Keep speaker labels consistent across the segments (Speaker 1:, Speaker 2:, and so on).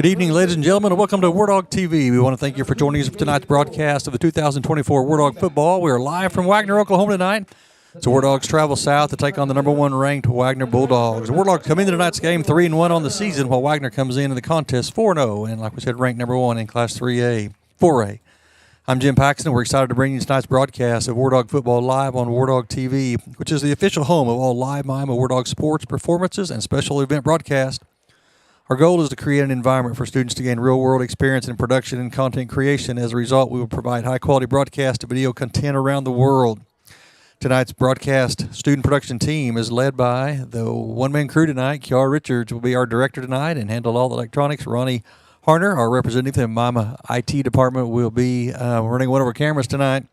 Speaker 1: Good evening, ladies and gentlemen, and welcome to Wardog TV. We want to thank you for joining us for tonight's broadcast of the 2024 Wardog Football. We are live from Wagner, Oklahoma tonight. So Wardogs travel south to take on the number one ranked Wagner Bulldogs. The Wardogs come into tonight's game 3-1 on the season, while Wagner comes in the contest 4-0, and like we said, ranked number one in Class 4A. I'm Jim Paxton. We're excited to bring you tonight's broadcast of Wardog Football live on Wardog TV, which is the official home of all live Miami Wardog sports, performances, and special event broadcasts. Our goal is to create an environment for students to gain real-world experience in production and content creation. As a result, we will provide high-quality broadcast and video content around the world. Tonight's broadcast student production team is led by the one-man crew tonight. Kiara Richards will be our director tonight and handle all the electronics. Ronnie Harner, our representative in the Mama IT department, will be running one of our cameras tonight.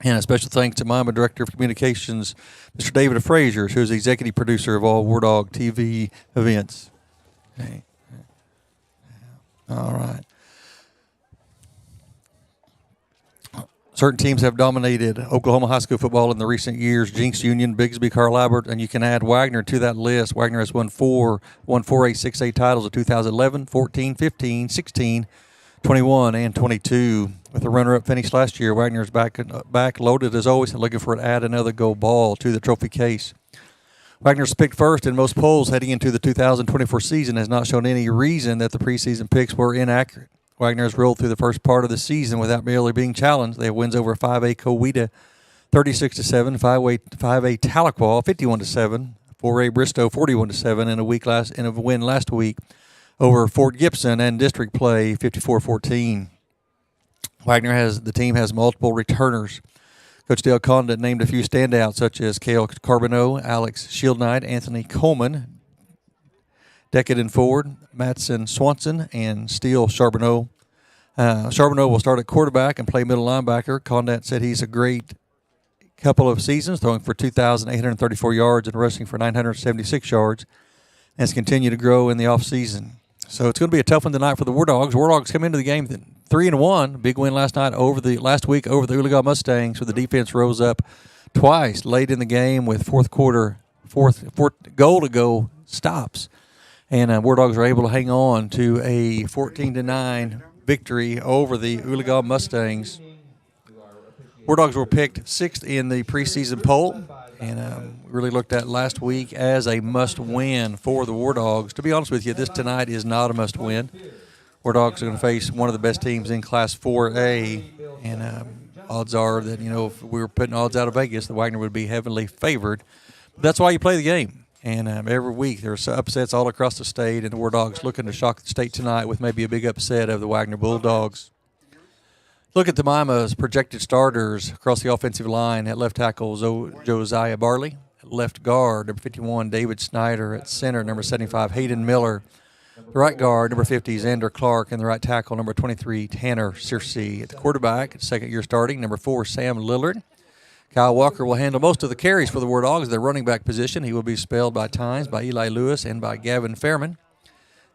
Speaker 1: And a special thanks to Mama Director of Communications, Mr. David Frazier, who is the executive producer of all Wardog TV events. Okay. All right. Certain teams have dominated Oklahoma high school football in the recent years. Jinx Union, Bigsby, Carl Albert, and you can add Wagner to that list. Wagner has won 4A, 6A titles of 2011, 14, 15, 16, 21, and 22. With the runner-up finish last year, Wagner is back loaded as always and looking for to add another gold ball to the trophy case. Wagner's picked first in most polls heading into the 2024 season, has not shown any reason that the preseason picks were inaccurate. Wagner has rolled through the first part of the season without barely being challenged. They have wins over 5A Coweta, 36-7, 5A Tahlequah, 51-7, 4A Bristow, 41-7, and a win last week over Fort Gibson and district play, 54-14. The team has multiple returners. Coach Dale Condit named a few standouts, such as Cale Carbonneau, Alex Shieldknight, Anthony Coleman, Decadent Ford, Matson Swanson, and Steele Charbonneau. Charbonneau will start at quarterback and play middle linebacker. Condit said he's a great couple of seasons, throwing for 2,834 yards and rushing for 976 yards, and has continued to grow in the offseason. So it's going to be a tough one tonight for the Wardogs. Wardogs come into the game 3-1. Big win last week over the Oologah Mustangs, where the defense rose up twice late in the game with fourth goal-to-go stops. And Wardogs are able to hang on to a 14-9 victory over the Oologah Mustangs. Wardogs were picked sixth in the preseason poll, and really looked at last week as a must-win for the Wardogs. To be honest with you, this tonight is not a must-win. Wardogs are going to face one of the best teams in Class 4A, and odds are that, if we were putting odds out of Vegas, the Wagner would be heavily favored. But that's why you play the game. And every week there's upsets all across the state, and the Wardogs looking to shock the state tonight with maybe a big upset of the Wagner Bulldogs. Look at the Mima's projected starters across the offensive line. At left tackle, Josiah Barley. At left guard, number 51, David Snyder. At center, number 75, Hayden Miller. The right guard, number 50, Xander Clark. And the right tackle, number 23, Tanner Searcy. At the quarterback, second year starting, number 4, Sam Lillard. Kyle Walker will handle most of the carries for the Wardogs. Their running back position, he will be spelled by times by Eli Lewis and by Gavin Fairman.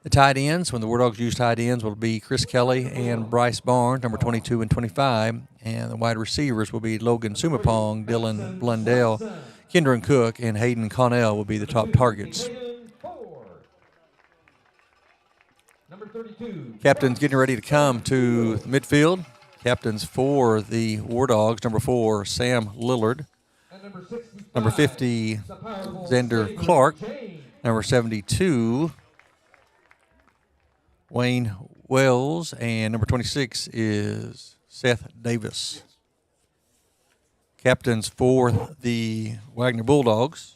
Speaker 1: The tight ends, when the Wardogs use tight ends, will be Chris Kelly and Bryce Barnes, number 22 and 25. And the wide receivers will be Logan Sumapong, Dylan Blundell, Kendron Cook, and Hayden Connell will be the top targets. Captains getting ready to come to the midfield. Captains for the Wardogs, number 4, Sam Lillard. Number 50, Xander Clark. Number 72, Wayne Wells. And number 26 is Seth Davis. Captains for the Wagner Bulldogs.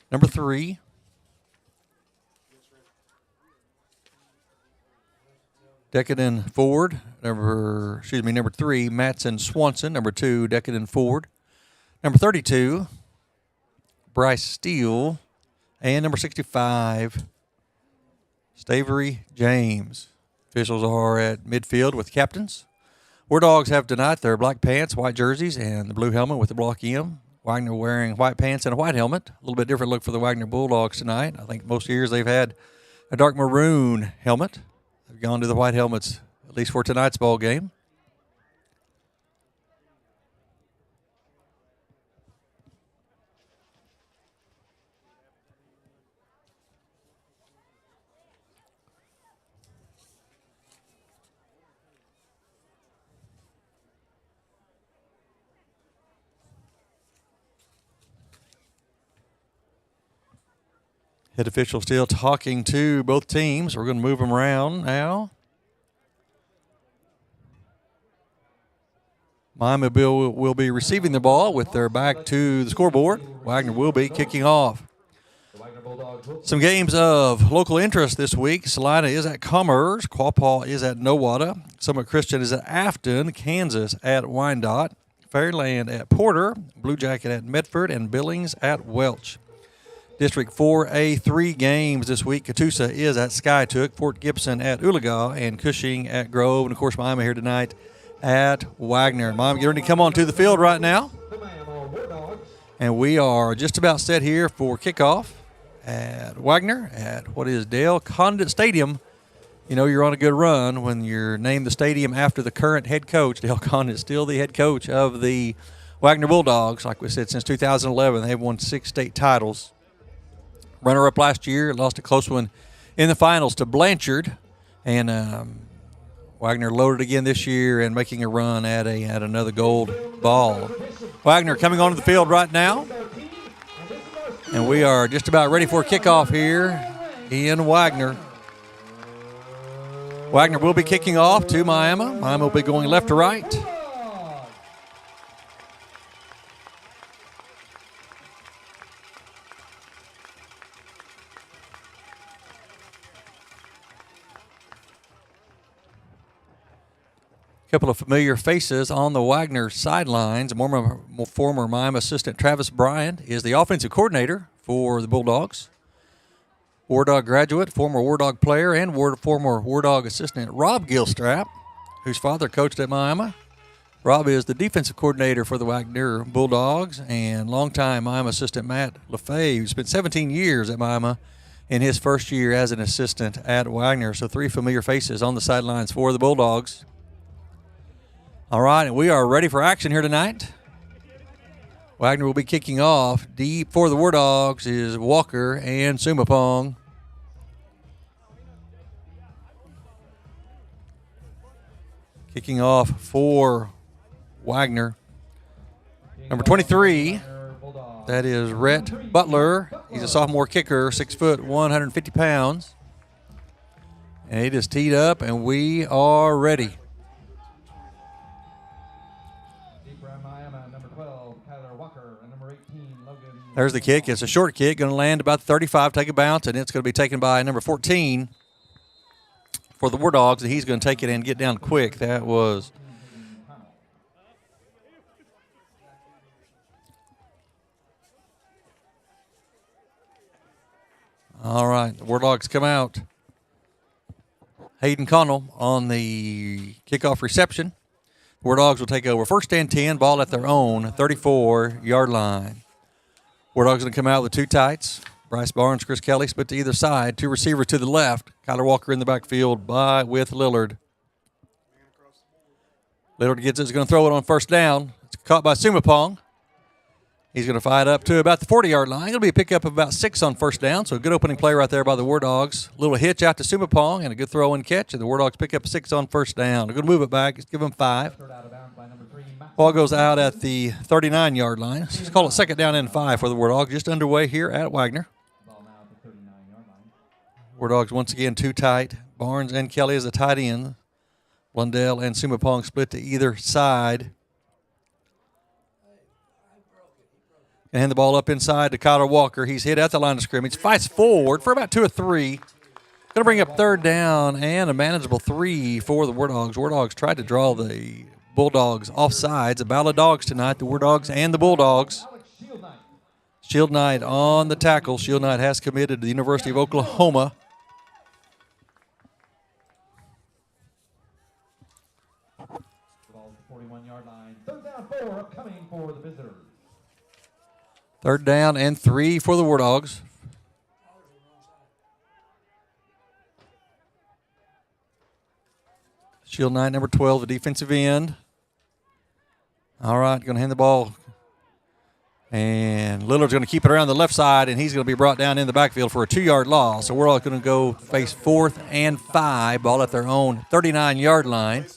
Speaker 1: Number 3, Decadent Ford. Number 3, Matson Swanson. Number 2, Decadent Ford. Number 32, Bryce Steele. And number 65, Stavery James. Officials are at midfield with captains. Wardogs have tonight their black pants, white jerseys, and the blue helmet with the block M. Wagner wearing white pants and a white helmet. A little bit different look for the Wagner Bulldogs tonight. I think most years they've had a dark maroon helmet. They've gone to the white helmets, at least for tonight's ball game. Head official still talking to both teams. We're going to move them around now. Miami will be receiving the ball with their back to the scoreboard. Wagner will be kicking off. Some games of local interest this week. Salina is at Commerce. Quapaw is at Nowata. Summit Christian is at Afton. Kansas at Wyandotte. Fairland at Porter. Blue Jacket at Medford. And Billings at Welch. District 4A, 3 games this week. Catoosa is at Skytook. Fort Gibson at Oologah. And Cushing at Grove. And, of course, Miami here tonight at Wagner. Miami, get ready to come onto the field right now. And we are just about set here for kickoff at Wagner at what is Dale Condit Stadium. You know you're on a good run when you're named the stadium after the current head coach. Dale Condit, still the head coach of the Wagner Bulldogs. Like we said, since 2011, they've won 6 state titles. Runner-up last year, lost a close one in the finals to Blanchard. And Wagner loaded again this year and making a run at another gold ball. Wagner coming onto the field right now. And we are just about ready for kickoff here in Wagner. Wagner will be kicking off to Miami. Miami will be going left to right. Couple of familiar faces on the Wagner sidelines. Former Miami assistant Travis Bryant is the offensive coordinator for the Bulldogs. Wardog graduate, former Wardog player, and former Wardog assistant Rob Gilstrap, whose father coached at Miami. Rob is the defensive coordinator for the Wagner Bulldogs, and longtime Miami assistant Matt LaFay, who spent 17 years at Miami in his first year as an assistant at Wagner. So 3 familiar faces on the sidelines for the Bulldogs. All right, and we are ready for action here tonight. Wagner will be kicking off. Deep for the War Dogs is Walker and Sumapong. Kicking off for Wagner. Number 23, that is Rhett Butler. He's a sophomore kicker, 6 foot, 150 pounds. And it is teed up, and we are ready. There's the kick. It's a short kick, going to land about 35, take a bounce, and it's going to be taken by number 14 for the War Dogs, and he's going to take it and get down quick. That was all right. The War Dogs come out. Hayden Connell on the kickoff reception. War Dogs will take over. First and 10, ball at their own 34-yard line. War Dogs going to come out with 2 tights. Bryce Barnes, Chris Kelly split to either side. 2 receivers to the left. Kyler Walker in the backfield with Lillard. Lillard gets it. He's going to throw it on first down. It's caught by Sumapong. He's going to fire it up to about the 40-yard line. It'll be a pickup of about 6 on first down. So a good opening play right there by the War Dogs. Little hitch out to Sumapong and a good throw and catch. And the War Dogs pick up 6 on first down. They're going to move it back. Let's give them 5. Ball goes out at the 39-yard line. Let's call it second down and 5 for the War Dogs. Just underway here at Wagner. War Dogs once again 2 tight. Barnes and Kelly as the tight end. Blundell and Sumapong split to either side. And hand the ball up inside to Kyler Walker. He's hit at the line of scrimmage. Fights forward for about 2 or 3. Going to bring up third down and a manageable 3 for the War Dogs. War Dogs tried to draw the Bulldogs offsides. A battle of dogs tonight, the War Dogs and the Bulldogs. Shield Knight on the tackle. Shield Knight has committed to the University of Oklahoma. Third down and 3 for the War Dogs. Shield Knight, number 12, the defensive end. All right, going to hand the ball. And Lillard's going to keep it around the left side, and he's going to be brought down in the backfield for a 2-yard loss. So we're all going to go face 4th and 5, ball at their own 39-yard line.
Speaker 2: The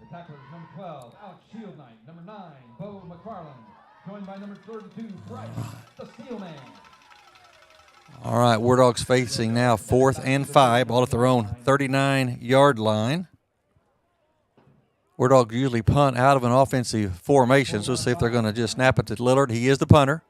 Speaker 2: tackler is number 12, Alex Shield Knight. Number 9, Bo McFarland. Joined by number 32, Bryce, the Steel Man.
Speaker 1: All right, Wardogs facing now 4th and 5, ball at their own 39-yard line. Wardogs usually punt out of an offensive formation, so let's see if they're going to just snap it to Lillard. He is the punter.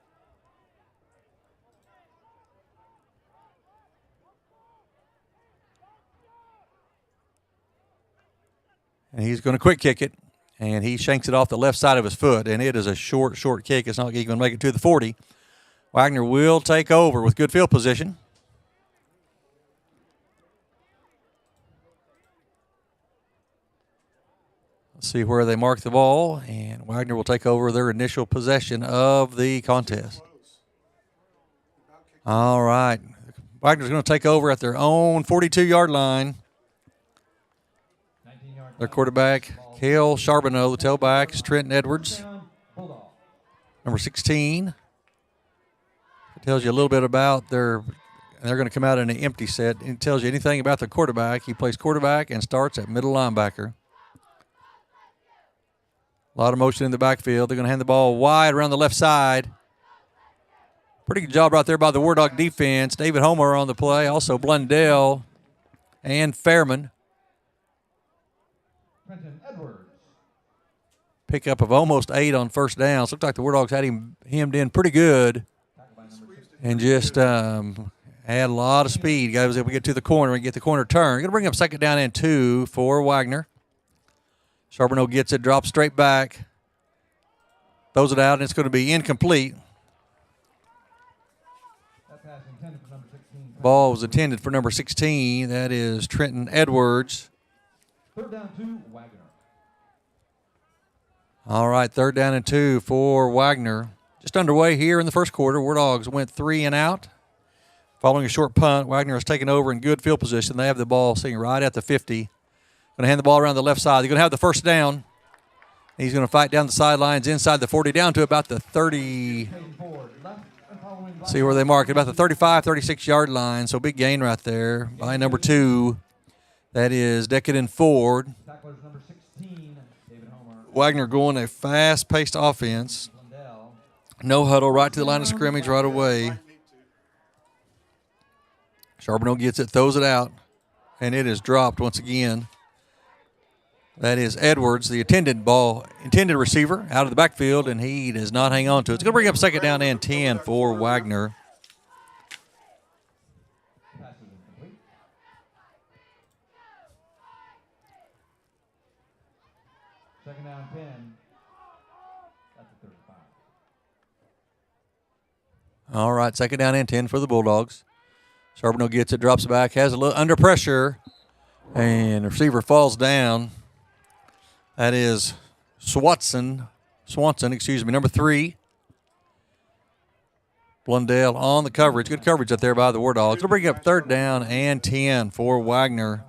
Speaker 1: And he's going to quick kick it, and he shanks it off the left side of his foot, and it is a short kick. It's not even going to make it to the 40. Wagner will take over with good field position. Let's see where they mark the ball, and Wagner will take over their initial possession of the contest. All right. Wagner's going to take over at their own 42-yard line. Their quarterback, Cale Charbonneau. The tailback is Trenton Edwards. Number 16. It tells you a little bit about they're going to come out in an empty set. It tells you anything about the quarterback. He plays quarterback and starts at middle linebacker. A lot of motion in the backfield. They're going to hand the ball wide around the left side. Pretty good job right there by the Wardog defense. David Homer on the play. Also Blundell and Fairman. Pickup of almost 8 on first down. So looks like the Wardogs had him hemmed in pretty good. And just had a lot of speed. Guys, if we get to the corner and get the corner turn. Going to bring up 2nd down and 2 for Wagner. Charbonneau gets it, drops straight back. Throws it out, and it's going to be incomplete. Ball was intended for number 16. That is Trenton Edwards.
Speaker 2: 3rd down 2, Wagner.
Speaker 1: All right, 3rd down and 2 for Wagner. Just underway here in the first quarter. Wardogs went 3 and out. Following a short punt, Wagner has taken over in good field position. They have the ball sitting right at the 50. Going to hand the ball around the left side. They're going to have the first down. He's going to fight down the sidelines inside the 40, down to about the 30. See where they mark it, about the 35, 36-yard line. So big gain right there by number 2. That is Decadent Ford. Wagner going a fast-paced offense. No huddle, right to the line of scrimmage right away. Charbonneau gets it, throws it out, and it is dropped once again. That is Edwards, the intended receiver, out of the backfield, and he does not hang on to it. It's going to bring up 2nd down and 10 for Wagner.
Speaker 2: Second down 10. That's the 35.
Speaker 1: All right, 2nd down and 10 for the Bulldogs. Charbonneau gets it, drops it back, has a little under pressure, and the receiver falls down. That is Swanson, number 3. Blundell on the coverage. Good coverage out there by the Wardogs. It'll bring up 3rd down and 10 for Wagner.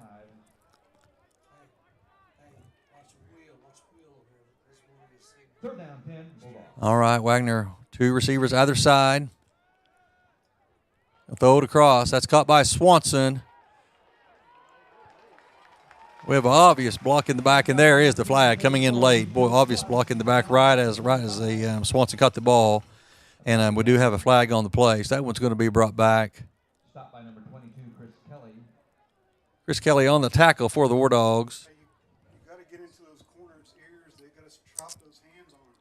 Speaker 2: Third down 10.
Speaker 1: All right, Wagner, 2 receivers either side. Throw it across. That's caught by Swanson. We have an obvious block in the back, and there is the flag coming in late. Boy, obvious block in the back right as Swanson caught the ball. And we do have a flag on the play. So that one's going to be brought back.
Speaker 2: Stopped by number 22, Chris Kelly.
Speaker 1: Chris Kelly on the tackle for the Wardogs.
Speaker 3: Hey, you got to get into those corners' ears. They got to chop those hands on them.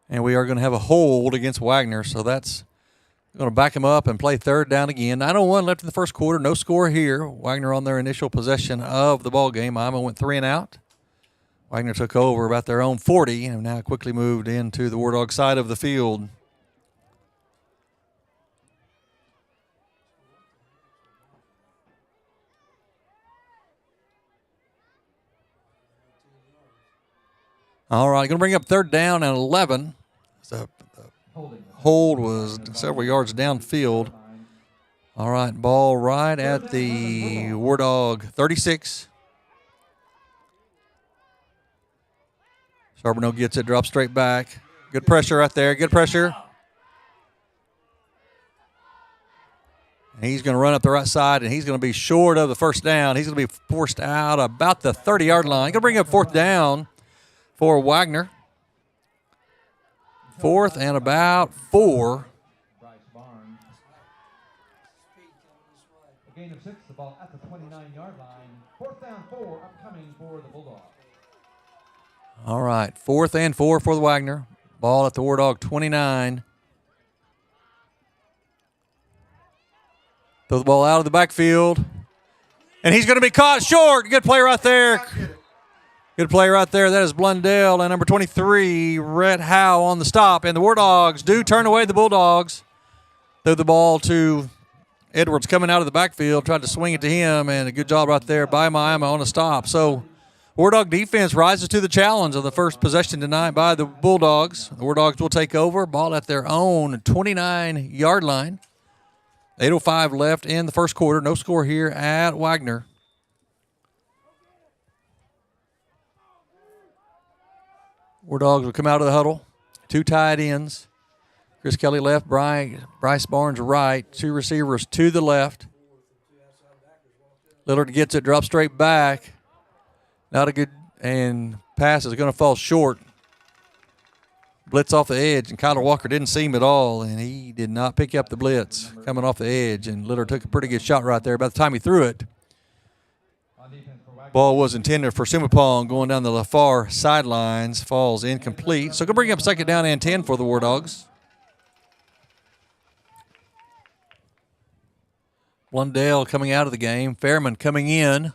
Speaker 1: And we are going to have a hold against Wagner, so that's going to back him up and play 3rd down again. 9:01 left in the first quarter, no score here. Wagner on their initial possession of the ball game. Miami went 3 and out. Wagner took over about their own 40 and now quickly moved into the Wardog side of the field. All right, going to bring up 3rd down and 11. The hold was several yards downfield. All right, ball right at the Wardog 36. Charbonneau gets it, drops straight back. Good pressure right there, good pressure. And he's going to run up the right side, and he's going to be short of the first down. He's going to be forced out about the 30-yard line. Going to bring up 4th down. for Wagner. 4th and about 4.
Speaker 2: Bryce Barnes. A gain of 6, the ball at the 29-yard line. 4th down 4 upcoming for the Bulldogs.
Speaker 1: All right, 4th and 4 for the Wagner. Ball at the Wardog 29. Throw the ball out of the backfield. And he's going to be caught short. Good play right there. Good play right there. That is Blundell and number 23, Rhett Howe on the stop. And the Wardogs do turn away the Bulldogs. Throw the ball to Edwards coming out of the backfield. Tried to swing it to him, and a good job right there by Miami on the stop. So Wardog defense rises to the challenge of the first possession tonight by the Bulldogs. The Wardogs will take over. Ball at their own 29-yard line. 8:05 left in the first quarter. No score here at Wagner. Wardogs will come out of the huddle. 2 tight ends. Chris Kelly left, Bryce Barnes right. 2 receivers to the left. Lillard gets it, drops straight back. Not a good, and pass is going to fall short. Blitz off the edge, and Kyler Walker didn't see him at all, and he did not pick up the blitz coming off the edge, and Lillard took a pretty good shot right there. By the time he threw it, ball was intended for Simapong going down the far sidelines, falls incomplete. So going to bring up 2nd down and 10 for the Wardogs. Blundell coming out of the game, Fairman coming in.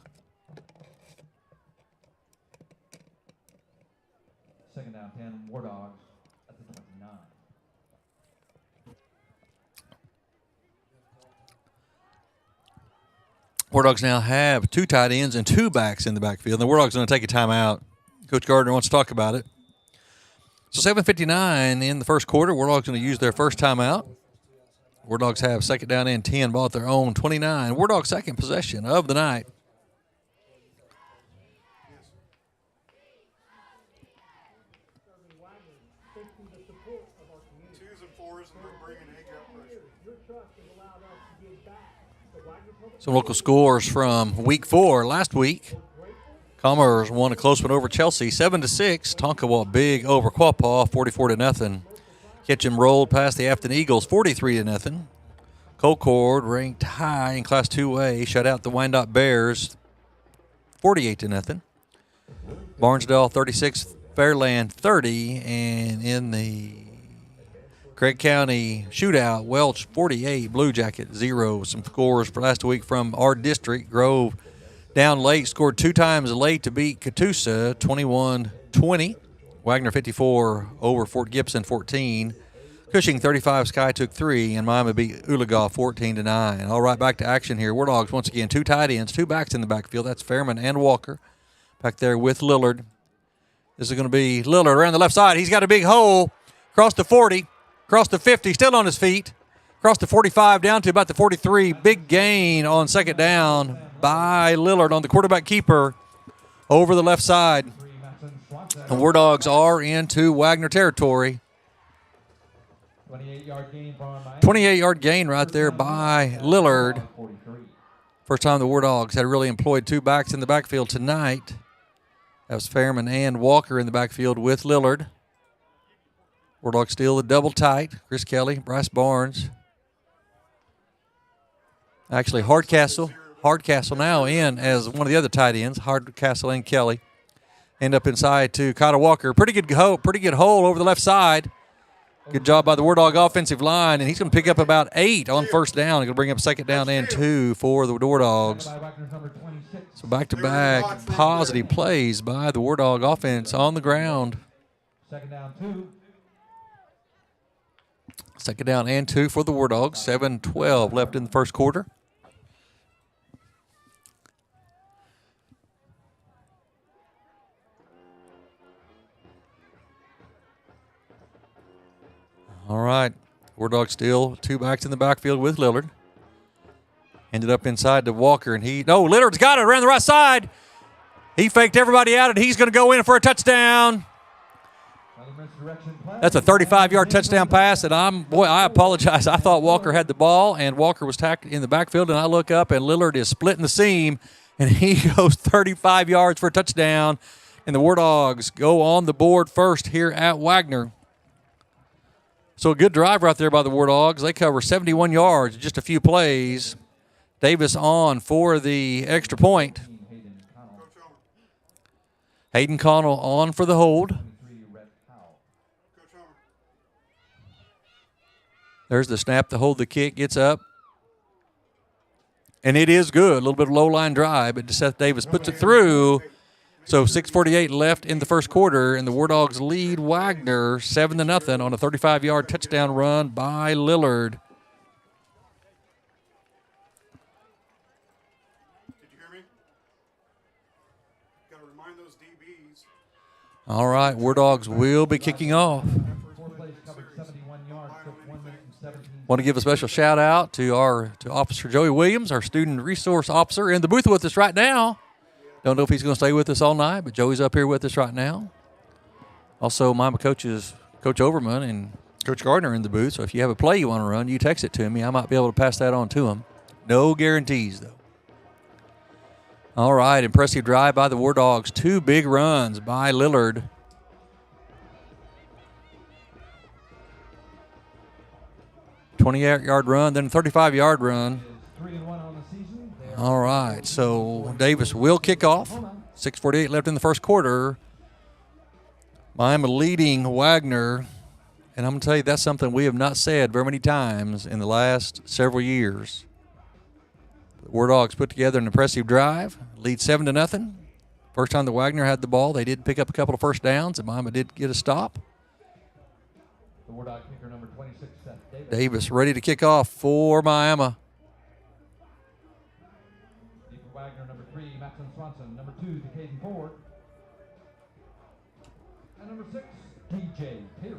Speaker 2: 2nd down 10, Wardogs at the 29.
Speaker 1: Wardogs now have 2 tight ends and 2 backs in the backfield. The Wardogs going to take a timeout. Coach Gardner wants to talk about it. So 7:59 in the first quarter. Wardogs going to use their first timeout. Wardogs have 2nd down and 10, ball at their own 29. Wardogs' second possession of the night. Some local scores from week 4 last week. Commerce won a close one over Chelsea, 7-6. Tonkawa big over Quapaw, 44-0. Ketchum rolled past the Afton Eagles, 43-0. Colcord ranked high in Class 2A, shut out the Wyandotte Bears, 48-0. Barnesdale 36, Fairland 30, and in the Craig County shootout, Welch 48, Blue Jacket 0. Some scores for last week from our district. Grove down late, scored 2 times late to beat Catoosa, 21-20. Wagner 54 over Fort Gibson 14. Cushing 35, Sky took 3, and Miami beat Oologah 14-9. All right, back to action here. Wardogs once again 2 tight ends, 2 backs in the backfield. That's Fairman and Walker back there with Lillard. This is going to be Lillard around the left side. He's got a big hole across the 40, across the 50, still on his feet, across the 45 down to about the 43. Big gain on 2nd down by Lillard on the quarterback keeper over the left side. The Wardogs are into Wagner territory. 28-yard gain right there by Lillard. First time the Wardogs had really employed 2 backs in the backfield tonight. That was Fairman and Walker in the backfield with Lillard. Wardogs still the double tight. Chris Kelly, Bryce Barnes. Actually, Hardcastle now in as one of the other tight ends. Hardcastle and Kelly. End up inside to Kyler Walker. Pretty good hole over the left side. Good job by the Wardog offensive line, and he's going to pick up about 8 on 1st down. He's going to bring up 2nd down and 2 for the Wardogs. So back-to-back positive plays by the Wardog offense on the ground.
Speaker 2: 2nd down 2.
Speaker 1: 2nd down and 2 for the Wardogs. 7:12 left in the first quarter. All right. Wardogs still 2 backs in the backfield with Lillard. Ended up inside to Walker, and Lillard's got it around the right side. He faked everybody out, and he's going to go in for a touchdown. That's a 35-yard touchdown pass, and I apologize. I thought Walker had the ball, and Walker was tackled in the backfield, and I look up, and Lillard is splitting the seam, and he goes 35 yards for a touchdown. And the Wardogs go on the board first here at Wagner. So a good drive right there by the Wardogs. They cover 71 yards, just a few plays. Davis on for the extra point. Hayden Connell on for the hold. There's the snap to hold the kick, gets up. And it is good. A little bit of low-line drive, but Seth Davis puts it through. So 6:48 left in the first quarter, and the Wardogs lead Wagner 7-0 on a 35-yard touchdown run by Lillard.
Speaker 3: Did you hear me? Got to remind those DBs.
Speaker 1: All right, Wardogs will be kicking off. Want to give a special shout out to Officer Joey Williams, our student resource officer, in the booth with us right now. Don't know if he's going to stay with us all night, but Joey's up here with us right now. Also, my coaches, Coach Overman and Coach Gardner in the booth. So if you have a play you want to run, you text it to me. I might be able to pass that on to him. No guarantees, though. All right, impressive drive by the Wardogs. 2 big runs by Lillard. A 28-yard run, then a 35-yard run. All right, so Davis will kick off. 6:48 left in the first quarter. Miami leading Wagner, and I'm going to tell you that's something we have not said very many times in the last several years. The Wardogs put together an impressive drive, lead 7-0. First time that Wagner had the ball, they did pick up a couple of first downs, and Miami did get a stop.
Speaker 2: The Wardog kicker number 26, Seth Davis.
Speaker 1: Davis ready to kick off for Miami.
Speaker 2: Wagner, number 3, Maxon Swanson. Number 2, Decaden Ford. And number 6, TJ Pierce.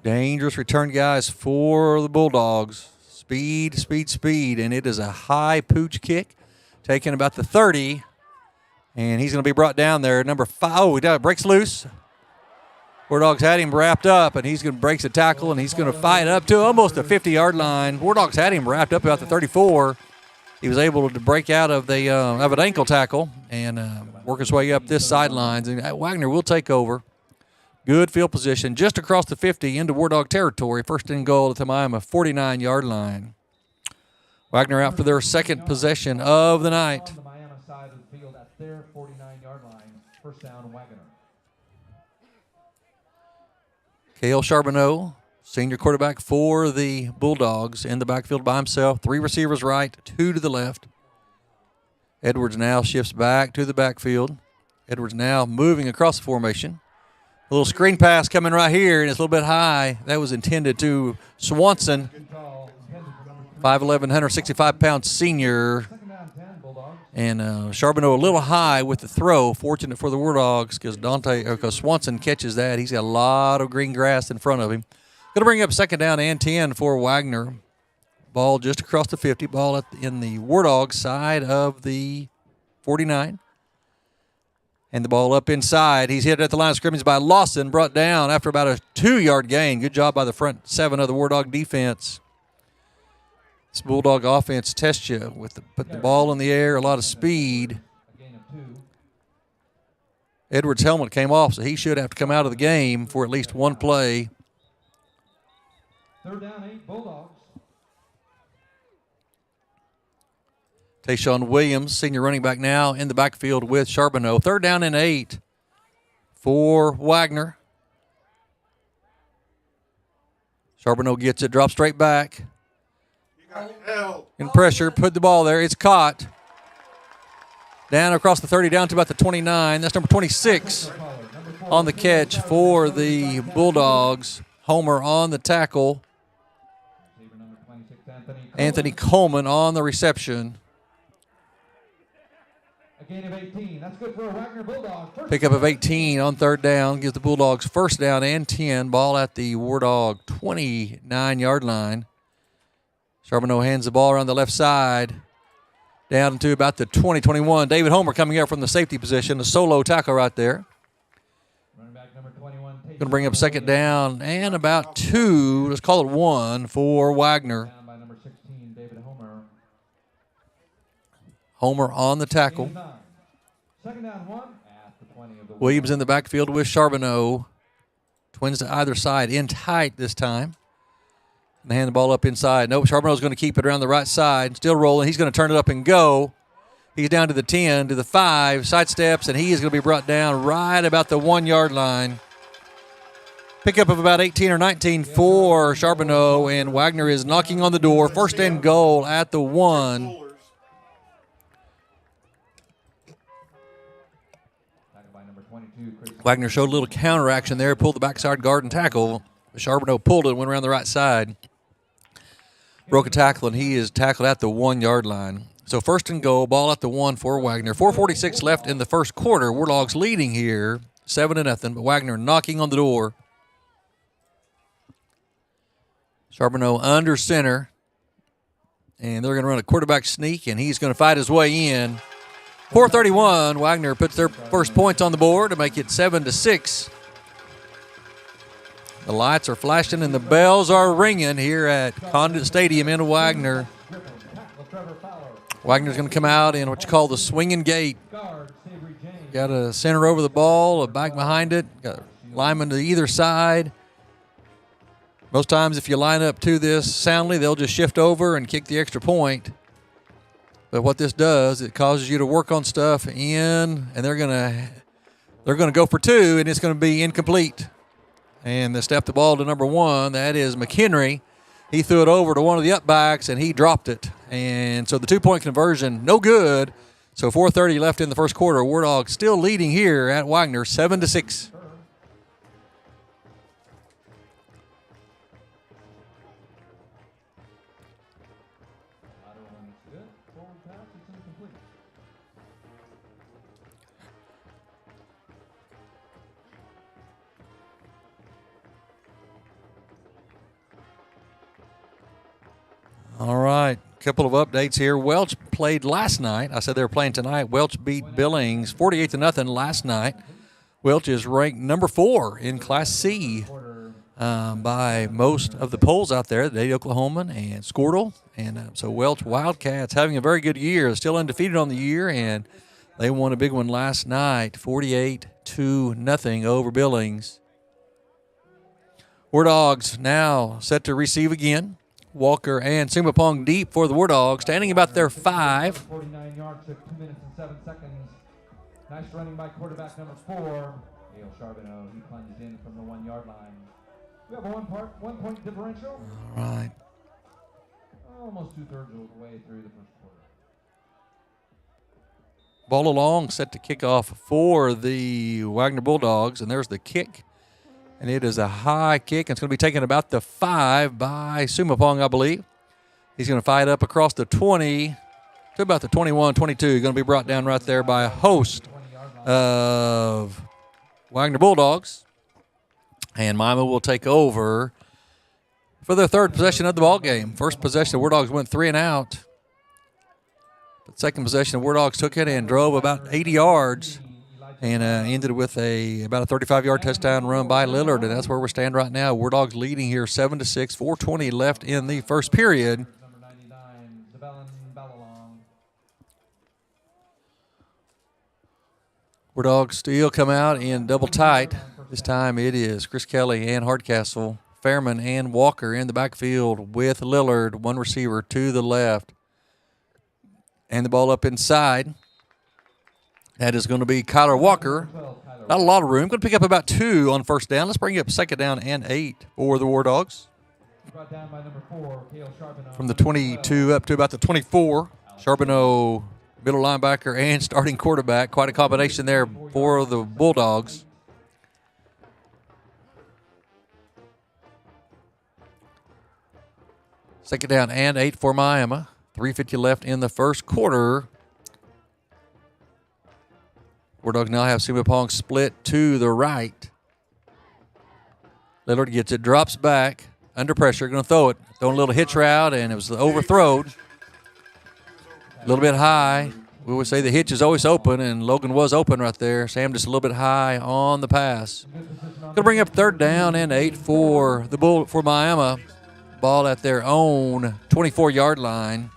Speaker 1: Dangerous return guys for the Bulldogs. Speed, speed, speed. And it is a high pooch kick, taking about the 30. And he's going to be brought down there. Number 5, oh, he breaks loose. Wardogs had him wrapped up, and he's going to break the tackle, and he's going to fight up to almost the 50-yard line. Wardogs had him wrapped up about the 34. He was able to break out of an ankle tackle and work his way up this sidelines. And Wagner will take over. Good field position just across the 50 into Wardog territory. First and goal at the Miami 49-yard line. Wagner out for their second possession of the night.
Speaker 2: On the Miami side of the field at their 49-yard line. First down, Wagner.
Speaker 1: Cale Charbonneau, senior quarterback for the Bulldogs, in the backfield by himself. 3 receivers right, 2 to the left. Edwards now shifts back to the backfield. Edwards now moving across the formation. A little screen pass coming right here, and it's a little bit high. That was intended to Swanson, 5'11", 165-pound senior. And Charbonneau a little high with the throw. Fortunate for the Wardogs because Swanson catches that. He's got a lot of green grass in front of him. Going to bring up second down and 10 for Wagner. Ball just across the 50. Ball in the Wardog side of the 49. And the ball up inside. He's hit at the line of scrimmage by Lawson. Brought down after about a 2-yard gain. Good job by the front 7 of the Wardog defense. This Bulldog offense tests you with putting the ball in the air, a lot of speed. Edwards' helmet came off, so he should have to come out of the game for at least one play.
Speaker 2: Third down, 8 Bulldogs.
Speaker 1: Tayshawn Williams, senior running back now in the backfield with Charbonneau. Third down and 8 for Wagner. Charbonneau gets it, drops straight back. In pressure, put the ball there. It's caught. Down across the 30, down to about the 29. That's number 26 on the catch for the Bulldogs. Homer on the tackle. Anthony Coleman on the reception.
Speaker 2: A gain of 18. That's good for a Wagner Bulldog.
Speaker 1: Pickup of 18 on third down. Gives the Bulldogs first down and 10. Ball at the Wardog 29-yard line. Charbonneau hands the ball around the left side. Down to about the 20-21. David Homer coming up from the safety position. A solo tackle right there.
Speaker 2: Running back number 21.
Speaker 1: Going to bring up second down and about 2. Let's call it 1 for Wagner.
Speaker 2: Down by number 16, David Homer.
Speaker 1: Homer on the tackle.
Speaker 2: Second down 1 at the 20 of the
Speaker 1: Williams in the backfield with Charbonneau. Twins to either side, in tight this time. And hand the ball up inside. Nope, Charbonneau's going to keep it around the right side. Still rolling. He's going to turn it up and go. He's down to the 10, to the 5, sidesteps, and he is going to be brought down right about the 1 yard line. Pickup of about 18 or 19 for Charbonneau, and Wagner is knocking on the door. First and goal at the 1. Wagner showed a little counter action there, pulled the backside guard and tackle. Charbonneau pulled it and went around the right side. Broke a tackle, and he is tackled at the 1 yard line. So first and goal, ball at the 1 for Wagner. 4:46 left in the first quarter. Wardogs leading here, 7-0, but Wagner knocking on the door. Charbonneau under center, and they're going to run a quarterback sneak, and he's going to fight his way in. 4:31, Wagner puts their first points on the board to make it 7-6. The lights are flashing and the bells are ringing here at Condit Stadium in Wagner. Wagner's going to come out in what you call the swinging gate. Got a center over the ball, a back behind it, got a lineman to either side. Most times if you line up to this soundly, they'll just shift over and kick the extra point. But what this does, it causes you to work on stuff in, and they're gonna go for 2, and it's going to be incomplete. And they step the ball to number 1. That is McHenry. He threw it over to one of the upbacks, and he dropped it. And so the 2-point conversion, no good. So 4:30 left in the first quarter. Wardogs still leading here at Wagner, 7-6. All right, a couple of updates here. Welch played last night. I said they were playing tonight. Welch beat Billings 48-0 last night. Welch is ranked number 4 in Class C by most of the polls out there, the Dade Oklahoman and Squirtle. And so Welch Wildcats having a very good year, still undefeated on the year, and they won a big one last night, 48-0 over Billings. Wardogs now set to receive again. Walker and Sumapong deep for the Wardogs, standing about their 5.
Speaker 2: 49 yards, took 2 minutes and 7 seconds. Nice running by quarterback number 4, Gail Charbonneau. He plunges in from the 1 yard line. We have a 1 point differential.
Speaker 1: All right.
Speaker 2: Almost 2/3 of the way through the first quarter.
Speaker 1: Ball along, set to kick off for the Wagner Bulldogs, and there's the kick. And it is a high kick. It's going to be taken about the 5 by Sumapong, I believe. He's going to fight up across the 20 to about the 21, 22. Going to be brought down right there by a host of Wagner Bulldogs. And Mima will take over for their third possession of the ball game. First possession, the Wardogs went 3 and out. But second possession, the Wardogs took it and drove about 80 yards. And ended with about a 35-yard touchdown run by Lillard, and that's where we stand right now. Wardogs leading here 7-6, 4:20 left in the first period. Wardogs still come out in double tight. This time it is Chris Kelly and Hardcastle, Fairman and Walker in the backfield with Lillard, one receiver to the left. And the ball up inside. That is going to be Kyler Walker. Not a lot of room. Going to pick up about 2 on first down. Let's bring up second down and 8 for the Wardogs. From the 22 up to about the 24. Charbonneau, middle linebacker and starting quarterback. Quite a combination there for the Bulldogs. Second down and 8 for Miami. 3:50 left in the first quarter. Wardogs now have Sumapong split to the right. Lillard gets it, drops back, under pressure, going to throw it. Throwing a little hitch route, and it was overthrown. A little bit high. We would say the hitch is always open, and Logan was open right there. Sam just a little bit high on the pass. Going to bring up third down and 8 for Miami. Ball at their own 24-yard line.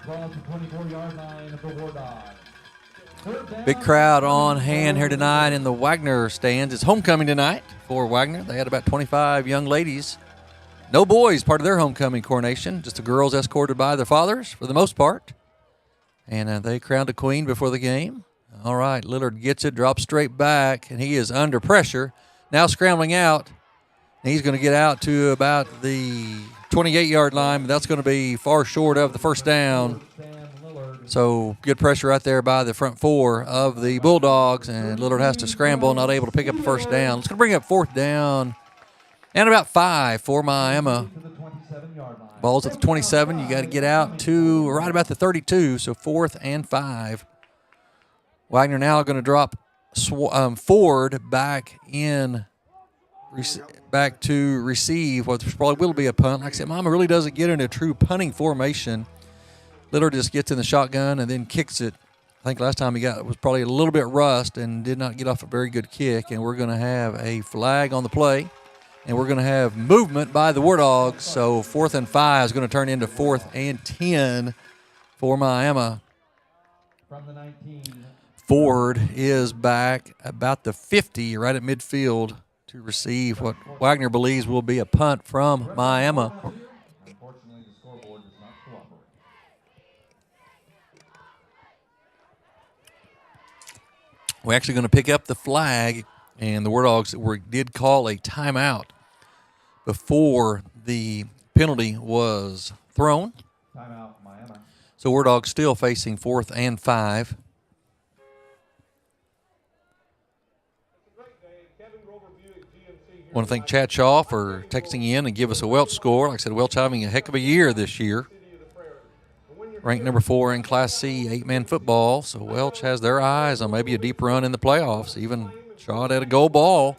Speaker 2: 12 to 24-yard line of the Wardogs.
Speaker 1: Big crowd on hand here tonight in the Wagner stands. It's homecoming tonight for Wagner. They had about 25 young ladies. No boys part of their homecoming coronation, just the girls escorted by their fathers for the most part. And they crowned a queen before the game. All right, Lillard gets it, drops straight back, and he is under pressure. Now scrambling out. And he's going to get out to about the 28-yard line, but that's going to be far short of the first down. So good pressure right there by the front four of the Bulldogs, and Lillard has to scramble, not able to pick up the first down. It's going to bring up fourth down and about 5 for Miami. Ball's at the 27. You got to get out to right about the 32, so 4th and 5. Wagner now going to drop Ford back in, back to receive what probably will be a punt. Like I said, Miami really doesn't get into a true punting formation. Lillard just gets in the shotgun and then kicks it. I think last time he got it was probably a little bit rust and did not get off a very good kick. And we're going to have a flag on the play. And we're going to have movement by the Wardogs. So 4th and 5 is going to turn into 4th and 10 for Miami.
Speaker 2: From the 19.
Speaker 1: Ford is back about the 50, right at midfield, to receive what Wagner believes will be a punt from Miami.
Speaker 2: Unfortunately, the scoreboard does not cooperate.
Speaker 1: We're actually going to pick up the flag, and the Wardogs did call a timeout before the penalty was thrown.
Speaker 2: Timeout, Miami.
Speaker 1: So Wardogs still facing 4th and 5. I want to thank Chad Shaw for texting in and give us a Welch score. Like I said, Welch having a heck of a year this year. Ranked number 4 in Class C 8-man football. So Welch has their eyes on maybe a deep run in the playoffs. Even shot at a goal ball.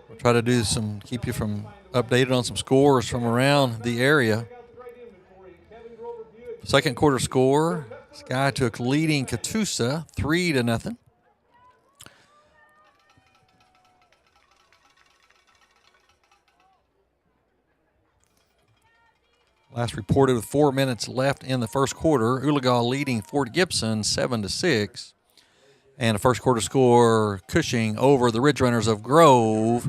Speaker 1: We'll try to do keep you from updated on some scores from around the area. Second quarter score, Sky took leading Catoosa 3-0. Last reported with 4 minutes left in the first quarter. Oologah leading Fort Gibson 7-6. And a first quarter score, Cushing over the Ridge Runners of Grove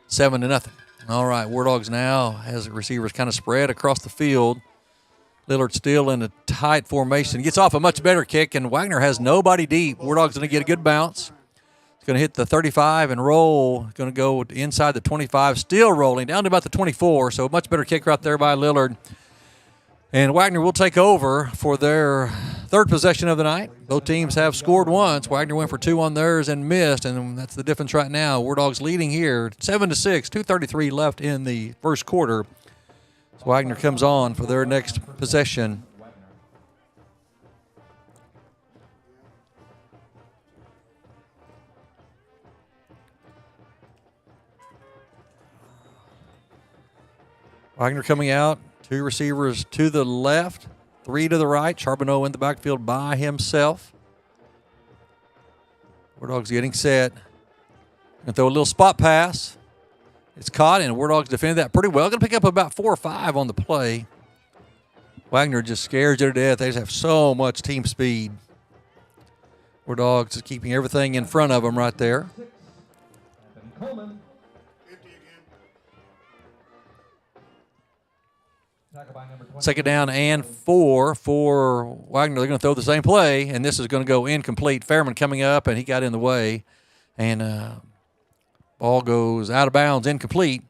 Speaker 1: 7-0. All right, Wardogs now has receivers kind of spread across the field. Lillard still in a tight formation. Gets off a much better kick, and Wagner has nobody deep. Wardogs going to get a good bounce. It's going to hit the 35 and roll. Going to go inside the 25, still rolling down to about the 24. So a much better kick right there by Lillard. And Wagner will take over for their third possession of the night. Both teams have scored once. Wagner went for 2 on theirs and missed, and that's the difference right now. Wardogs leading here 7-6, 2:33 left in the first quarter. So Wagner comes on for their next possession. Wagner coming out. 2 receivers to the left, 3 to the right. Charbonneau in the backfield by himself. Wardogs getting set. Going to throw a little spot pass. It's caught, and Wardogs defended that pretty well. Going to pick up about 4 or 5 on the play. Wagner just scares you to death. They just have so much team speed. Wardogs is keeping everything in front of them right there.
Speaker 2: Coleman.
Speaker 1: Second down and 4 for Wagner. They're going to throw the same play, and this is going to go incomplete. Fairman coming up, and he got in the way. And ball goes out of bounds, incomplete.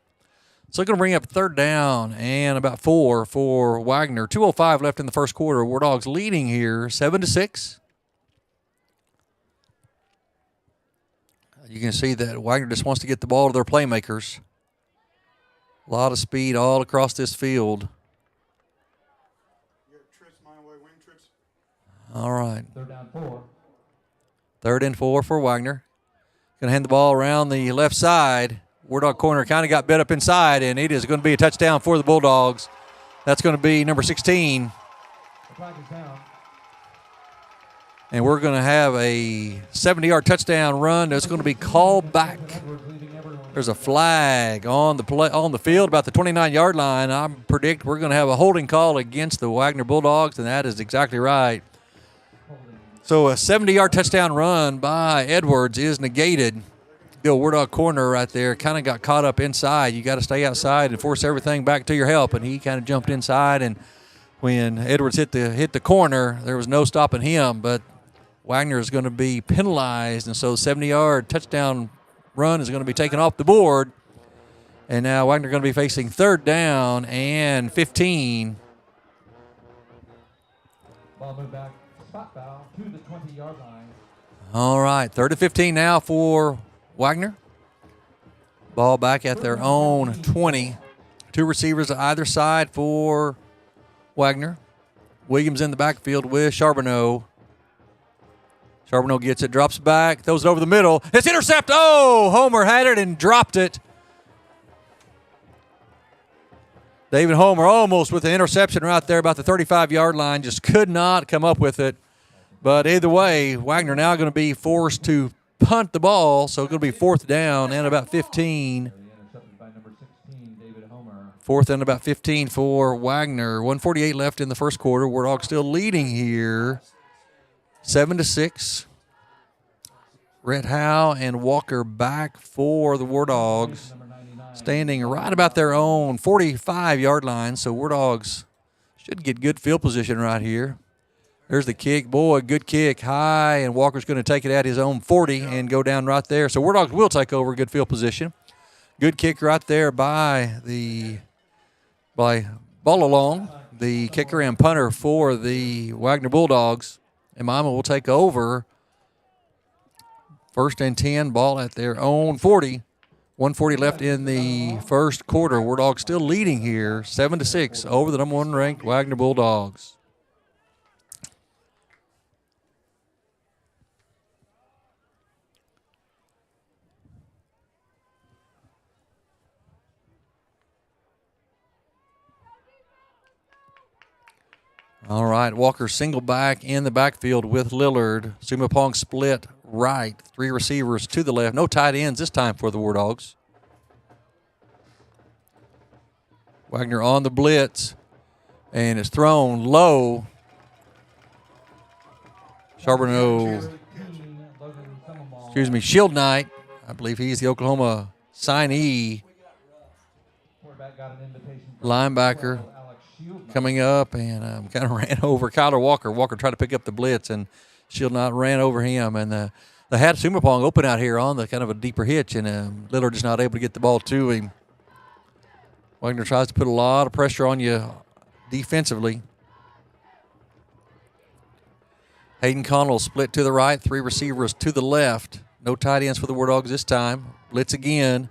Speaker 1: So they're going to bring up third down and about 4 for Wagner. 2:05 left in the first quarter. Wardogs leading here 7-6. You can see that Wagner just wants to get the ball to their playmakers. A lot of speed all across this field. All right.
Speaker 2: Third down 4.
Speaker 1: 3rd and 4 for Wagner. Going to hand the ball around the left side. Wardog corner kind of got bit up inside, and it is going to be a touchdown for the Bulldogs. That's going to be number 16.
Speaker 2: The flag is down.
Speaker 1: And we're going to have a 70-yard touchdown run that's going to be called back.
Speaker 2: Edwards leaving everyone
Speaker 1: There's a flag on the field about the 29-yard line. I predict we're going to have a holding call against the Wagner Bulldogs, and that is exactly right. So a 70-yard touchdown run by Edwards is negated. Bill Wardog corner right there kind of got caught up inside. You got to stay outside and force everything back to your help, and he kind of jumped inside. And when Edwards hit the corner, there was no stopping him. But Wagner is going to be penalized, and so 70-yard touchdown run is going to be taken off the board. And now Wagner going to be facing 3rd down and 15.
Speaker 2: Ball moved back, spot foul to the 20-yard line.
Speaker 1: All right, 3rd and 15 now for Wagner. Ball back at their own 20. 2 receivers on either side for Wagner. Williams in the backfield with Charbonneau. Charbonneau gets it, drops back, throws it over the middle. It's intercepted. Oh, Homer had it and dropped it. David Homer almost with the interception right there about the 35-yard line. Just could not come up with it. But either way, Wagner now going to be forced to punt the ball. So it's going to be 4th down and about 15. 4th and about 15 for Wagner. 1:48 left in the first quarter. Wardog still leading here. 7-6. Rhett Howe and Walker back for the Wardogs, standing right about their own 45-yard line. So Wardogs should get good field position right here. There's the kick. Boy, good kick. High, and Walker's going to take it at his own 40 and go down right there. So Wardogs will take over good field position. Good kick right there by Ballalong, the kicker and punter for the Wagner Bulldogs. And Mama will take over. 1st and 10, ball at their own 40. 1:40 left in the first quarter. Wardogs still leading here, 7-6 over the number 1 ranked Wagner Bulldogs. All right, Walker single back in the backfield with Lillard. Sumapong split right. 3 receivers to the left. No tight ends this time for the Wardogs. Wagner on the blitz, and it's thrown low. Charbonneau, Shield Knight. I believe he's the Oklahoma signee. Linebacker coming up and kind of ran over Kyler Walker. Walker tried to pick up the blitz, and Shield Knight ran over him. And they had Sumapong open out here on the kind of a deeper hitch, and Lillard just not able to get the ball to him. Wagner tries to put a lot of pressure on you defensively. Hayden Connell split to the right, 3 receivers to the left. No tight ends for the Wardogs this time. Blitz again,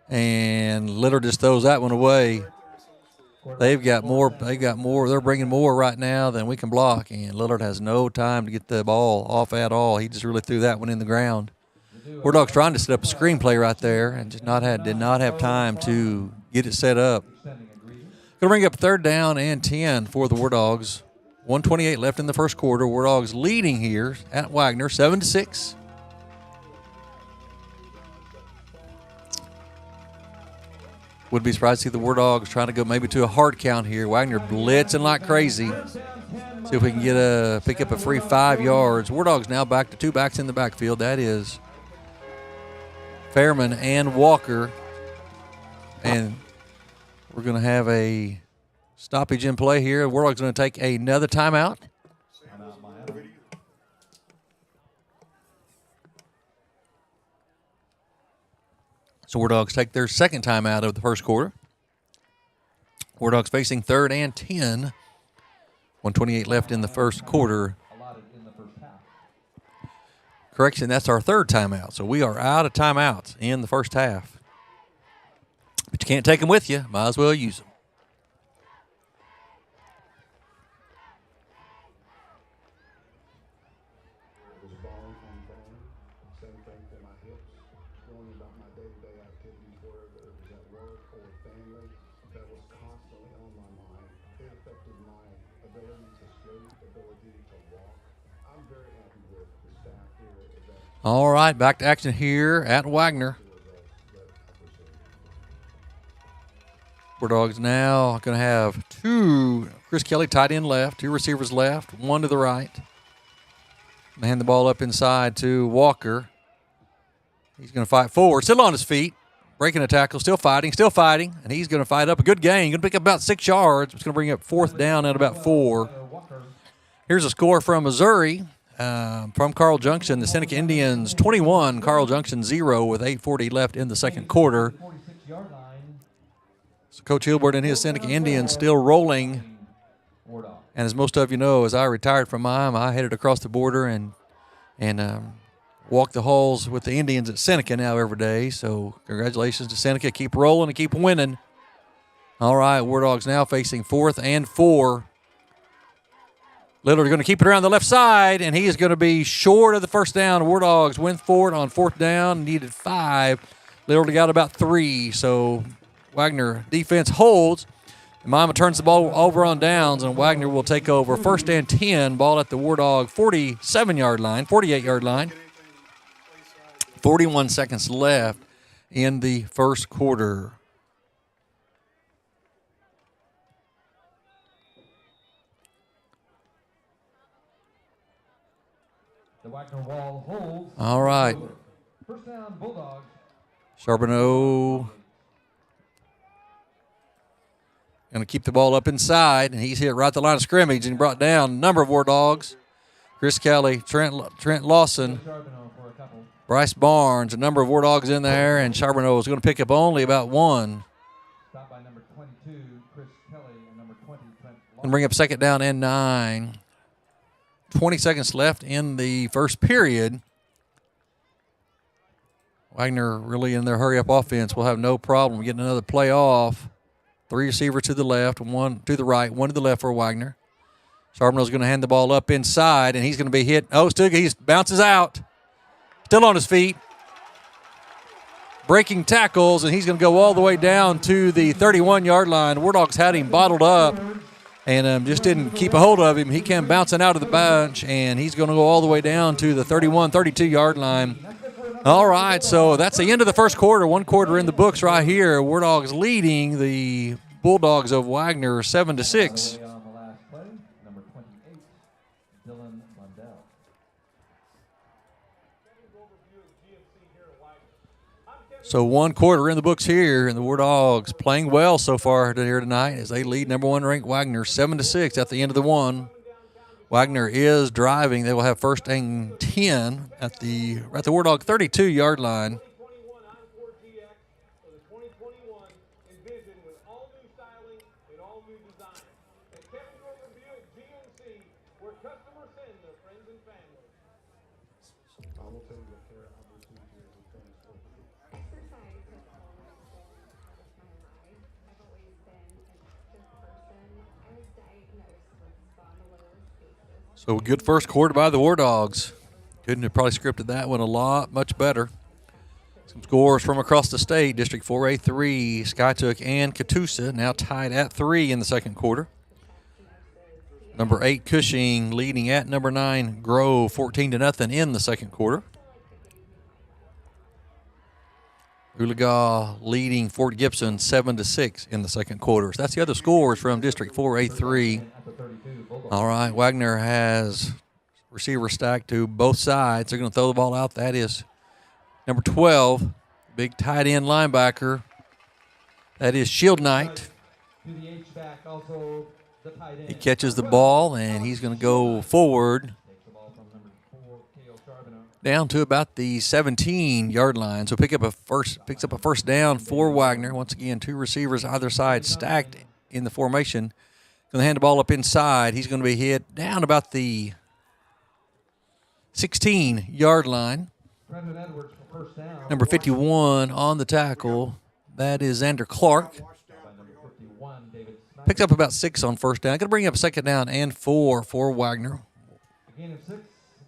Speaker 1: and Lillard just throws that one away. They've got more. They're bringing more right now than we can block, and Lillard has no time to get the ball off at all. He just really threw that one in the ground. Wardogs trying to set up a screenplay right there, and just did not have time to get it set up. Going to bring up 3rd down and 10 for the Wardogs. 1:28 left in the first quarter. Wardogs leading here at Wagner, 7-6. Would be surprised to see the Wardogs trying to go maybe to a hard count here. Wagner blitzing like crazy. See if we can pick up a free 5 yards. Wardogs now back to 2 backs in the backfield. That is Fairman and Walker. And we're going to have a stoppage in play here. Wardogs going to take another timeout. So Wardogs take their second time out of the first quarter. Wardogs facing 3rd and 10. 1:28 left in the first quarter. Correction, that's our 3rd timeout. So we are out of timeouts in the first half. But you can't take them with you. Might as well use them. All right, back to action here at Wagner. Bulldogs now going to have Chris Kelly tight end left, 2 receivers left, 1 to the right. Gonna hand the ball up inside to Walker. He's going to fight forward, still on his feet, breaking a tackle, still fighting, and he's going to fight up a good gain. Going to pick up about 6 yards. It's going to bring up 4th down at about 4. Here's a score from Missouri, from Carl Junction. The Seneca Indians 21, Carl Junction 0 with 8:40 left in the second quarter. So Coach Hilbert and his Seneca Indians still rolling. And as most of you know, as I retired from mine, I headed across the border and walk the halls with the Indians at Seneca now every day. So congratulations to Seneca. Keep rolling and keep winning. All right, Wardogs now facing 4th and 4. Lillard going to keep it around the left side, and he is going to be short of the first down. Wardogs went for it on 4th down, needed 5. Lillard got about 3, so Wagner defense holds. Mima turns the ball over on downs, and Wagner will take over 1st and 10, ball at the Wardog 48-yard line. 41 seconds left in the first quarter.
Speaker 2: The Wagner wall holds.
Speaker 1: All right.
Speaker 2: First down, Bulldogs.
Speaker 1: Charbonneau going to keep the ball up inside, and he's hit right at the line of scrimmage and brought down a number of Wardogs. Chris Kelly, Trent Lawson, Bryce Barnes, a number of Wardogs in there, and Charbonneau is going to pick up only about 1.
Speaker 2: Stop by number 22, Chris Kelly, and number 20, Trent Lawson.
Speaker 1: And bring up 2nd down and 9. 20 seconds left in the first period. Wagner really in their hurry-up offense will have no problem getting another play off. 3 receivers to the left, 1 to the right, 1 to the left for Wagner. Charbonneau's going to hand the ball up inside, and he's going to be hit. Oh, he bounces out. Still on his feet. Breaking tackles, and he's going to go all the way down to the 31-yard line. Wardogs had him bottled up and just didn't keep a hold of him. He came bouncing out of the bunch, and he's going to go all the way down to the 31, 32-yard line. All right, so that's the end of the first quarter. 1 quarter in the books right here. Wardogs leading the Bulldogs of Wagner 7-6. So 1 quarter in the books here, and the Wardogs playing well so far here tonight as they lead number 1 ranked Wagner 7-6 at the end of the 1. Wagner is driving. They will have 1st and 10 at the Wardog 32-yard line. So a good first quarter by the Wardogs. Couldn't have probably scripted that one a lot much better. Some scores from across the state. District 4A 3, Skytook and Catoosa now tied at 3 in the second quarter. Number 8 Cushing leading at number 9 Grove 14-0 in the second quarter. Oologah leading Fort Gibson 7-6 in the second quarter. So that's the other scores from District 4A 3. All right, Wagner has receiver stacked to both sides. They're going to throw the ball out. That is number 12, big tight end linebacker. That is Shield Knight. He catches the ball, and he's going to go forward down to about the 17-yard line. So picks up a first down for Wagner. Once again, 2 receivers either side stacked in the formation. Going to hand the ball up inside. He's going to be hit down about the 16-yard line. Number 51 on the tackle. That is Xander Clark. Picks up about 6 on first down. Going to bring up 2nd down and 4 for Wagner.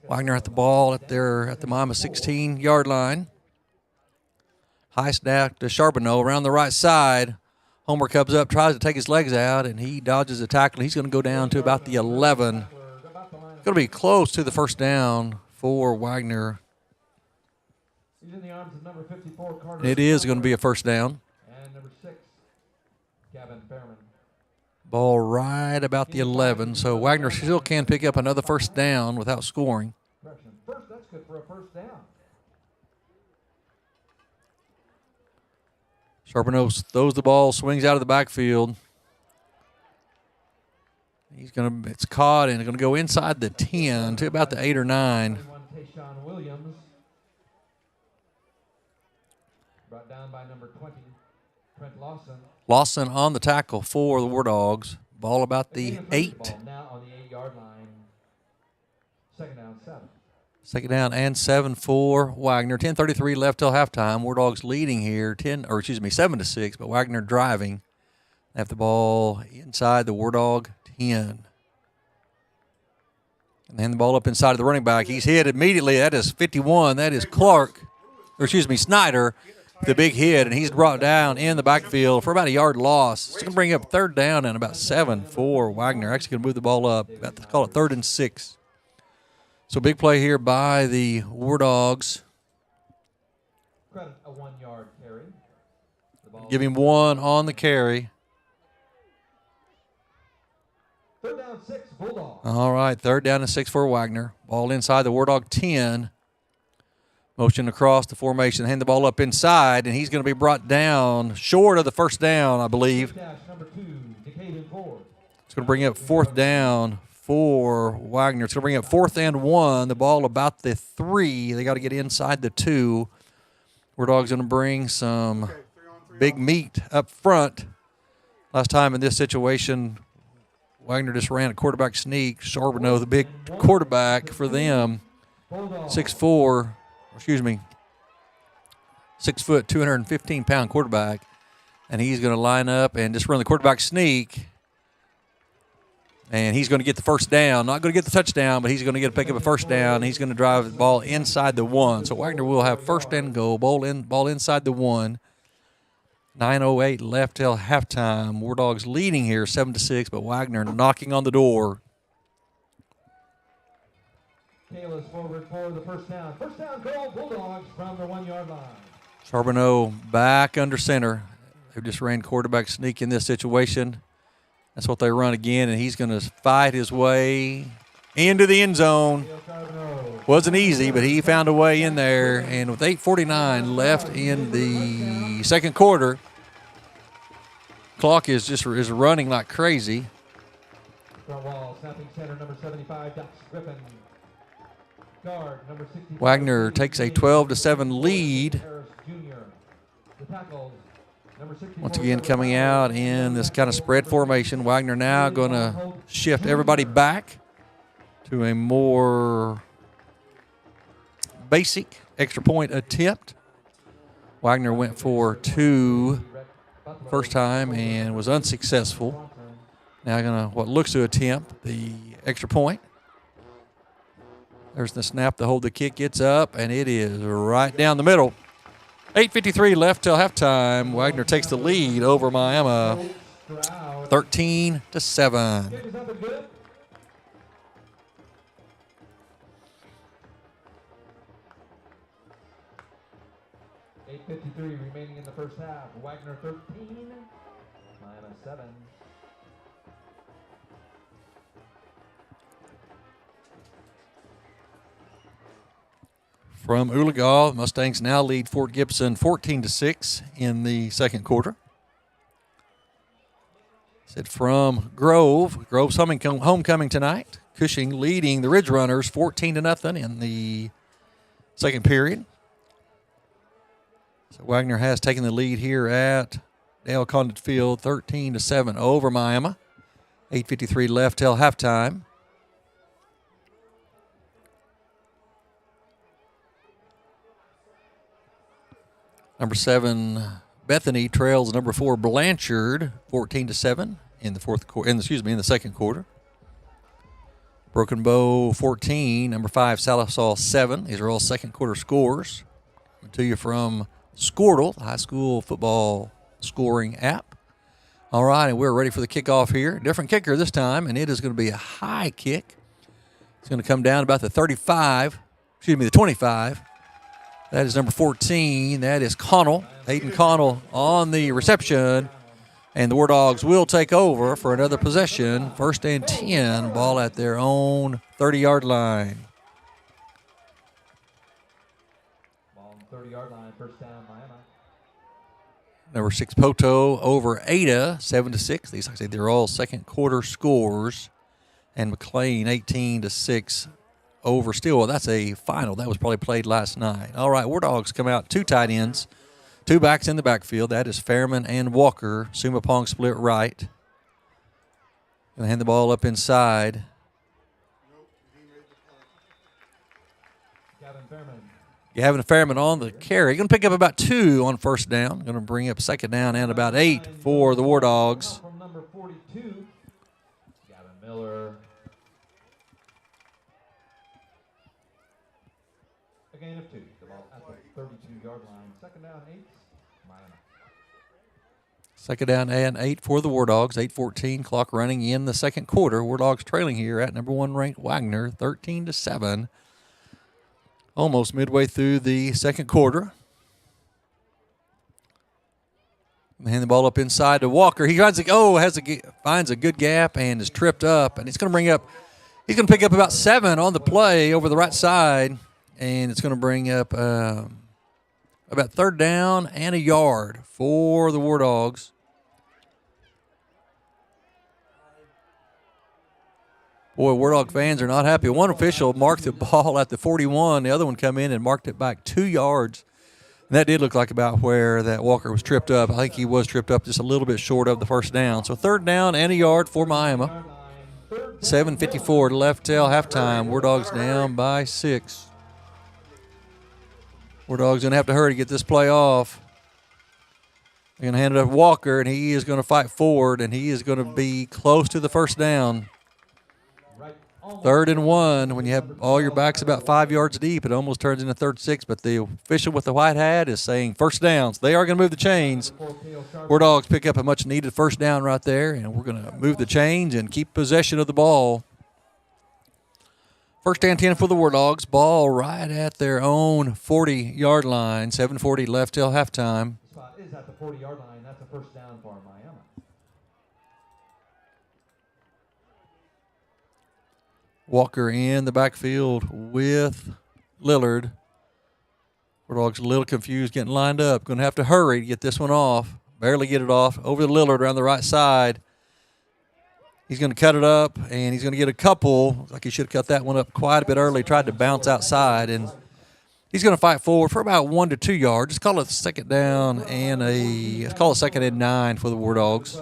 Speaker 1: Wagner at the ball at the Mima 16-yard line. High snap to Charbonneau around the right side. Homer comes up, tries to take his legs out, and he dodges the tackle. He's going to go down to about the 11. Going to be close to the first down for Wagner. It is going to be a first down.
Speaker 2: And number 6, Gavin
Speaker 1: Ball right about the 11. So Wagner still can pick up another first down without scoring.
Speaker 2: First, that's good for a first down.
Speaker 1: Charbonneau throws the ball, swings out of the backfield. It's caught and it's going to go inside the 10 to about the 8 or 9.
Speaker 2: Tayshawn Williams. Brought down by number 20, Trent Lawson.
Speaker 1: Lawson on the tackle for the Wardogs. Ball about the 8.
Speaker 2: Ball now on the 8-yard line. Second down, 7.
Speaker 1: Second down and 7 for Wagner. 10:33 left till halftime. Wardogs leading here 7-6, but Wagner driving. They have the ball inside the Wardog 10. And then the ball up inside of the running back. He's hit immediately. That is 51. That is Snyder. The big hit, and he's brought down in the backfield for about a yard loss. It's going to bring up third down and about 7 for Wagner. Actually going to move the ball up. About to call it 3rd and 6. So big play here by the Wardogs.
Speaker 2: Credit a 1-yard carry.
Speaker 1: Give him 1 on the carry.
Speaker 2: 3rd down, 6, Bulldogs.
Speaker 1: All right, 3rd down and 6 for Wagner. Ball inside the Wardog 10. Motion across the formation. Hand the ball up inside, and he's going to be brought down short of the first down, I believe.
Speaker 2: Number 2, Decatur Ford.
Speaker 1: It's going to bring up 4th down for Wagner. It's going to bring up 4th and 1. The ball about the 3. They got to get inside the 2. Wardog's going to bring some big meat up front. Last time in this situation, Wagner just ran a quarterback sneak. Charbonneau, the big quarterback for them, 6'4", 6 foot, 215-pound quarterback. And he's going to line up and just run the quarterback sneak. And he's going to get the first down. Not going to get the touchdown, but he's going to get to pick up a first down. He's going to drive the ball inside the 1. So Wagner will have first and goal, ball inside the 1. 9:08 left till halftime. Wardogs leading here 7-6, but Wagner knocking on the door.
Speaker 2: Kayla's forward for the first down. First down goal, Bulldogs from the 1-yard line.
Speaker 1: Charbonneau back under center. They just ran quarterback sneak in this situation. That's what they run again, and he's going to fight his way into the end zone. Wasn't easy, but he found a way in there. And with 8:49 left in the second quarter, clock is running like crazy.
Speaker 2: Front wall, snapping center, number 75, Dax Griffin. Guard, number 60.
Speaker 1: Wagner takes a 12-7 lead.
Speaker 2: The tackles, number 64.
Speaker 1: Once again, coming out in this kind of spread formation. Wagner now going to shift everybody back to a more basic extra point attempt. Wagner went for 2 first time and was unsuccessful. Now going to what looks to attempt the extra point. There's the snap to hold the kick. Gets up, and it is right down the middle. 8:53 left till halftime. Wagner takes the lead over Miami, 13-7.
Speaker 2: 8:53 remaining in the first half. Wagner 13, Miami 7.
Speaker 1: From Oologah, Mustangs now lead Fort Gibson 14-6 in the second quarter. Said from Grove. Grove's homecoming tonight. Cushing leading the Ridge Runners 14-0 in the second period. So Wagner has taken the lead here at Dale Condit Field 13-7 over Miami. 8:53 left till halftime. Number 7, Bethany trails number 4, Blanchard, 14-7 in the second quarter. Broken Bow 14, number 5, Salisal 7. These are all second quarter scores. Coming to you from Squirtle, the high school football scoring app. All right, and we're ready for the kickoff here. Different kicker this time, and it is going to be a high kick. It's going to come down about the 25. That is number 14. That is Connell. Hayden Connell on the reception. And the Wardogs will take over for another possession. 1st and 10, ball at their own 30-yard line.
Speaker 2: Ball on the 30-yard line, first down, Miami.
Speaker 1: Number 6, Poto over Ada, 7-6. These, like I said, they're all second quarter scores. And McLean, 18-6 over Stillwell. That's a final. That was probably played last night. All right, Wardogs come out, 2 tight ends, 2 backs in the backfield. That is Fairman and Walker. Sumapong split right. Going to hand the ball up inside. Gavin Fairman on the carry. Going to pick up about 2 on first down. Going to bring up second down and about 8 for the Wardogs.
Speaker 2: From number 42, Gavin Miller. A gain of 2. The ball at the 32-yard line. Second down, 8. Miami.
Speaker 1: Second down and 8 for the Wardogs. 8:14 clock running in the second quarter. Wardogs trailing here at number 1 ranked Wagner, 13-7. Almost midway through the second quarter. Hand the ball up inside to Walker. He finds a good gap and is tripped up, and he's going to pick up about 7 on the play over the right side, and it's going to bring up about 3rd down and a yard for the Wardogs. Boy, Wardog fans are not happy. One official marked the ball at the 41. The other one come in and marked it back 2 yards. And that did look like about where that Walker was tripped up. I think he was tripped up just a little bit short of the first down. So 3rd down and a yard for Miami. 7:54 left till halftime. Wardogs down by 6. Wardogs going to have to hurry to get this play off. They're going to hand it up to Walker, and he is going to fight forward, and he is going to be close to the first down. 3rd and 1. When you have all your backs about 5 yards deep, it almost turns into 3rd 6. But the official with the white hat is saying first downs. They are going to move the chains. Wardogs pick up a much-needed first down right there, and we're going to move the chains and keep possession of the ball. 1st and 10 for the Wardogs. Ball right at their own 40-yard line. 7:40 left till halftime.
Speaker 2: Spot is at the 40-yard line. That's a first down for Miami.
Speaker 1: Walker in the backfield with Lillard. Wardogs a little confused, getting lined up. Going to have to hurry to get this one off. Barely get it off. Over to Lillard around the right side. He's going to cut it up, and he's going to get a couple. Like he should have cut that one up quite a bit early. Tried to bounce outside, and he's going to fight forward for about 1 to 2 yards. Just call it second down and let's call it 2nd and 9 for the Wardogs.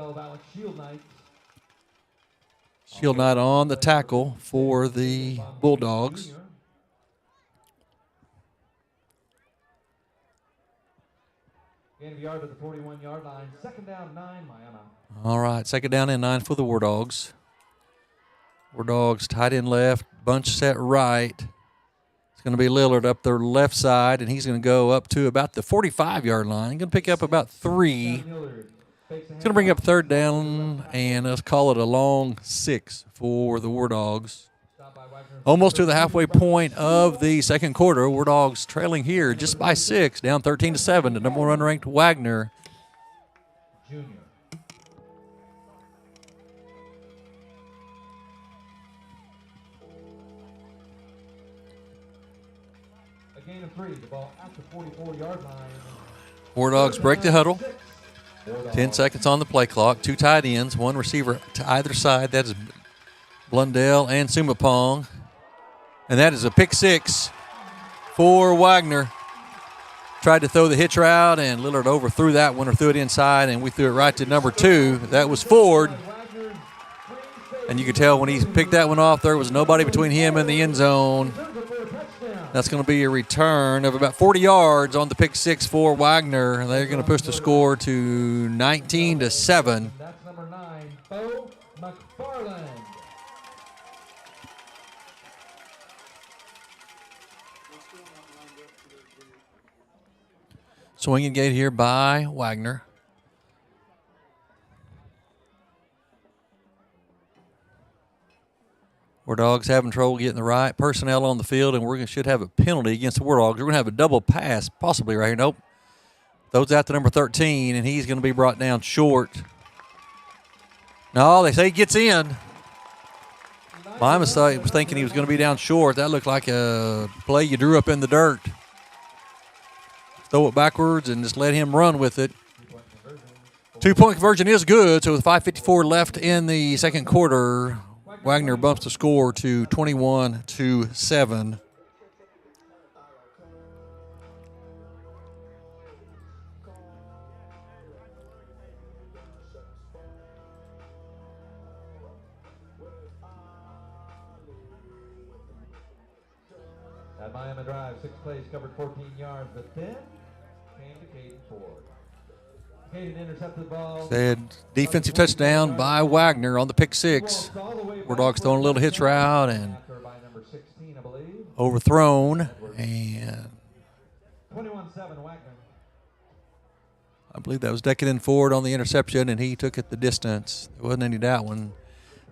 Speaker 1: Shield Knight on the tackle for the Bulldogs.
Speaker 2: Gain of yard at the 41-yard line. Second down, 9, Miami.
Speaker 1: All right, 2nd down and 9 for the Wardogs. Wardogs tight end left, bunch set right. It's going to be Lillard up their left side, and he's going to go up to about the 45-yard line. He's going to pick up about 3. It's going to bring up 3rd down, and let's call it a long 6 for the Wardogs. Almost to the halfway point of the second quarter. Wardogs trailing here just by 6, down 13-7 to number 1 ranked Wagner.
Speaker 2: Junior. A gain of 3. The ball at the 44-yard line.
Speaker 1: Wardogs break the huddle. 10 seconds on the play clock. 2 tight ends, 1 receiver to either side. That is Blundell and Sumapong. And that is a pick 6 for Wagner. Tried to throw the hitch route, and Lillard overthrew that one or threw it inside, and we threw it right to number 2. That was Ford. And you could tell when he picked that one off, there was nobody between him and the end zone. That's going to be a return of about 40 yards on the pick 6 for Wagner. They're going to push the score to 19-7.
Speaker 2: That's number 9, Bo McFarland.
Speaker 1: Swinging gate here by Wagner. Wardogs having trouble getting the right personnel on the field, and we should have a penalty against the Wardogs. We're going to have a double pass possibly right here. Nope. Throws out to number 13, and he's going to be brought down short. No, they say he gets in. My mistake was thinking he was going to be down short. That looked like a play you drew up in the dirt. Throw it backwards and just let him run with it. 2-point conversion is good. So with 5:54 left in the second quarter, Wagner bumps the score to 21-7.
Speaker 2: At Miami Drive, 6 plays, covered 14 yards, but then came to Caden Ford. Caden intercepted the ball.
Speaker 1: Said defensive touchdown by Wagner on the pick six. Wardog's throwing a little hitch route and overthrown. And
Speaker 2: 21-7 Wagner.
Speaker 1: I believe that was Decadent Ford on the interception, and he took it the distance. There wasn't any doubt when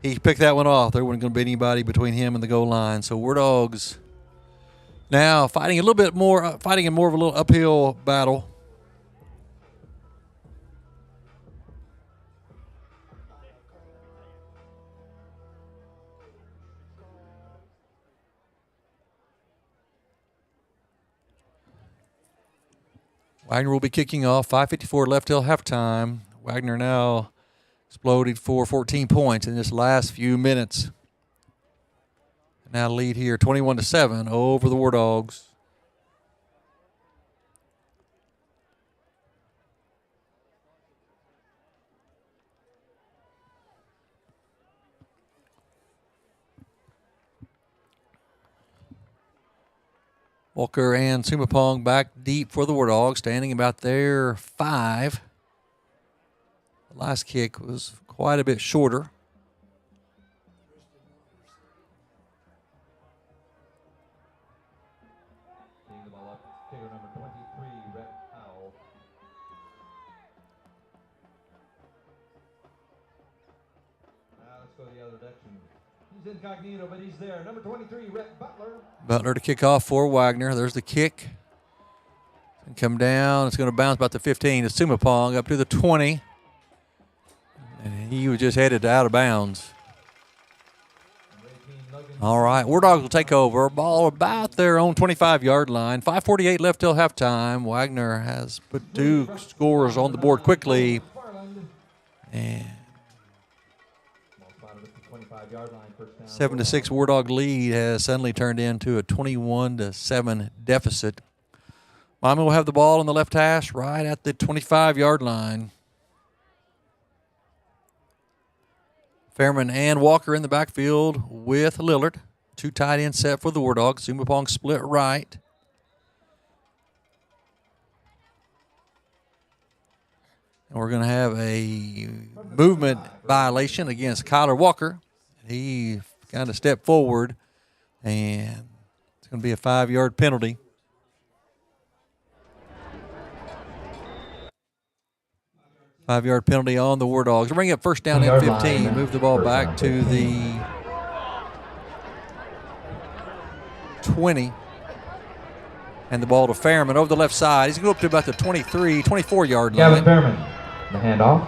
Speaker 1: he picked that one off. There wasn't going to be anybody between him and the goal line. So Wardogs now fighting a little bit more, fighting in more of a little uphill battle. Wagner will be kicking off. 5:54 left till halftime. Wagner now exploded for 14 points in this last few minutes. Now lead here 21-7 over the Wardogs. Walker and Sumapong back deep for the Wardogs, standing about their 5. The last kick was quite a bit shorter.
Speaker 2: Seeing the ball up, kicker number 23, Rhett Howell. Now let's go the other direction. He's incognito, but he's there. Number 23, Rhett Butler.
Speaker 1: Butler to kick off for Wagner. There's the kick. And come down. It's going to bounce about the 15 to Sumapong up to the 20. And he was just headed out of bounds. All right, Wardogs will take over. Ball about their own 25-yard line. 5:48 left till halftime. Wagner has put 2 scores on the board quickly. And 7-6 Wardog lead has suddenly turned into a 21-7 deficit. Miami will have the ball on the left hash right at the 25-yard line. Fairman and Walker in the backfield with Lillard. 2 tight end set for the Wardogs. Sumapong split right. And we're going to have a movement violation against Kyler Walker. He kind of stepped forward, and it's going to be a 5-yard penalty. Five-yard penalty on the Wardogs. We'll bring up first down at 15. Move the ball back to the 20. And the ball to Fairman over the left side. He's going to go up to about the 23, 24-yard line.
Speaker 2: Gavin Fairman, the handoff.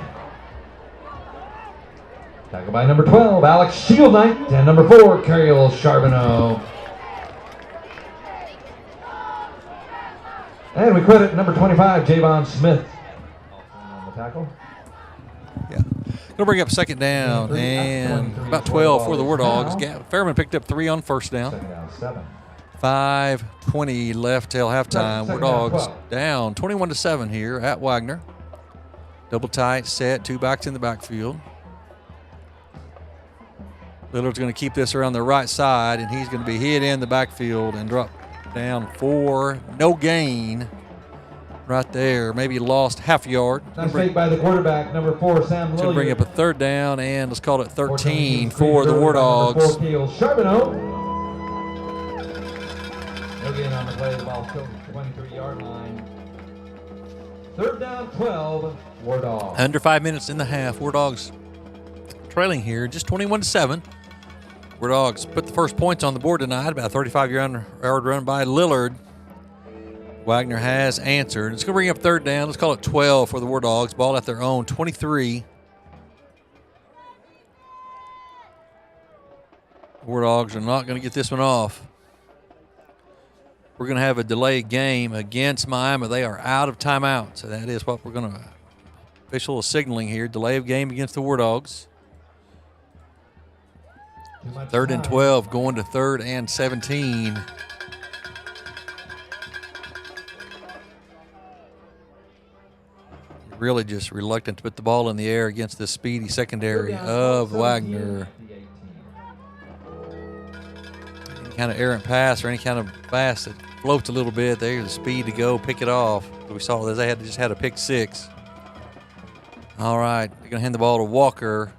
Speaker 2: Tackled by number 12, Alex Shieldknight, and number 4, Cariel Charbonneau. And we credit number 25, Javon Smith. On the tackle.
Speaker 1: Yeah. Going to bring up second down and about 12 for the Wardogs. Fairman picked up 3 on first down.
Speaker 2: Second down, 7.
Speaker 1: 5:20 left till halftime. Wardogs down 21-7 here at Wagner. Double tight set, 2 backs in the backfield. Lillard's going to keep this around the right side, and he's going to be hit in the backfield and drop down 4. No gain right there. Maybe lost half a yard.
Speaker 2: Nice fake by the quarterback, number 4, Sam Lilliard.
Speaker 1: Going to bring up a third down, and let's call it 13 for the Wardogs.
Speaker 2: Number 4, Cariel Charbonneau. No gain on the play. The ball still at the 23-yard line. Third down, 12, Wardogs.
Speaker 1: Under 5 minutes in the half. Wardogs trailing here, just 21-7. Wardogs put the first points on the board tonight, about a 35-yard run by Lillard. Wagner has answered. It's going to bring up third down. Let's call it 12 for the Wardogs. Ball at their own 23. Wardogs are not going to get this one off. We're going to have a delayed game against Miami. They are out of timeout, so that is what we're going to official signaling here. Delay of game against the Wardogs. 3rd and 12 going to 3rd and 17. Really just reluctant to put the ball in the air against the speedy secondary of Wagner. Any kind of errant pass or any kind of pass that floats a little bit, there's the speed to go pick it off. We saw that they just had a pick 6. All right, they're going to hand the ball to Walker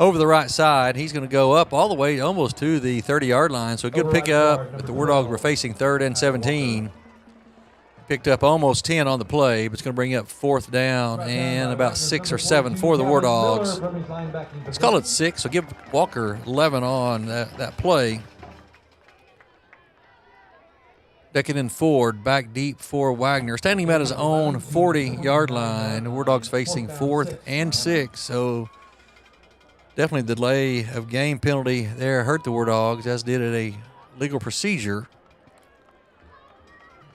Speaker 1: over the right side. He's going to go up all the way almost to the 30-yard line, so a good pickup. But the Wardogs were facing 3rd and 17. Picked up almost 10 on the play, but it's going to bring up 4th down and about 6 or 7 for the Wardogs. Let's call it 6, so give Walker 11 on that play. Decking in Ford, back deep for Wagner. Standing about his own 40-yard line. The Wardogs facing 4th and 6, so definitely delay of game penalty there hurt the Wardogs, as did a legal procedure.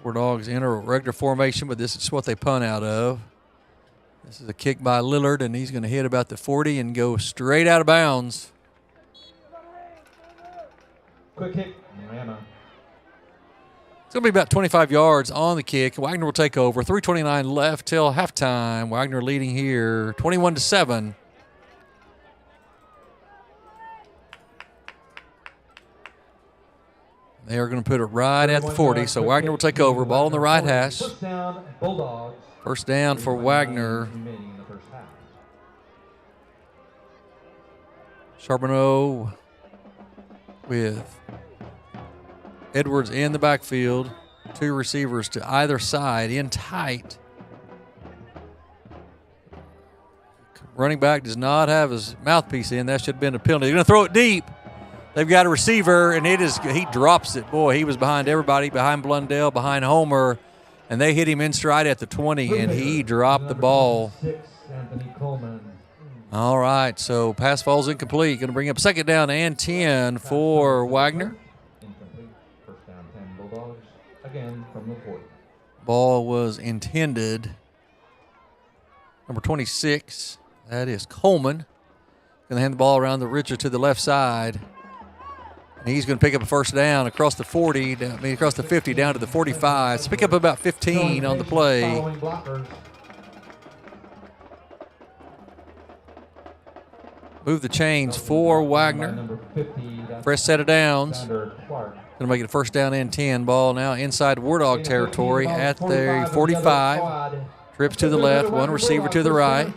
Speaker 1: Wardogs enter a regular formation, but this is what they punt out of. This is a kick by Lillard, and he's going to hit about the 40 and go straight out of bounds.
Speaker 2: Quick kick, Miami.
Speaker 1: It's going to be about 25 yards on the kick. Wagner will take over. 3:29 left till halftime. Wagner leading here 21-7. They are going to put it right at the 40, so Wagner will take over. Ball on the right hash.
Speaker 2: First down, Bulldogs.
Speaker 1: First down for Wagner. Charbonneau with Edwards in the backfield. 2 receivers to either side in tight. Running back does not have his mouthpiece in. That should have been a penalty. They're going to throw it deep. They've got a receiver, and he drops it. Boy, he was behind everybody, behind Blundell, behind Homer, and they hit him in stride at the 20, and he dropped the ball. All right, so pass falls incomplete. Going to bring up 2nd down and 10 for Wagner.
Speaker 2: Incomplete. First down, 10 Bulldogs. Again from the 40.
Speaker 1: Ball was intended. Number 26, that is Coleman. Going to hand the ball around the Richard to the left side. And he's going to pick up a first down across the 40, across the 50 down to the 45. So pick up about 15 on the play. Move the chains for Wagner. Fresh set of downs. Going to make it a first down and 10. Ball now inside Wardog territory at the 45. Trips to the left, 1 receiver to the right.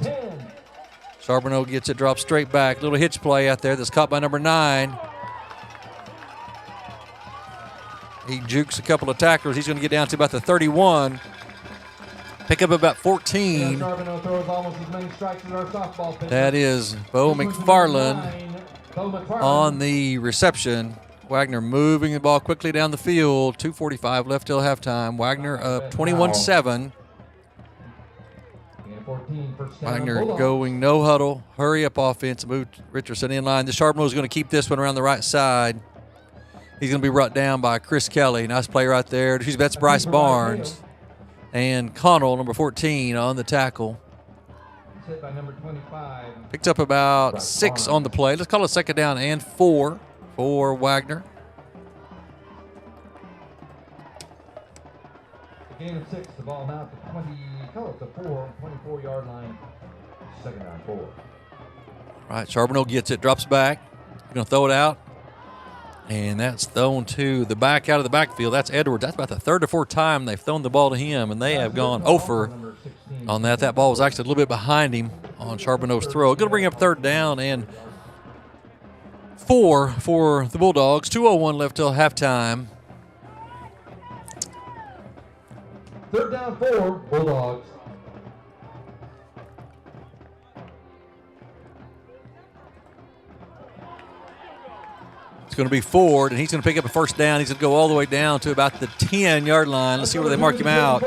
Speaker 1: Charbonneau gets it, drops straight back. Little hitch play out there that's caught by number 9. He jukes a couple of tacklers. He's going to get down to about the 31. Pick up about 14. That is Bo McFarland on the reception. Wagner moving the ball quickly down the field. 2:45 left till halftime. Wagner up 21-7. Wagner going no huddle, hurry up offense, move Richardson in line. The Charbonneau is going to keep this one around the right side. He's going to be brought down by Chris Kelly. Nice play right there. That's Bryce Barnes. And Connell, number 14, on the tackle.
Speaker 2: Hit by number 25.
Speaker 1: Picked up about 6 on the play. Let's call it 2nd down and 4 for Wagner.
Speaker 2: Gain of 6, the ball now to 20, call it the 24-yard line. 2nd down, 4.
Speaker 1: All right, Charbonneau gets it, drops back. He's going to throw it out. And that's thrown to the back out of the backfield. That's Edwards. That's about the 3rd or 4th time they've thrown the ball to him, and they have gone over on that. That ball was actually a little bit behind him on Charbonneau's throw. Going to bring up 3rd down and 4 for the Bulldogs. 2:01 left till halftime.
Speaker 2: 3rd down, 4, Bulldogs.
Speaker 1: It's going to be Ford, and he's going to pick up a first down. He's going to go all the way down to about the 10-yard line. Let's see where they mark him out.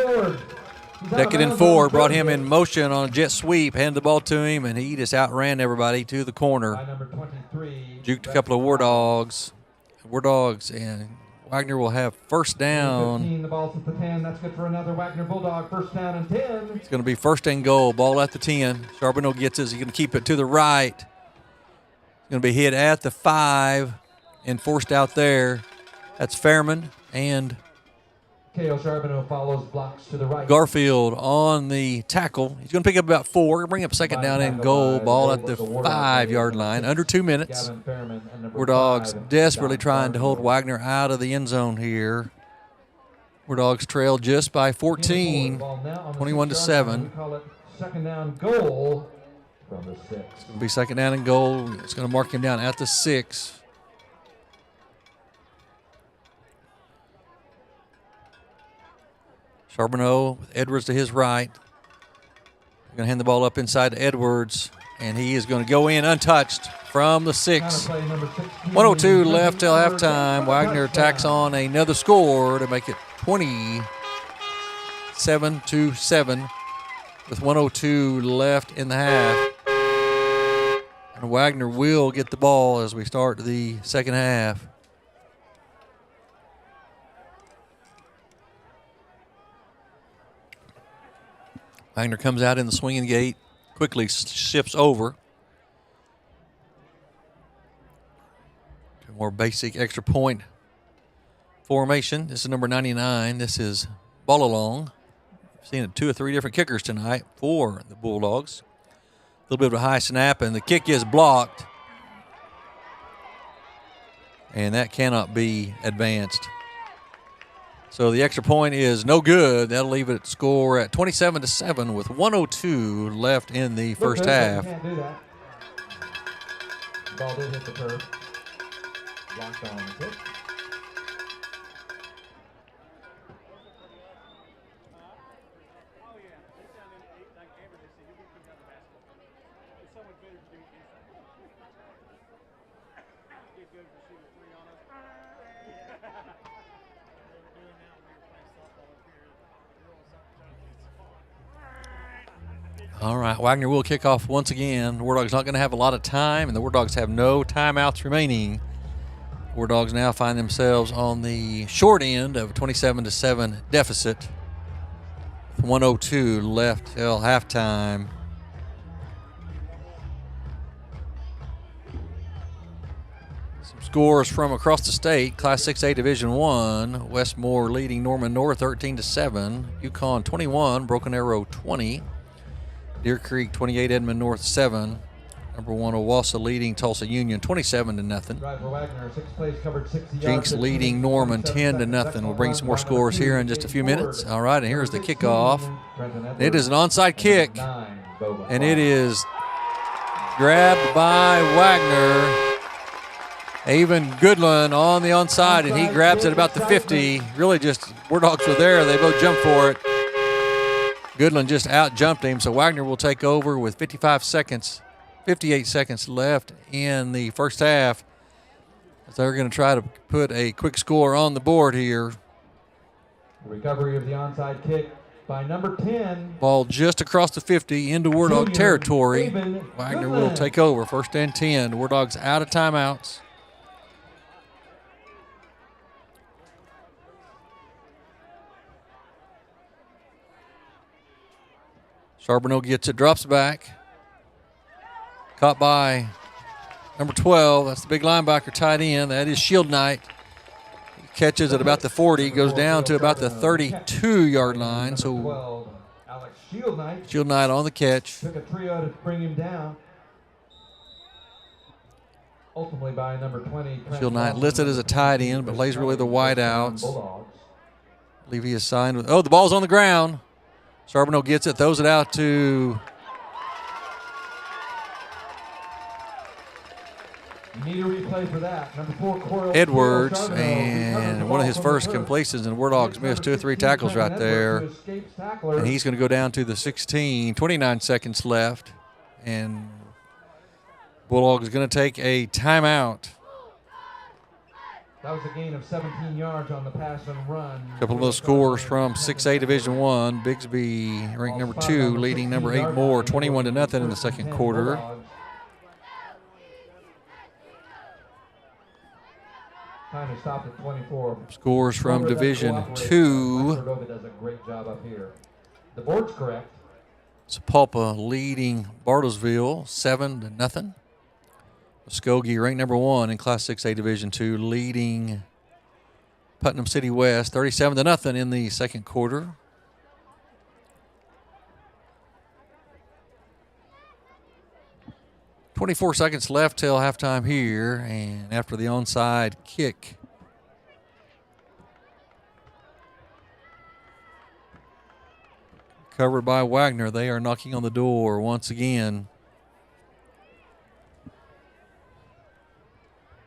Speaker 1: Decking in forward, brought him in motion on a jet sweep, handed the ball to him, and he just outran everybody to the corner. Juked a couple of War Dogs. And Wagner will have first down.
Speaker 2: 15, the ball's at the 10. That's good for another Wagner Bulldog. First down and 10.
Speaker 1: It's going to be first and goal. Ball at the 10. Charbonneau gets it. He's going to keep it to the right. It's going to be hit at the 5 and forced out there. That's Fairman and
Speaker 2: K.O. Charbonneau follows, blocks to the right.
Speaker 1: Garfield on the tackle. He's going to pick up about 4. Bring up second down and goal. Ball at the 5-yard line. Under 2 minutes. War Dogs desperately trying to hold Wagner out of the end zone here. War Dogs trail just by 14, 21-7.
Speaker 2: Call it second down goal from the 6.
Speaker 1: It's going to be second down and goal. It's going to mark him down at the 6. Charbonneau with Edwards to his right. Going to hand the ball up inside to Edwards, and he is going to go in untouched from the 6. 1:02 left till halftime. Wagner tacks on another score to make it 27-7 with 1:02 left in the half. And Wagner will get the ball as we start the second half. Wagner comes out in the swinging gate, quickly shifts over. More basic extra point formation. This is number 99. This is ball along. I've seen 2 or 3 different kickers tonight for the Bulldogs. A little bit of a high snap, and the kick is blocked. And that cannot be advanced. So the extra point is no good. That'll leave it score at 27-7 with 1:02 left in the first half.
Speaker 2: Can't do that. Ball did hit the curve. Blocked on the kick.
Speaker 1: All right, Wagner will kick off once again. War Dogs not going to have a lot of time, and the War Dogs have no timeouts remaining. War Dogs now find themselves on the short end of a 27-7 deficit. 1:02 left till halftime. Some scores from across the state. Class 6A Division I, Westmore leading Norman North 13-7. Yukon 21, Broken Arrow 20. Deer Creek 28, Edmond North 7. Number 1 Owassa leading Tulsa Union 27-0. Jinx leading Norman 10-0. We'll bring some more scores here in just a few minutes. All right, and here's the kickoff. It is an onside kick, and it is grabbed by Wagner. Avon Goodland on the onside, and he grabs it about the 50. Really just, War Dogs were there. They both jumped for it. Goodland just out-jumped him, so Wagner will take over with 58 seconds left in the first half. They're going to try to put a quick score on the board here.
Speaker 2: Recovery of the onside kick by number 10.
Speaker 1: Ball just across the 50 into War Dog territory. Wagner will take over, first and 10. War Dogs out of timeouts. Charbonneau gets it, drops back. Caught by number 12. That's the big linebacker tight end. That is Shield Knight. He catches at about the 40, goes down to about the 32-yard line. So Shield Knight on the catch.
Speaker 2: Took a trio to bring him down. Ultimately by number 20.
Speaker 1: Shield Knight listed as a tight end, but plays really the wideouts. I believe he is signed with. Oh, the ball's on the ground. Charbonneau gets it, throws it out to
Speaker 2: Need a replay for that. Number 4,
Speaker 1: Edwards, and one of his first completions, and War Dogs missed 2 or 3 tackles right there. And he's going to go down to the 16, 29 seconds left. And Bulldogs is going to take a timeout.
Speaker 2: That was a gain of 17 yards on the pass and run.
Speaker 1: A couple of those scores from 6A Division I. Bigsby ranked number 2, leading number 8 Moore 21-0 in the second quarter.
Speaker 2: Time to stop at 24.
Speaker 1: Scores from Division II.
Speaker 2: Cordova does a great job up here. The board's correct.
Speaker 1: Sapulpa leading Bartlesville 7-0. Muskogee ranked number 1 in Class 6A Division II, leading Putnam City West 37-0 in the second quarter. .24 seconds left till halftime here, and after the onside kick, covered by Wagner, they are knocking on the door once again.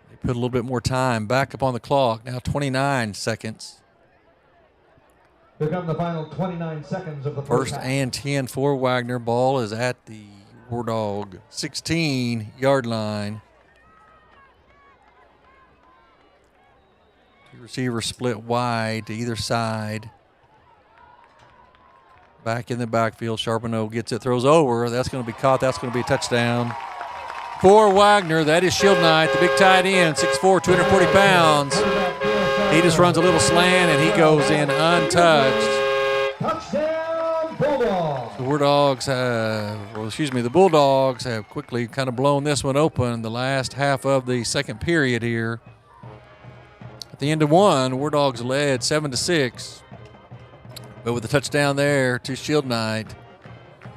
Speaker 1: They put a little bit more time back up on the clock, now 29 seconds.
Speaker 2: Here come the final 29 seconds of the
Speaker 1: First
Speaker 2: half.
Speaker 1: and 10 for Wagner. Ball is at the Wardog 16-yard line. Two receivers split wide to either side. Back in the backfield, Charbonneau gets it, throws over. That's going to be caught. That's going to be a touchdown for Wagner. That is Shield Knight, the big tight end, 6'4", 240 pounds. He just runs a little slant, and he goes in untouched.
Speaker 2: Touchdown, Bulldogs.
Speaker 1: The Bulldogs have quickly kind of blown this one open the last half of the second period here. At the end of one, War Dogs led 7-6. But with the touchdown there to Shield Knight,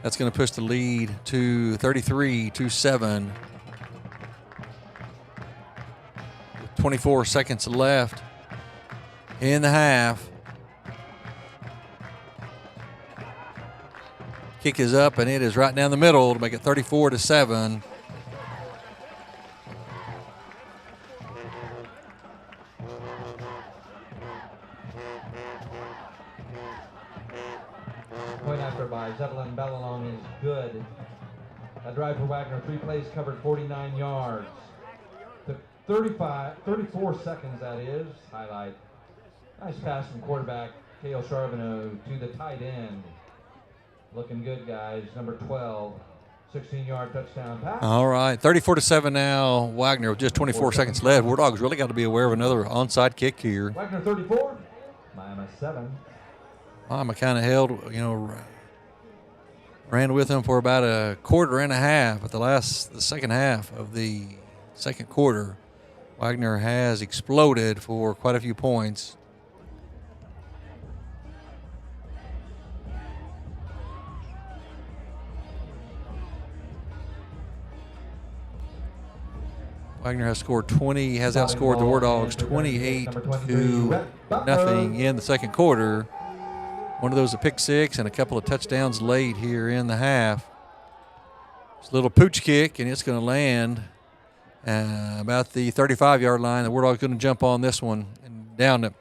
Speaker 1: that's going to push the lead to 33-7. With 24 seconds left in the half. Kick is up, and it is right down the middle to make it 34-7.
Speaker 2: Point after by Zeppelin Bellalong is good. That drive for Wagner, 3 plays covered 49 yards. Took 34 seconds, that is. Highlight. Nice pass from quarterback Cale Charbonneau to the tight end. Looking good, guys. Number 12, 16-yard touchdown pass.
Speaker 1: All right, 34-7 now. Wagner with just 24 seconds left. War Dogs really got to be aware of another onside kick here.
Speaker 2: Wagner 34, Miami 7.
Speaker 1: Miami kind of held, ran with them for about a quarter and a half. But the second half of the second quarter, Wagner has exploded for quite a few points. Wagner has scored 20, has outscored the War Dogs 28-0 in the second quarter. One of those a pick six and a couple of touchdowns late here in the half. It's a little pooch kick, and it's going to land about the 35-yard line. The War Dogs going to jump on this one and down to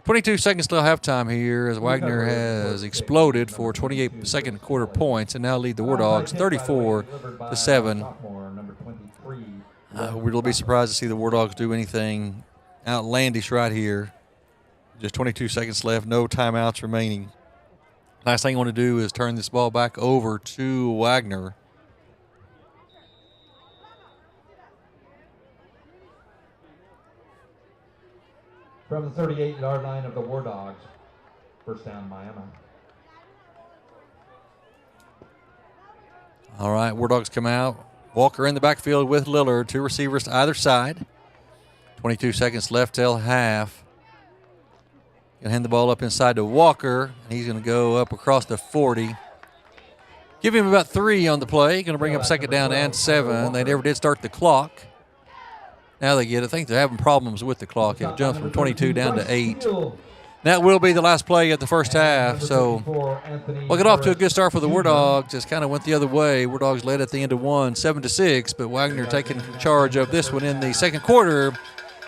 Speaker 1: 22 seconds till halftime here as Wagner has exploded for 28 second quarter points and now lead the War Dogs 34-7. We'll be surprised to see the War Dogs do anything outlandish right here. Just 22 seconds left, no timeouts remaining. Last thing I want to do is turn this ball back over to Wagner.
Speaker 2: From the 38-yard line of the War Dogs, first down Miami.
Speaker 1: All right, War Dogs come out. Walker in the backfield with Lillard, 2 receivers to either side. 22 seconds left till half. Going to hand the ball up inside to Walker, and he's going to go up across the 40. Give him about 3 on the play. Going to bring up second down and 7. They never did start the clock. Now they get it. I think they're having problems with the clock. It jumps from 22 down to 8. That will be the last play of the first half. So we'll get off to a good start for the War Dogs. Just kind of went the other way. War Dogs led at the end of one, 7-6, but Wagner taking charge of this one in the second quarter,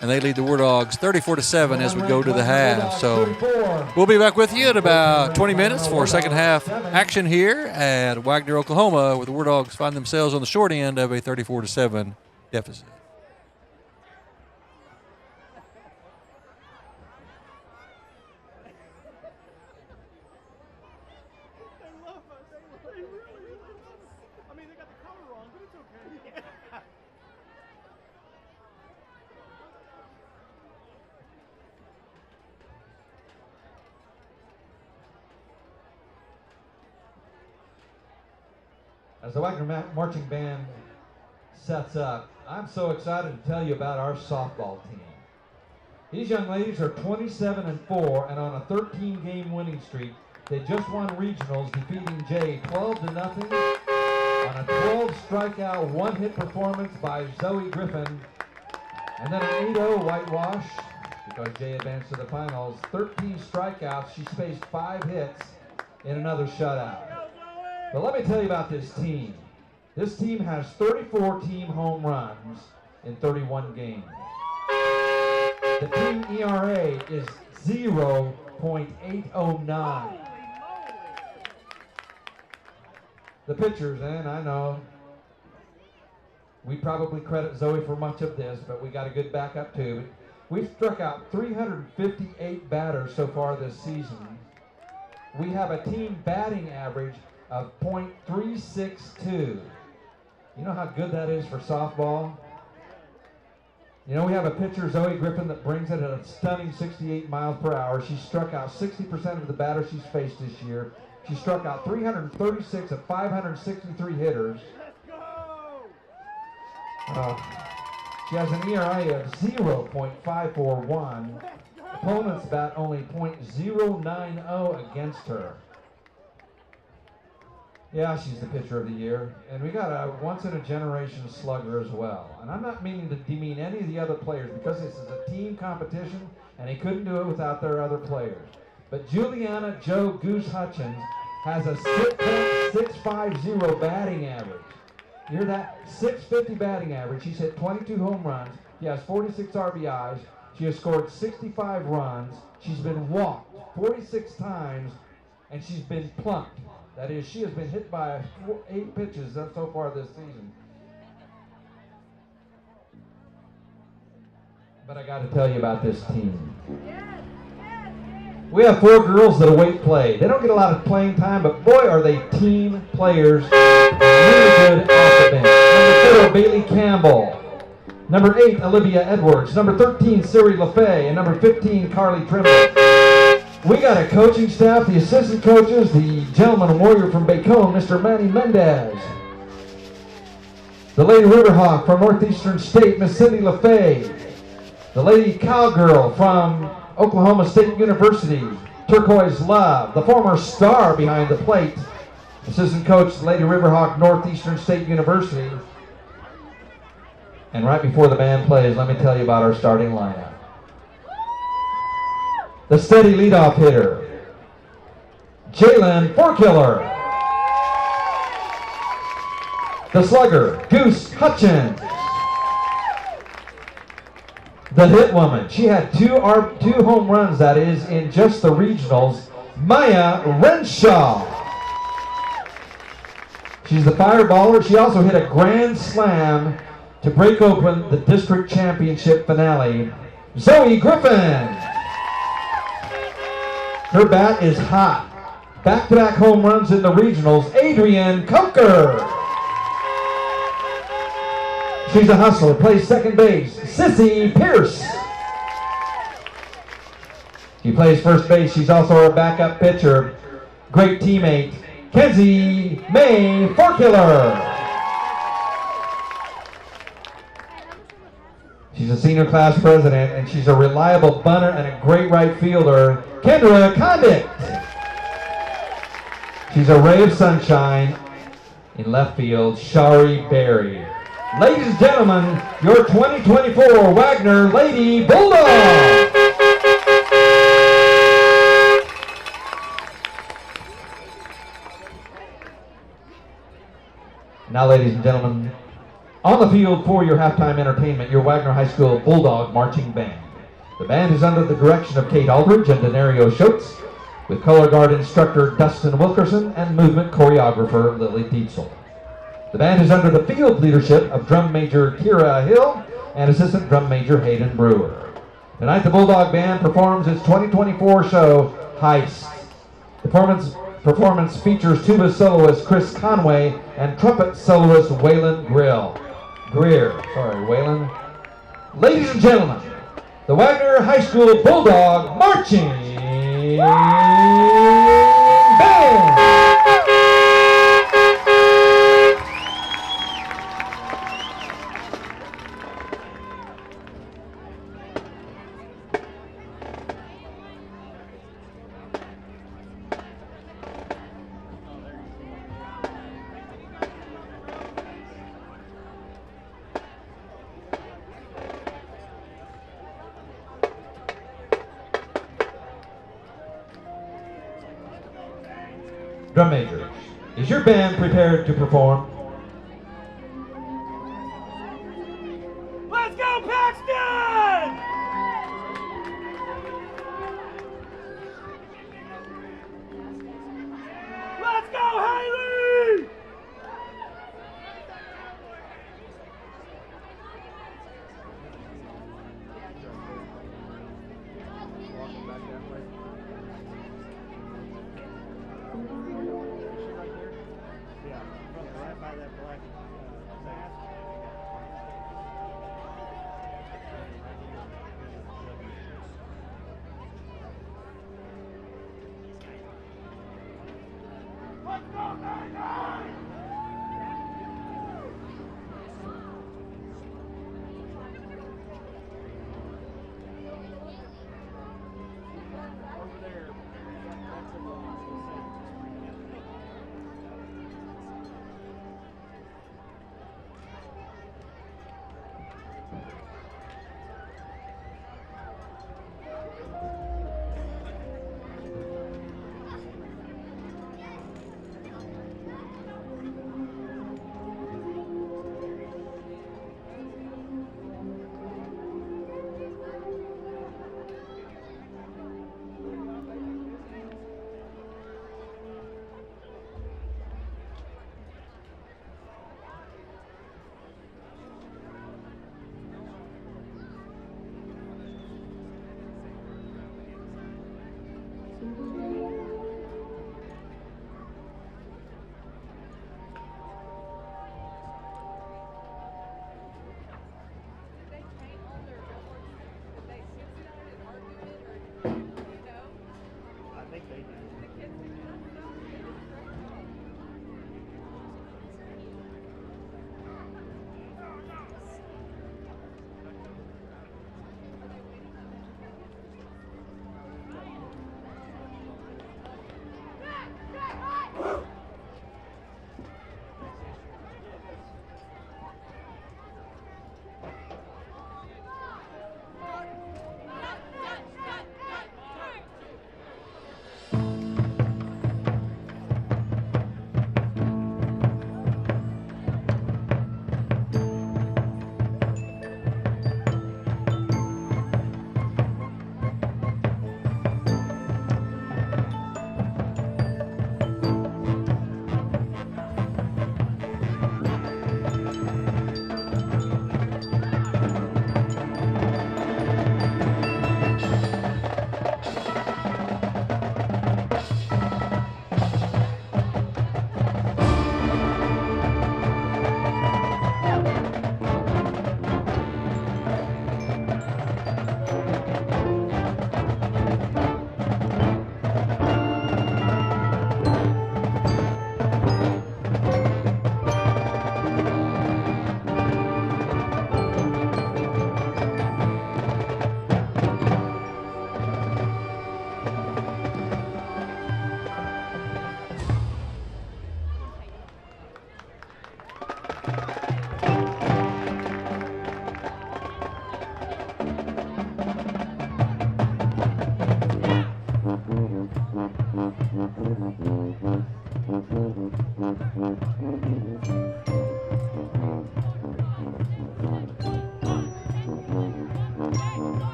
Speaker 1: and they lead the War Dogs 34-7 as we go to the half. So we'll be back with you in about 20 minutes for second half action here at Wagner, Oklahoma, where the War Dogs find themselves on the short end of a 34-7 deficit.
Speaker 2: As the Wagner Marching Band sets up, I'm so excited to tell you about our softball team. These young ladies are 27-4 and on a 13-game winning streak. They just won regionals, defeating Jay 12-0 on a 12-strikeout, one-hit performance by Zoe Griffin, and then an 8-0 whitewash because Jay advanced to the finals. 13 strikeouts, she faced 5 hits in another shutout. But let me tell you about this team. This team has 34 team home runs in 31 games. The team ERA is 0.809. The pitchers, and I know we probably credit Zoe for much of this, but we got a good backup too. We've struck out 358 batters so far this season. We have a team batting average of .362. You know how good that is for softball? You know, we have a pitcher, Zoe Griffin, that brings it at a stunning 68 miles per hour. She struck out 60% of the batters she's faced this year. She struck out 336 of 563 hitters. She has an ERA of 0.541. Opponents bat only .090 against her. Yeah, she's the pitcher of the year. And we got a once-in-a-generation slugger as well. And I'm not meaning to demean any of the other players because this is a team competition and they couldn't do it without their other players. But Juliana Joe Goose Hutchins has a 6.650 batting average. You hear that? 650 batting average. She's hit 22 home runs. She has 46 RBIs. She has scored 65 runs. She's been walked 46 times, and she's been plunked. That is, she has been hit by 8 pitches so far this season. But I got to tell you about this team. We have 4 girls that await play. They don't get a lot of playing time, but boy, are they team players. Really good off the bench. Number 4, Bailey Campbell. Number 8, Olivia Edwards. Number 13, Siri LaFay. And number 15, Carly Trimble. We got a coaching staff, the assistant coaches, the gentleman warrior from Bacone, Mr. Manny Mendez. The Lady Riverhawk from Northeastern State, Miss Cindy LaFay. The Lady Cowgirl from Oklahoma State University, Turquoise Love. The former star behind the plate, assistant coach, Lady Riverhawk, Northeastern State University. And right before the band plays, let me tell you about our starting lineup. The steady leadoff hitter, Jalen Forkiller. The slugger, Goose Hutchins. The hit woman, she had 2 home runs, that is, in just the regionals, Maya Renshaw. She's the fireballer. She also hit a grand slam to break open the district championship finale, Zoe Griffin. Her bat is hot. Back-to-back home runs in the regionals, Adrienne Coker. She's a hustler, plays second base, Sissy Pierce. She plays first base. She's also our backup pitcher. Great teammate, Kenzie May Forkiller. She's a senior class president, and she's a reliable bunter and a great right fielder, Kendra Condit. She's a ray of sunshine in left field, Shari Berry. Ladies and gentlemen, your 2024 Wagner Lady Bulldogs. Now, ladies and gentlemen, on the field for your halftime entertainment, your Wagner High School Bulldog Marching Band. The band is under the direction of Kate Aldridge and Denario Schultz, with color guard instructor Dustin Wilkerson and movement choreographer Lily Dietzel. The band is under the field leadership of drum major Kira Hill and assistant drum major Hayden Brewer. Tonight, the Bulldog Band performs its 2024 show, Heist. The performance features tuba soloist Chris Conway and trumpet soloist Waylon Greer. Waylon. Ladies and gentlemen, the Wagner High School Bulldog Marching Band. Drum majors, is your band prepared to perform?
Speaker 4: Let's go, Paxton! Let's go, Haley!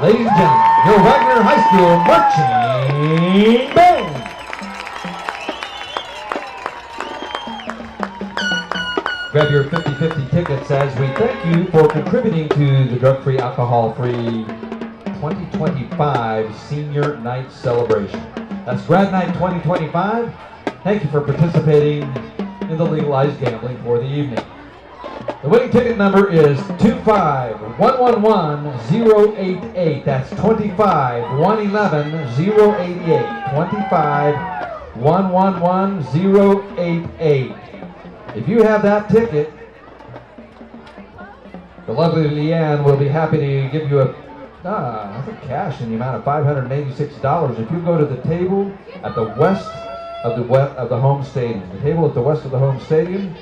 Speaker 2: Ladies and gentlemen, your Wagner High School Marching Band. Grab your 50-50 tickets as we thank you for contributing to the drug-free, alcohol-free 2025 Senior Night Celebration. That's Grad Night 2025. Thank you for participating in the legalized gambling for the evening. The winning ticket number is 25111-088. That's 25111-088. 25111-088. If you have that ticket, the lovely Leanne will be happy to give you a cash in the amount of $586. If you go to the table at the west of the home stadium, the table at the west of the home stadium,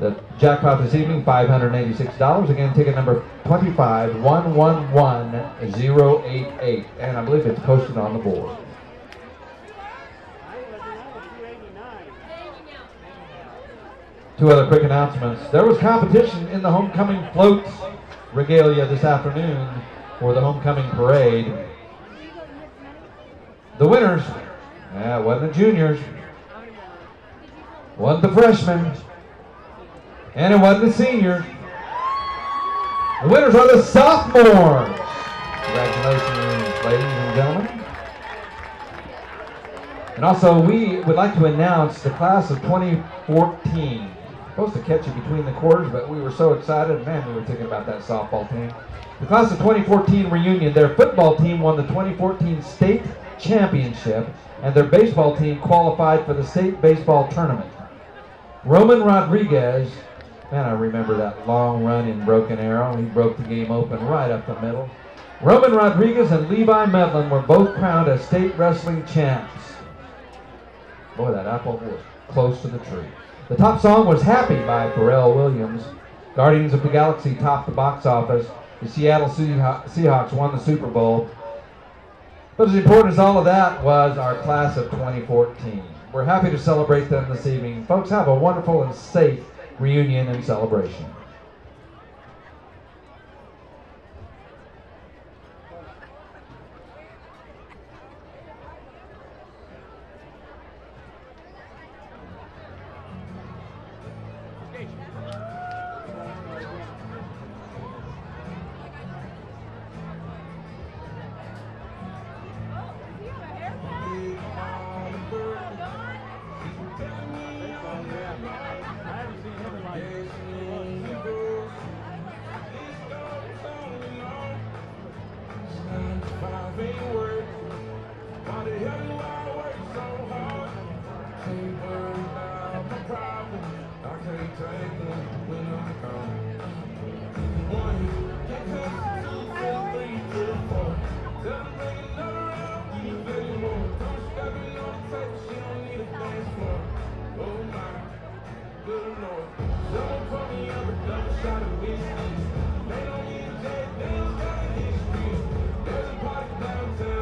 Speaker 2: the jackpot this evening, $586. Again, ticket number 25111-088, and I believe it's posted on the board. Two other quick announcements. There was competition in the homecoming floats regalia this afternoon for the homecoming parade. The winners, it wasn't the juniors, wasn't the freshmen, and it wasn't the seniors. The winners are the sophomores. Congratulations, ladies and gentlemen. And also, we would like to announce the class of 2014. Supposed to catch you between the quarters, but we were so excited. Man, we were thinking about that softball team. The class of 2014 reunion, their football team won the 2014 state championship, and their baseball team qualified for the state baseball tournament. Roman Rodriguez, man, I remember that long run in Broken Arrow. He broke the game open right up the middle. Roman Rodriguez and Levi Medlin were both crowned as state wrestling champs. Boy, that apple was close to the tree. The top song was Happy by Pharrell Williams. Guardians of the Galaxy topped the box office. The Seattle Seahawks won the Super Bowl. But as important as all of that was our class of 2014. We're happy to celebrate them this evening. Folks, have a wonderful and safe reunion and celebration.
Speaker 5: They don't need a jet, they don't got a history. There's a party downtown.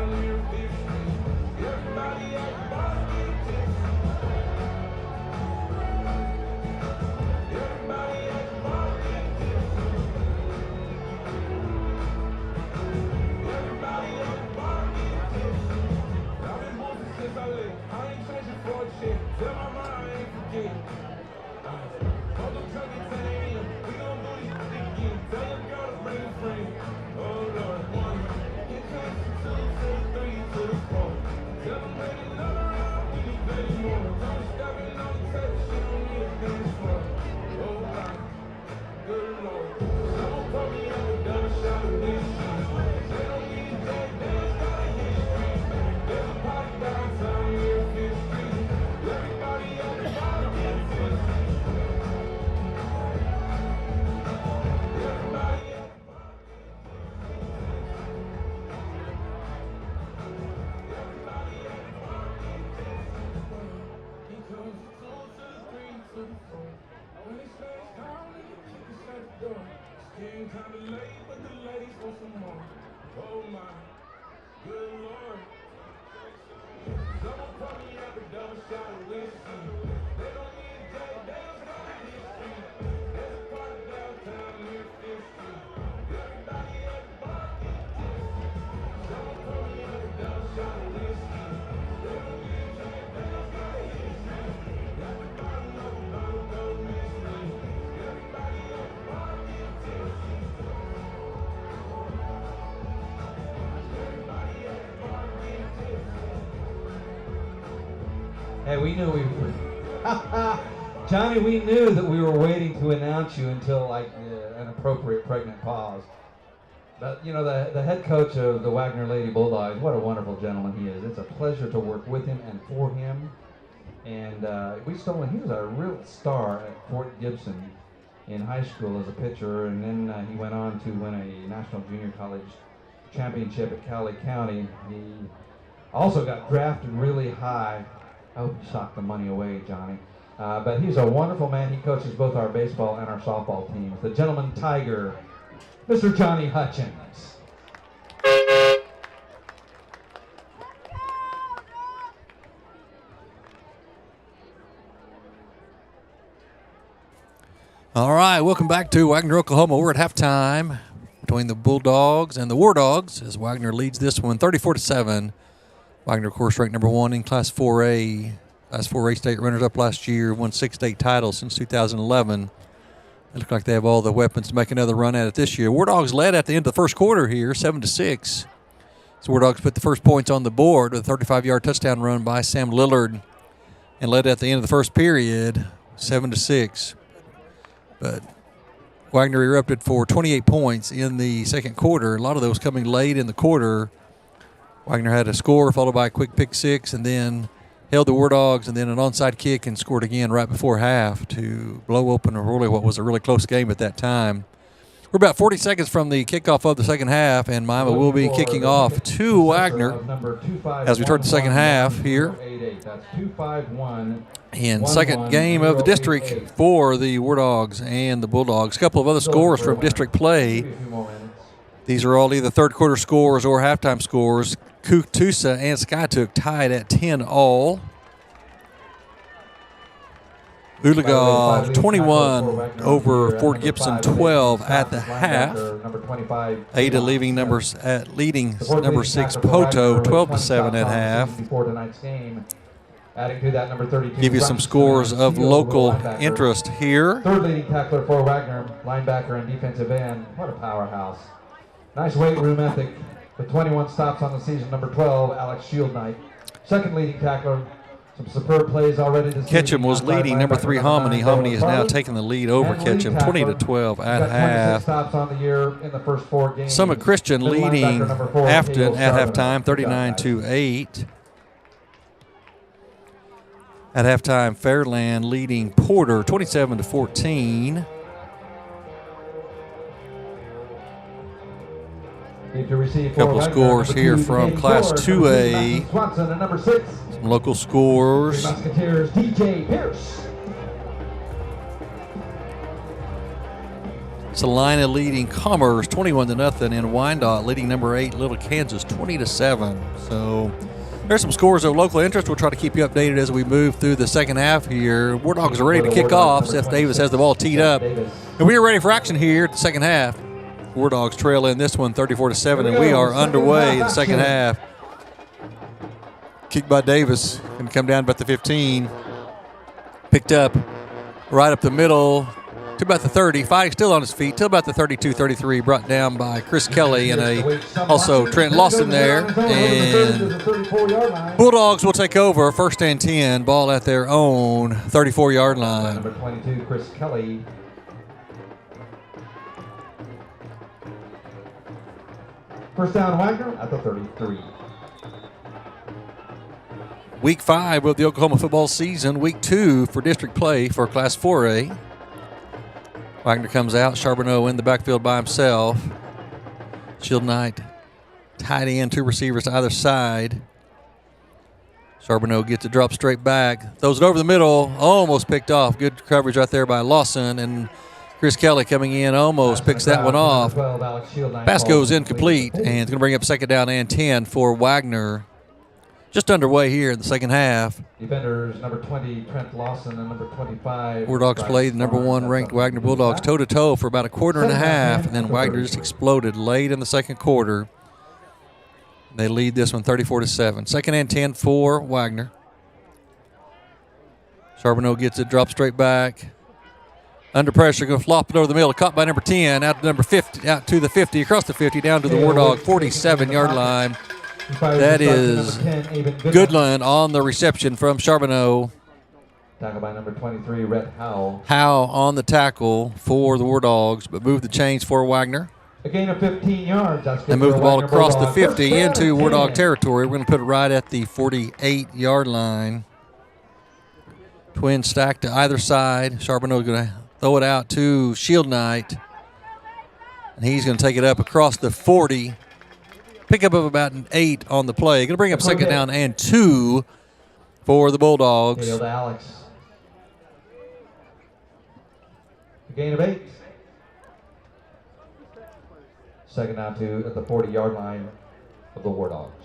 Speaker 2: Hey, we knew Johnny, we knew that we were waiting to announce you until like an appropriate pregnant pause. But you know, the head coach of the Wagner Lady Bulldogs, what a wonderful gentleman he is. It's a pleasure to work with him and for him. And he was a real star at Fort Gibson in high school as a pitcher, and then he went on to win a National Junior College Championship at Cowley County. He also got drafted really high. I hope you socked the money away, Johnny. But he's a wonderful man. He coaches both our baseball and our softball teams. The gentleman tiger, Mr. Johnny Hutchins.
Speaker 1: All right, welcome back to Wagner, Oklahoma. We're at halftime between the Bulldogs and the Wardogs as Wagner leads this one 34-7. Wagner, of course, ranked number 1 in Class 4A. Class 4A state runners-up last year, won 6 state titles since 2011. It looks like they have all the weapons to make another run at it this year. Wardogs led at the end of the first quarter here, 7-6. So Wardogs put the first points on the board with a 35-yard touchdown run by Sam Lillard and led at the end of the first period, 7-6. But Wagner erupted for 28 points in the second quarter, a lot of those coming late in the quarter. Wagner had a score followed by a quick pick six and then held the Wardogs and then an onside kick and scored again right before half to blow open what was a really close game at that time. We're about 40 seconds from the kickoff of the second half, and Miami will be kicking off to Wagner as we start the second half here. And second game of the district for the Wardogs and the Bulldogs. A couple of other scores from district play. These are all either third quarter scores or halftime scores. Kootusa and Skytook tied at 10 all. Uligov 21 over Fort Gibson 12 at the half. Ada leading number 6 Poto 12-7 at half.
Speaker 2: Adding to that, number 32.
Speaker 1: Give you some scores of local interest here.
Speaker 2: Third leading tackler for Wagner, linebacker and defensive end. What a powerhouse. Nice weight room ethic. With 21 stops on the season, number 12, Alex Shieldknight. Second leading tackler. Some superb plays already this
Speaker 1: Ketchum was leading number 3 Hominy. Hominy has now taken the lead over Ketchum, 20-12 at half.
Speaker 2: Stops on the year in the first 4 games.
Speaker 1: Summit Christian leading Afton at halftime, 39-8. At halftime, Fairland leading Porter 27-14.
Speaker 2: A
Speaker 1: couple of scores here from Class 2A.
Speaker 2: Swanson and number 6.
Speaker 1: Some local scores.
Speaker 2: Musketeers DJ Pierce.
Speaker 1: Salina leading Commerce 21-0, and Wyandotte leading number 8 Little Kansas 20-7. So there's some scores of local interest. We'll try to keep you updated as we move through the second half here. Wardogs are ready to kick off. Seth Davis has the ball teed up. And we are ready for action here at the second half. Wardogs trail in this one 34-7, and we are underway in the second half. Kick by Davis. Going to come down about the 15. Picked up right up the middle to about the 30. Fighting still on his feet till about the 32-33. Brought down by Chris Kelly and also Trent Lawson there. And Bulldogs will take over first and 10. Ball at their own 34-yard line.
Speaker 2: Number 22, Chris Kelly. First down, Wagner at the 33.
Speaker 1: Week 5 of the Oklahoma football season. Week 2 for district play for Class 4A. Wagner comes out. Charbonneau in the backfield by himself. Shieldknight tight end, 2 receivers to either side. Charbonneau gets a drop straight back. Throws it over the middle. Almost picked off. Good coverage right there by Lawson. And Chris Kelly coming in almost picks that one off. Pass goes incomplete, and it's going to bring up second down and 10 for Wagner. Just underway here in the second half.
Speaker 2: Defenders number 20, Trent Lawson, and number 25.
Speaker 1: Wardogs played the number 1 ranked Wagner Bulldogs toe-to-toe for about a quarter and a half, and then Wagner just exploded late in the second quarter. They lead this one 34-7. Second and 10 for Wagner. Charbonneau gets it, drops straight back. Under pressure, going to flop it over the middle. Caught by number 10, out to number 50, out to the 50, across the 50, down to the Wardog 47-yard line. That is Goodland on the reception from Charbonneau.
Speaker 2: Tackle by number 23, Rhett Howell.
Speaker 1: Howe on the tackle for the War Dogs, but moved the chains for Wagner.
Speaker 2: A gain of 15 yards. That's
Speaker 1: They move the ball
Speaker 2: Wagner
Speaker 1: across the
Speaker 2: Bulldogs.
Speaker 1: 50 into War Dog
Speaker 2: 10.
Speaker 1: territory. We're going to put it right at the 48-yard line. Twins stacked to either side. Charbonneau is going to throw it out to Shield Knight. And he's going to take it up across the 40. Pickup of about an 8 on the play. Going to bring up second down and 2 for the Bulldogs.
Speaker 2: Tail to Alex. A gain of 8. Second down 2 at the 40-yard line of the War Dogs.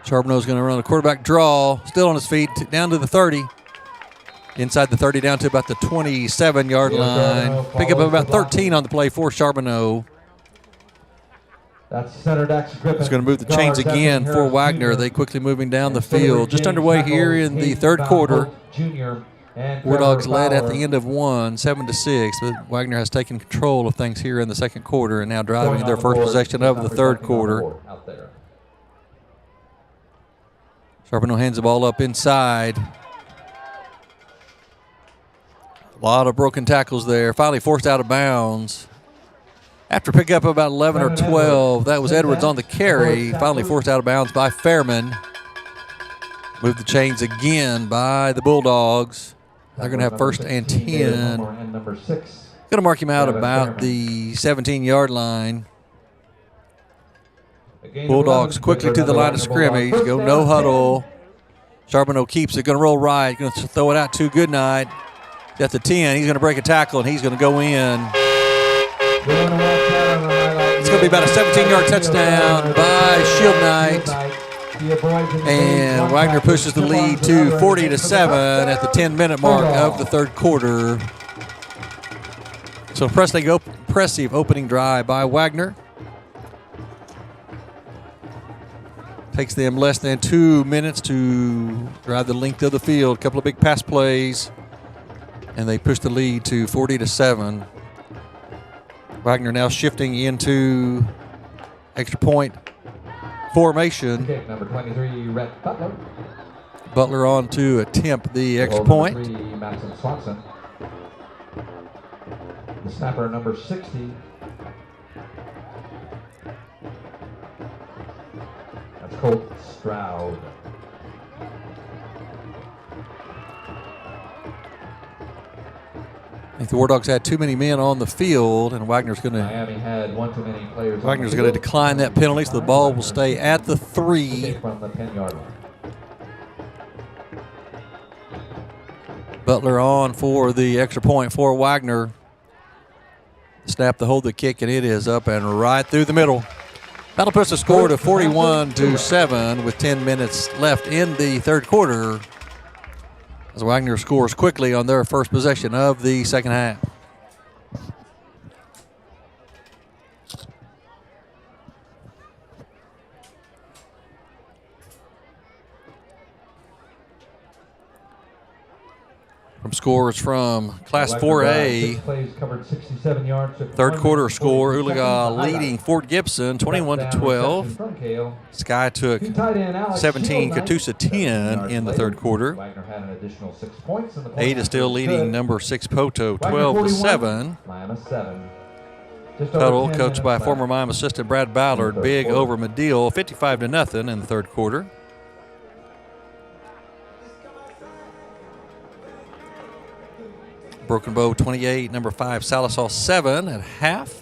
Speaker 1: Charbonneau's going to run a quarterback draw, still on his feet, down to the 30. Inside the 30, down to about the 27-yard line. Pickup of about 13 on the play for Charbonneau.
Speaker 2: That's center Dax Griffin.
Speaker 1: He's going to move the chains again for Wagner. They quickly moving down the field. Just underway here in the third quarter. War Dogs led at the end of one, 7-6, but Wagner has taken control of things here in the second quarter and now driving their first possession of the third quarter. Charbonneau hands the ball up inside. A lot of broken tackles there. Finally forced out of bounds. After pickup of about 11 or 12, that was Edwards on the carry. Finally forced out of bounds by Fairman. Moved the chains again by the Bulldogs. They're going to have first and 10. Going to mark him out about the 17-yard line. Bulldogs quickly to the line of scrimmage. Go no huddle. Charbonneau keeps it. Going to roll right. Going to throw it out to Goodnight. At the 10, he's going to break a tackle, and he's going to go in. It's going to be about a 17-yard touchdown by Shield Knight. And Wagner pushes the lead to 40-7 at the 10-minute mark of the third quarter. So impressive opening drive by Wagner. Takes them less than 2 minutes to drive the length of the field. A couple of big pass plays. And they push the lead to 40-7. Wagner now shifting into extra point formation.
Speaker 2: Kick number 23, Rhett Butler.
Speaker 1: Butler on to attempt the extra point.
Speaker 2: Number 3, Madison Swanson. The snapper, number 60. That's Colt Stroud.
Speaker 1: I think the War Dogs had too many men on the field, and Wagner's going
Speaker 2: Miami had one too many players.
Speaker 1: Wagner's going to decline that penalty, so the ball will stay at the 3.
Speaker 2: From the 10-yard line.
Speaker 1: Butler on for the extra point for Wagner. Snap to hold the kick, and it is up and right through the middle. That'll push the score to 41-7 with 10 minutes left in the third quarter, as Wagner scores quickly on their first possession of the second half. From scores from Class 4A,
Speaker 2: Covered 67 yards,
Speaker 1: third quarter score, Oologah leading Fort Gibson 21-12. Sky took 17, Catoosa 10 in the third quarter.
Speaker 2: Wagner had an additional 6 points.
Speaker 1: Ada still leading number 6 Poto 12-7.
Speaker 2: Miami 7.
Speaker 1: Total coached by former Miami assistant Brad Ballard, big over Medill 55-0 in the third quarter. Broken Bow 28, number 5 Salisaw 7 at half.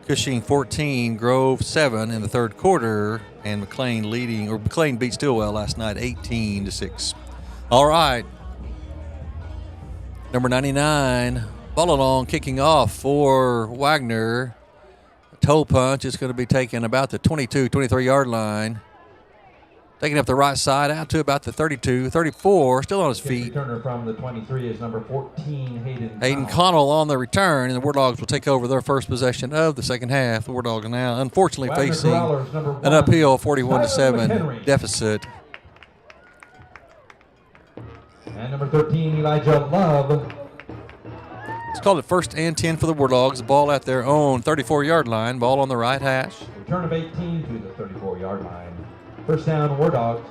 Speaker 1: Cushing 14, Grove 7 in the third quarter, and McLean beat Stillwell last night 18-6. All right. Number 99, Ballalong kicking off for Wagner. A toe punch is going to be taken about the 22, 23-yard line. Taking up the right side out to about the 32, 34, still on his feet.
Speaker 2: Returner from the 23 is number 14,
Speaker 1: Hayden Connell on the return, and the War Dogs will take over their first possession of the second half. The War Dogs are now unfortunately facing an uphill 41-7 deficit.
Speaker 2: And number 13, Elijah Love.
Speaker 1: Let's call it 1st and 10 for the Wardogs. The ball at their own 34-yard line. Ball on the right hash.
Speaker 2: Return of 18 to the 34-yard line. First down, Wardogs.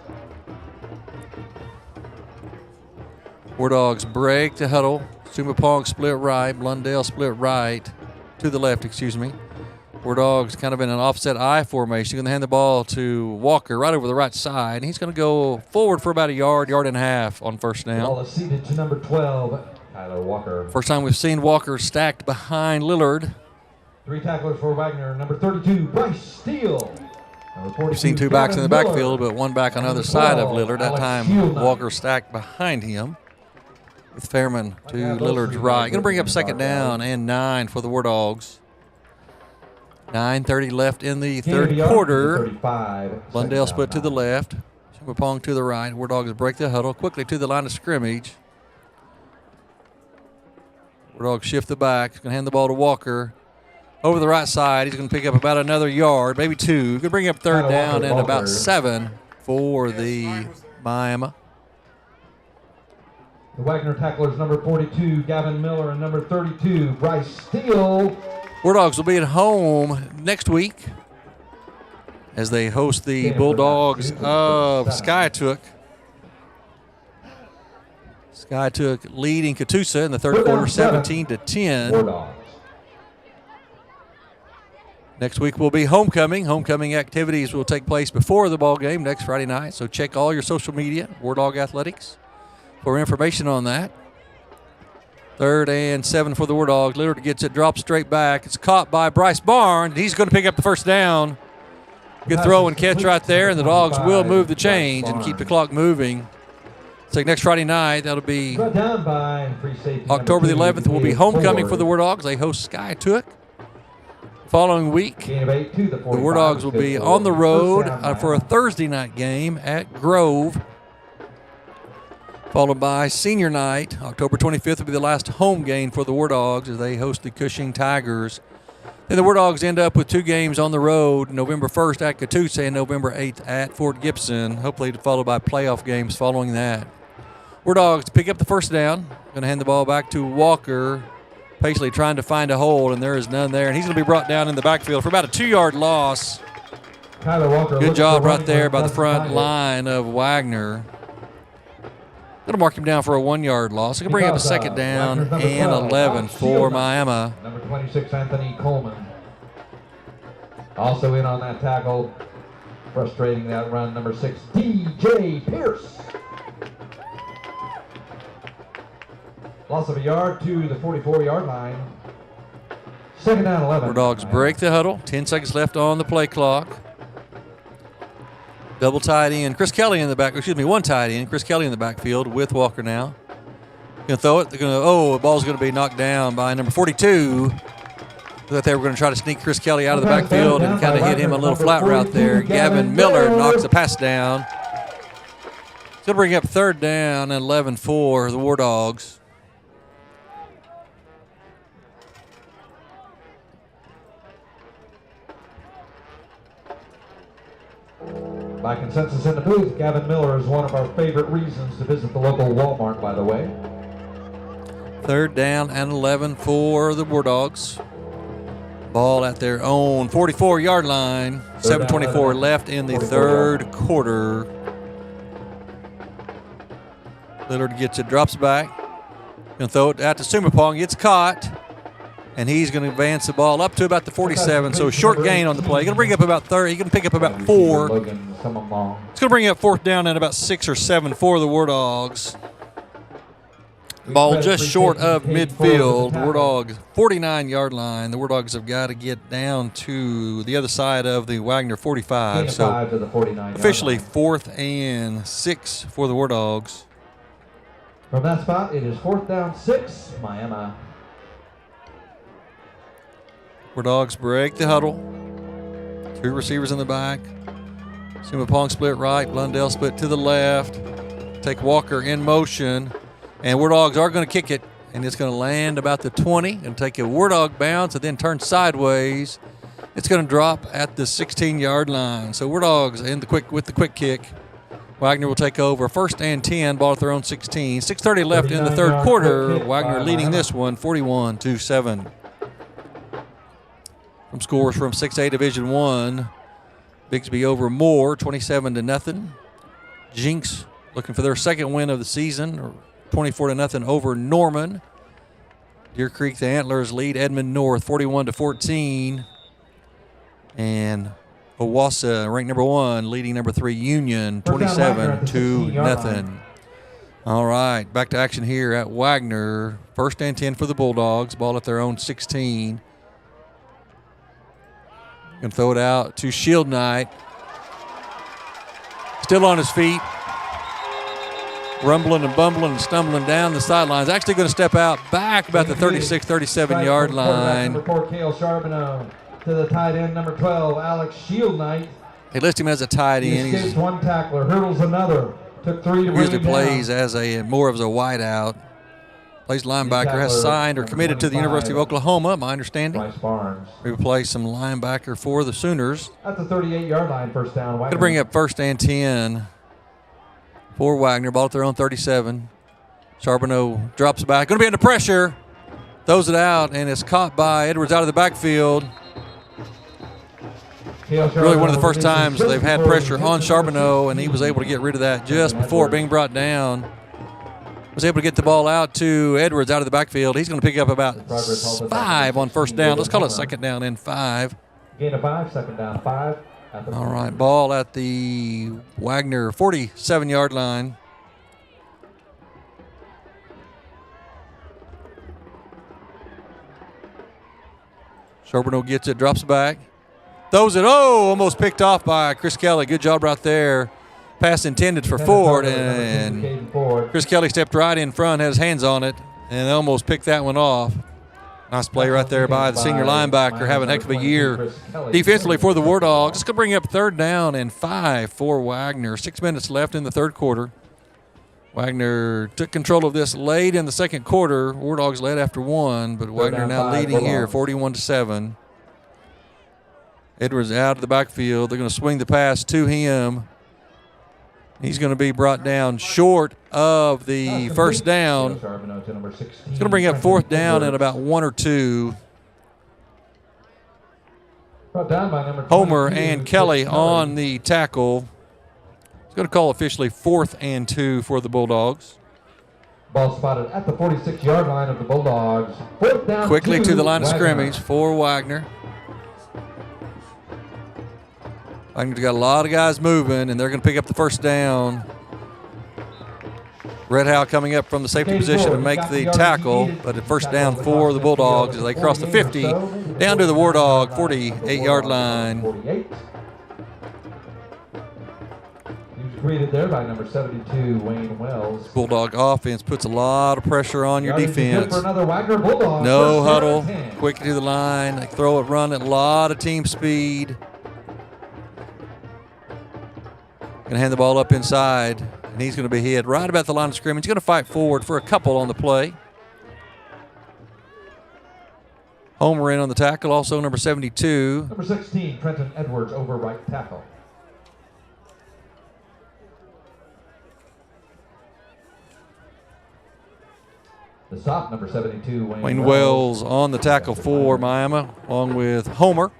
Speaker 1: Wardogs break the huddle. Sumapong split right. Blundell split right. To the left, excuse me. Wardogs kind of in an offset I formation. Going to hand the ball to Walker right over the right side. And he's going to go forward for about a yard and a half on first down.
Speaker 2: Ball is seated to number 12, Tyler Walker.
Speaker 1: First time we've seen Walker stacked behind Lillard.
Speaker 2: 3 tacklers for Wagner. Number 32, Bryce Steele.
Speaker 1: We've seen 2 backs in the backfield, but 1 back on the other side of Lillard. That time, Walker stacked behind him with Fairman to Lillard's right. Going to bring up second down and 9 for the Wardogs. 9:30 left in the third quarter. Blundell split to the left. Sumapong to the right. Wardogs break the huddle quickly to the line of scrimmage. Wardogs shift the back. Going to hand the ball to Walker. Over the right side, he's going to pick up about another yard, maybe 2. Going to bring up third down and about 7 for the Miami.
Speaker 2: The Wagner tacklers, number 42, Gavin Miller, and number 32, Bryce Steele.
Speaker 1: Wardogs will be at home next week as they host the Bulldogs of Skytook. Skytook leading Catoosa in the third quarter, 17-10. Next week will be homecoming. Homecoming activities will take place before the ball game next Friday night. So check all your social media, Wardog Athletics, for information on that. 3rd and 7 for the Wardogs. Lillard gets it, drops straight back. It's caught by Bryce Barnes. He's going to pick up the first down. Good throw and catch right there, and the Dogs will move the chains and keep the clock moving. So next Friday night, that'll be October the 11th, will be homecoming for the Wardogs. They host Skytook. Following week, the Wardogs will be on the road for a Thursday night game at Grove, followed by senior night. October 25th will be the last home game for the Wardogs as they host the Cushing Tigers. Then the Wardogs end up with 2 games on the road, November 1st at Catoosa and November 8th at Fort Gibson, hopefully followed by playoff games following that. Wardogs pick up the first down. Going to hand the ball back to Walker. Paisley trying to find a hole, and there is none there. And he's going to be brought down in the backfield for about a 2-yard loss.
Speaker 2: Tyler Walker.
Speaker 1: Good job right there by the front line of Wagner. Going to mark him down for a 1-yard loss. Going to bring up a second down and 11 for Miami.
Speaker 2: Number 26, Anthony Coleman. Also in on that tackle, frustrating that run, number 6, DJ Pierce. Loss of a yard to the 44-yard line. Second down, 11.
Speaker 1: Wardogs break the huddle. 10 seconds left on the play clock. Double tight end. Chris Kelly in the back. Excuse me, 1 tight end. Chris Kelly in the backfield with Walker now. Going to throw it. They're going to. The ball's going to be knocked down by number 42. Thought they were going to try to sneak Chris Kelly out of the backfield and kind of hit him a little flat route there. Gavin Miller knocks the pass down. It's going to bring up third down and 11 for the Wardogs.
Speaker 2: By consensus in the booth, Gavin Miller is one of our favorite reasons to visit the local Walmart, by the way.
Speaker 1: Third down and 11 for the Wardogs. Ball at their own 44-yard line. 7:24 left in the third quarter. Lillard gets it, drops back. Going to throw it out to Sumapong. Gets caught. And he's going to advance the ball up to about the 47. So short gain on the play. Going to bring up about 30. He's going to pick up about 4. It's going to bring up fourth down at about 6 or 7 for the Wardogs. Ball just short of midfield. Wardogs 49-yard line. The Wardogs have got to get down to the other side of the Wagner 45. So officially 4th and 6 for the Wardogs.
Speaker 2: From that spot, it is 4th down 6, Miami.
Speaker 1: Wardogs break the huddle. 2 receivers in the back. Sumapong split right. Blundell split to the left. Take Walker in motion. And Wardogs are going to kick it. And it's going to land about the 20 and take a Wardog bounce and then turn sideways. It's going to drop at the 16-yard line. So Wardogs with the quick kick. Wagner will take over. 1st and 10, ball at their own 16. 6:30 left in the third quarter. Wagner leading this one 41-7. Some scores from 6A Division I. Bigsby over Moore, 27-0. Jinx looking for their second win of the season, 24-0 over Norman. Deer Creek, the Antlers lead Edmond North, 41-14. And Owassa, ranked number 1, leading number 3 Union, 27-0. All right, back to action here at Wagner. 1st and 10 for the Bulldogs. Ball at their own 16. Going to throw it out to Shield Knight. Still on his feet. Rumbling and bumbling and stumbling down the sidelines. Actually going to step out back about the 36, 37-yard line.
Speaker 2: Number 4, Cale Charbonneau. To the tight end, number 12, Alex Shield Knight.
Speaker 1: They list him as a tight end.
Speaker 2: He escapes one tackler, hurdles another. Took 3 to bring
Speaker 1: usually
Speaker 2: him down.
Speaker 1: plays as a more of a wideout. Plays linebacker, has signed or committed to the University of Oklahoma, my understanding.
Speaker 2: Bryce Barnes.
Speaker 1: We play some linebacker for the Sooners.
Speaker 2: At the 38-yard line, first down.
Speaker 1: Going to bring up 1st and 10 for Wagner. Ball at their own 37. Charbonneau drops back. Going to be under pressure. Throws it out, and it's caught by Edwards out of the backfield. Really one of the first times they've had pressure on Charbonneau, and he was able to get rid of that just before being brought down. Was able to get the ball out to Edwards out of the backfield. He's going to pick up about 5 on 1st down. Let's call it 2nd down and 5.
Speaker 2: Gain of 5, 2nd down, 5.
Speaker 1: All right, ball at the Wagner 47-yard line. Charbonneau gets it, drops back. Throws it, almost picked off by Chris Kelly. Good job right there. Pass intended for Ford, and Chris Kelly stepped right in front, had his hands on it, and almost picked that one off. Nice play right there by the senior linebacker, having a heck of a year defensively for the Wardogs. It's going to bring up 3rd down and 5 for Wagner. 6 minutes left in the third quarter. Wagner took control of this late in the second quarter. Wardogs led after 1, but Wagner now leading here 41-7. Edwards out of the backfield. They're going to swing the pass to him. He's going to be brought down short of the first down. It's going to bring up 4th down at about 1 or 2. Homer and Kelly on the tackle. It's going to call officially 4th and 2 for the Bulldogs.
Speaker 2: Ball spotted at the 46-yard line of the Bulldogs. 4th down.
Speaker 1: Quickly to the line of scrimmage for Wagner. Wagner's got a lot of guys moving, and they're going to pick up the 1st down. Red Howe coming up from the safety position to make the tackle, but at 1st down for the Bulldogs as they cross the 50 down to the Wardog 48-yard line.
Speaker 2: He was greeted there by number 72, Wayne Wells.
Speaker 1: Bulldog offense puts a lot of pressure on your defense.
Speaker 2: For another Wagner Bulldog.
Speaker 1: No huddle, quick to the line. They throw it, run it, a lot of team speed. Going to hand the ball up inside, and he's going to be hit right about the line of scrimmage. He's going to fight forward for a couple on the play. Homer in on the tackle, also number 72.
Speaker 2: Number 16, Trenton Edwards over right tackle. The stop, number 72,
Speaker 1: Wayne Wells on the tackle for Miami, along with Homer.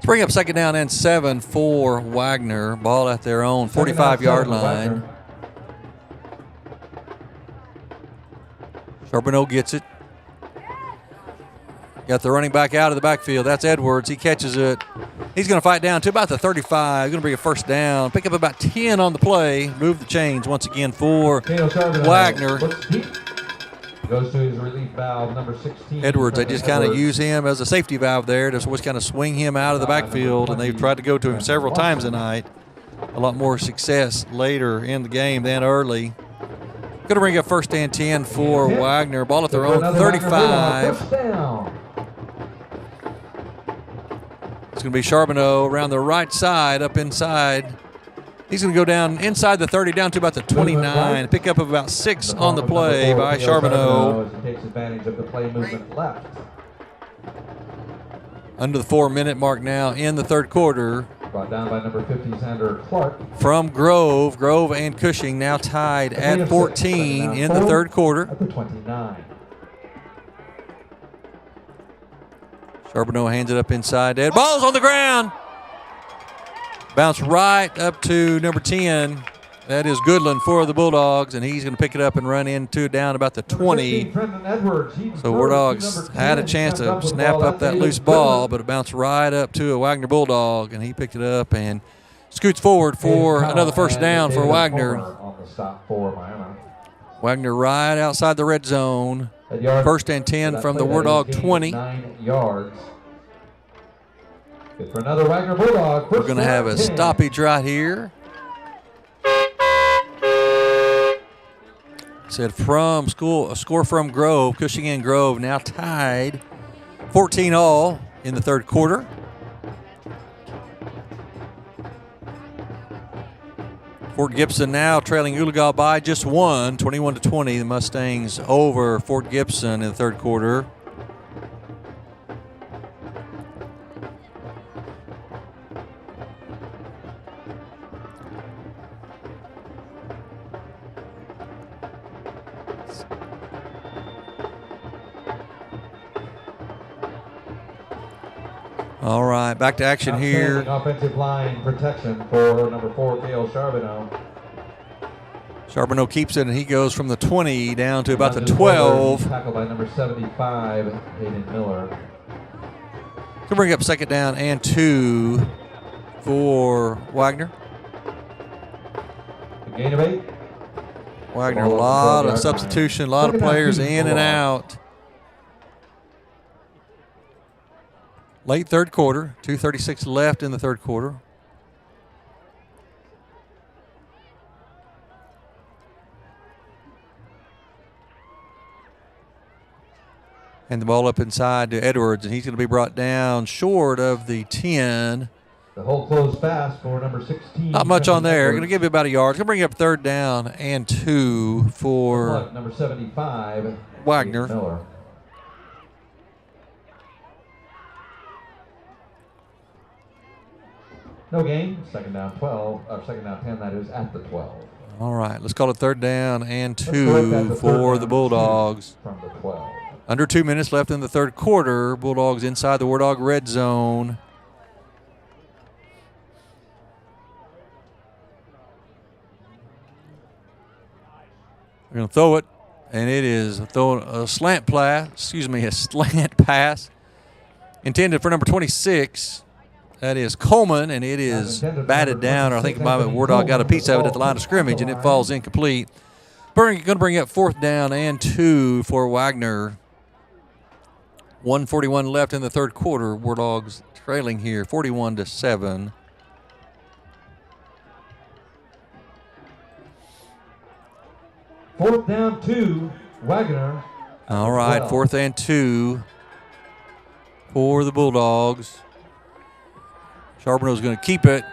Speaker 1: Bring up 2nd down and 7 for Wagner. Ball at their own 45-yard line. Charbonneau gets it. Got the running back out of the backfield. That's Edwards. He catches it. He's going to fight down to about the 35. Going to bring a 1st down. Pick up about 10 on the play. Move the chains once again for Wagner.
Speaker 2: Goes to his relief valve, number 16.
Speaker 1: Edwards, they just kind of use him as a safety valve there. Just always kind of swing him out of the backfield, and they've tried to go to him several times tonight. A lot more success later in the game than early. Going to bring up 1st and 10 for Wagner. Ball at their own 35. It's going to be Charbonneau around the right side, up inside. He's going to go down inside the 30, down to about the 29. Pick up of about 6 on the play by Charbonneau.
Speaker 2: Takes advantage of the play movement left.
Speaker 1: Under the 4-minute mark now in the third quarter.
Speaker 2: Brought down by number 50, Xander Clark.
Speaker 1: From Grove. Grove and Cushing now tied at 14 in the third quarter.
Speaker 2: At the 29.
Speaker 1: Charbonneau hands it up inside. Dead ball's on the ground. Bounce right up to number 10. That is Goodland for the Bulldogs, and he's going to pick it up and run into down about the 20. So Wardogs had a chance to snap up that loose ball, but it bounced right up to a Wagner Bulldog, and he picked it up and scoots forward for another first down for Wagner.
Speaker 2: On the stop for Miami.
Speaker 1: Wagner right outside the red zone. First and 10 from the Wardog 20.
Speaker 2: 9 yards. Good for another Wagner Bulldog.
Speaker 1: We're going to have a stoppage right here. Said from school, a score from Grove. Cushing and Grove now tied 14 all in the third quarter. Fort Gibson now trailing Oologah by just one, 21-20. The Mustangs over Fort Gibson in the third quarter. All right, back to action here.
Speaker 2: Offensive line protection for number 4, Cale Charbonneau.
Speaker 1: Charbonneau keeps it, and he goes from the 20 down to about the 12.
Speaker 2: Tackled by number 75, Hayden Miller.
Speaker 1: To bring up second down and 2 for Wagner.
Speaker 2: A gain of 8.
Speaker 1: Wagner, a lot of substitution, a lot of players in and out. Late third quarter, 2:36 left in the third quarter. And the ball up inside to Edwards, and he's going to be brought down short of the 10.
Speaker 2: The hole closed fast for number 16.
Speaker 1: Not much on there. Going to give you about a yard. Going to bring up third down and 2 for
Speaker 2: number 75,
Speaker 1: Wagner.
Speaker 2: Miller. No gain. Second down 12, or second down 10. That is at the 12.
Speaker 1: All right, let's call it third down and 2 for the Bulldogs.
Speaker 2: From the 12.
Speaker 1: Under 2 minutes left in the third quarter. Bulldogs inside the Wardog red zone. We're going to throw it, and it is throwing a slant pass. A slant pass intended for number 26. That is Coleman, and it is batted down. Or I think Wardog got a piece of it at the line of scrimmage, and it falls incomplete. Going to bring up fourth down and 2 for Wagner. 1:41 left in the third quarter. Wardogs trailing here, 41-7.
Speaker 2: Fourth down 2, Wagner.
Speaker 1: All right, fourth and 2 for the Bulldogs. Charbonneau's going to keep it,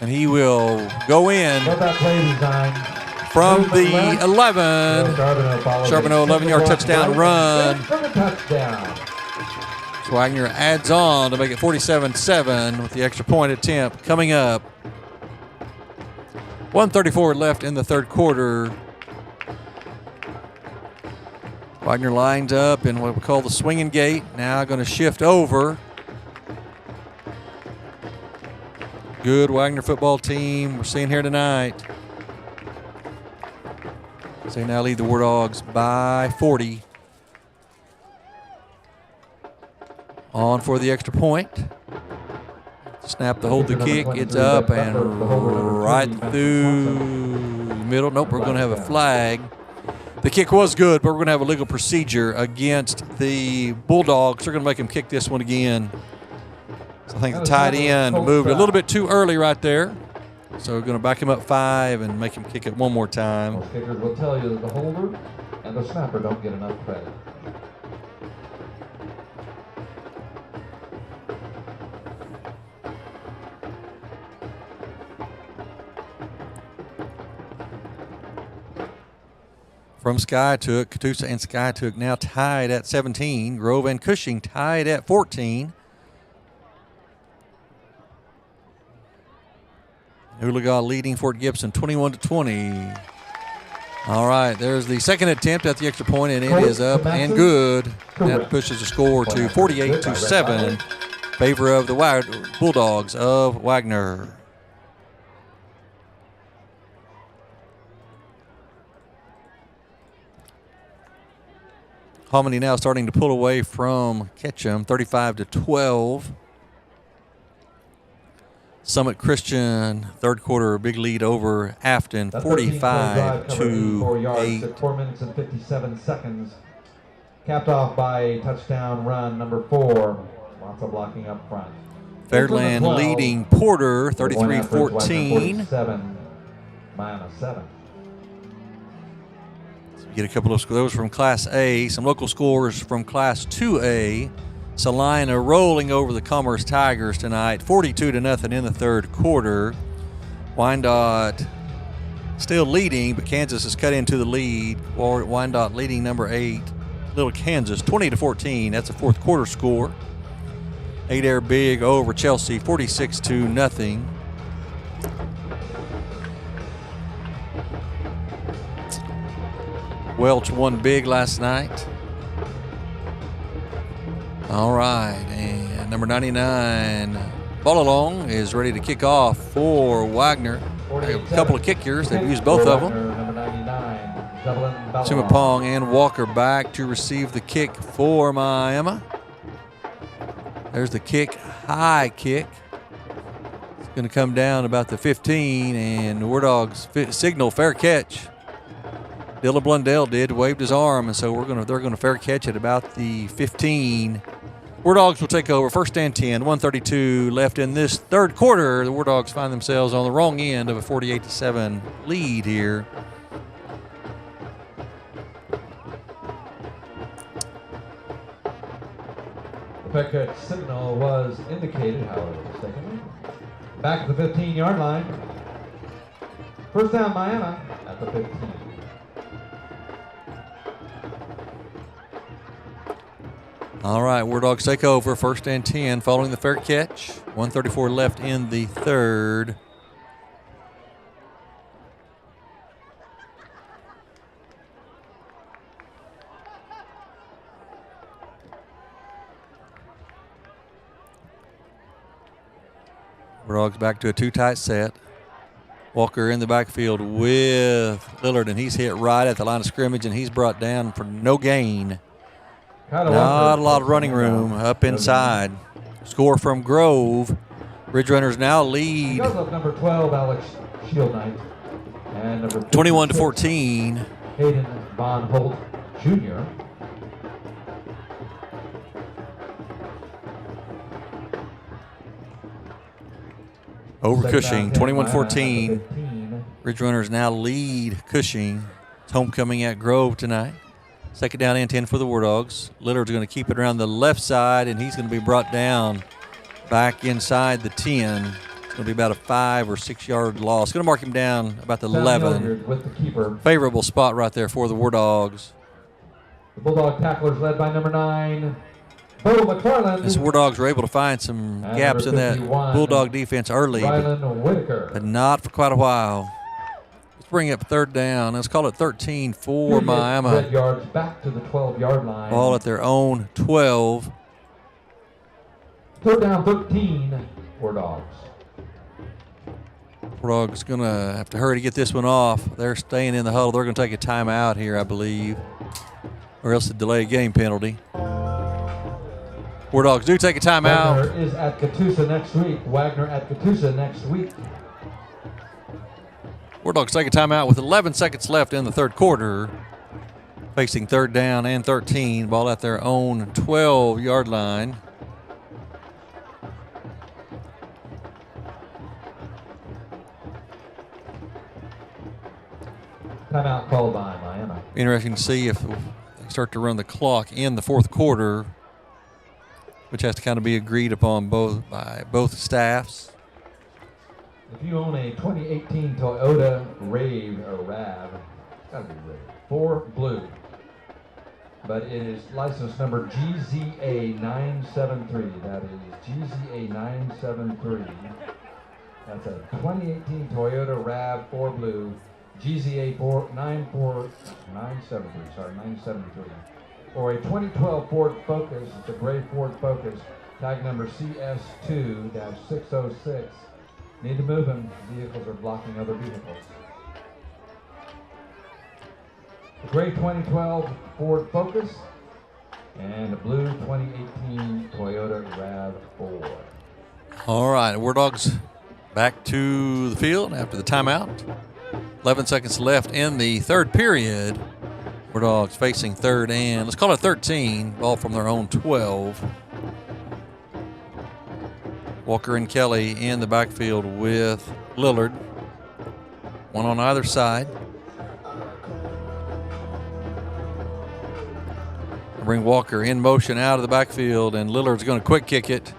Speaker 1: and he will go in from the 11. Charbonneau, 11-yard touchdown run. So Wagner adds on to make it 47-7 with the extra point attempt coming up. 1:34 left in the third quarter. Wagner lines up in what we call the swinging gate. Now going to shift over. Good Wagner football team we're seeing here tonight. So they now lead the Wardogs by 40. On for the extra point. Snap to hold the kick. It's up and right through the middle. Nope, we're going to have a flag. The kick was good, but we're going to have a legal procedure against the Bulldogs. They're going to make him kick this one again. So I think the tight end moved a little bit too early right there. So we're going to back him up 5 and make him kick it one more time.
Speaker 2: Most kickers will tell you that the holder and the snapper don't get enough credit.
Speaker 1: From Skytook, Catoosa and Skytook now tied at 17. Grove and Cushing tied at 14. Hooligan leading Fort Gibson 21-20. All right, there's the second attempt at the extra point, and it is up and good. That pushes the score to 48-7, favor of the Bulldogs of Wagner. Hominy now starting to pull away from Ketchum, 35-12. Summit Christian, third quarter, big lead over Afton, 45-8.
Speaker 2: 4 minutes and 57 seconds. Capped off by a touchdown run, number 4. Lots of blocking up front.
Speaker 1: Fairland leading Porter, 33-14.
Speaker 2: 7, Miami 7.
Speaker 1: So we get a couple of scores from Class A, some local scores from Class 2A. Salina rolling over the Commerce Tigers tonight, 42-0 in the third quarter. Wyandotte still leading, but Kansas has cut into the lead. Wyandotte leading number 8, Little Kansas, 20-14. That's a fourth quarter score. Adair big over Chelsea, 46-0. Welch won big last night. All right, and number 99, Ballalong, is ready to kick off for Wagner. A couple of kickers. They've used both of them. Sumapong and Walker back to receive the kick for Miami. There's the kick, high kick. It's going to come down about the 15, and the Wardogs signal fair catch. Dylan Blundell waved his arm, and so they're going to fair catch at about the 15. Wardogs will take over, first and 10, 1:32 left in this third quarter. The Wardogs find themselves on the wrong end of a 48-7 lead here.
Speaker 2: The fair catch signal was indicated, however, mistakenly. Back at the 15-yard line. First down, Miami at the 15.
Speaker 1: All right, Wardogs take over, first and 10, following the fair catch. 1:34 left in the third. Wardogs back to a two-tight set. Walker in the backfield with Lillard, and he's hit right at the line of scrimmage, and he's brought down for no gain. Not a lot of running room up inside. Score from Grove. Ridge Runners now lead.
Speaker 2: Because of number 12, Alex Shieldknight, and number
Speaker 1: 21-14.
Speaker 2: Hayden Von Holt Jr.
Speaker 1: Over Cushing, 21-14. Ridge Runners now lead Cushing. It's homecoming at Grove tonight. Second down and 10 for the Wardogs. Lillard's going to keep it around the left side, and he's going to be brought down back inside the 10. It's going to be about a 5 or 6 yard loss. Going to mark him down about the 11.
Speaker 2: With the keeper.
Speaker 1: Favorable spot right there for the Wardogs.
Speaker 2: The Bulldog tacklers led by number 9, Bo McFarland.
Speaker 1: As Wardogs were able to find some gaps in that Bulldog defense early, but not for quite a while. Let's bring up third down. Let's call it 13 for Miami.
Speaker 2: Red yards back to the 12-yard line.
Speaker 1: Ball at their own 12.
Speaker 2: Third down, 13 for Dogs.
Speaker 1: Wardogs going to have to hurry to get this one off. They're staying in the huddle. They're going to take a timeout here, I believe, or else a delay game penalty. Wardogs do take a timeout.
Speaker 2: Wagner is at Catoosa next week. Wagner at Catoosa next week.
Speaker 1: Wardogs take a timeout with 11 seconds left in the third quarter. Facing third down and 13. Ball at their own 12-yard line.
Speaker 2: Timeout called by Miami.
Speaker 1: Interesting to see if they start to run the clock in the fourth quarter, which has to kind of be agreed upon by both staffs.
Speaker 2: If you own a 2018 Toyota RAV, it's got to be RAV, 4 Blue, but it is license number GZA973. That is GZA973. That's a 2018 Toyota RAV4 Blue GZA 973. Or a 2012 Ford Focus, it's a gray Ford Focus, tag number CS2-606. Need to move them. Vehicles are blocking other vehicles. The gray 2012 Ford Focus and a blue 2018 Toyota RAV4.
Speaker 1: All right, Wardogs back to the field after the timeout. 11 seconds left in the third period. Wardogs facing third and, let's call it 13, ball from their own 12. Walker and Kelly in the backfield with Lillard. One on either side. Bring Walker in motion out of the backfield, and Lillard's going to quick kick it.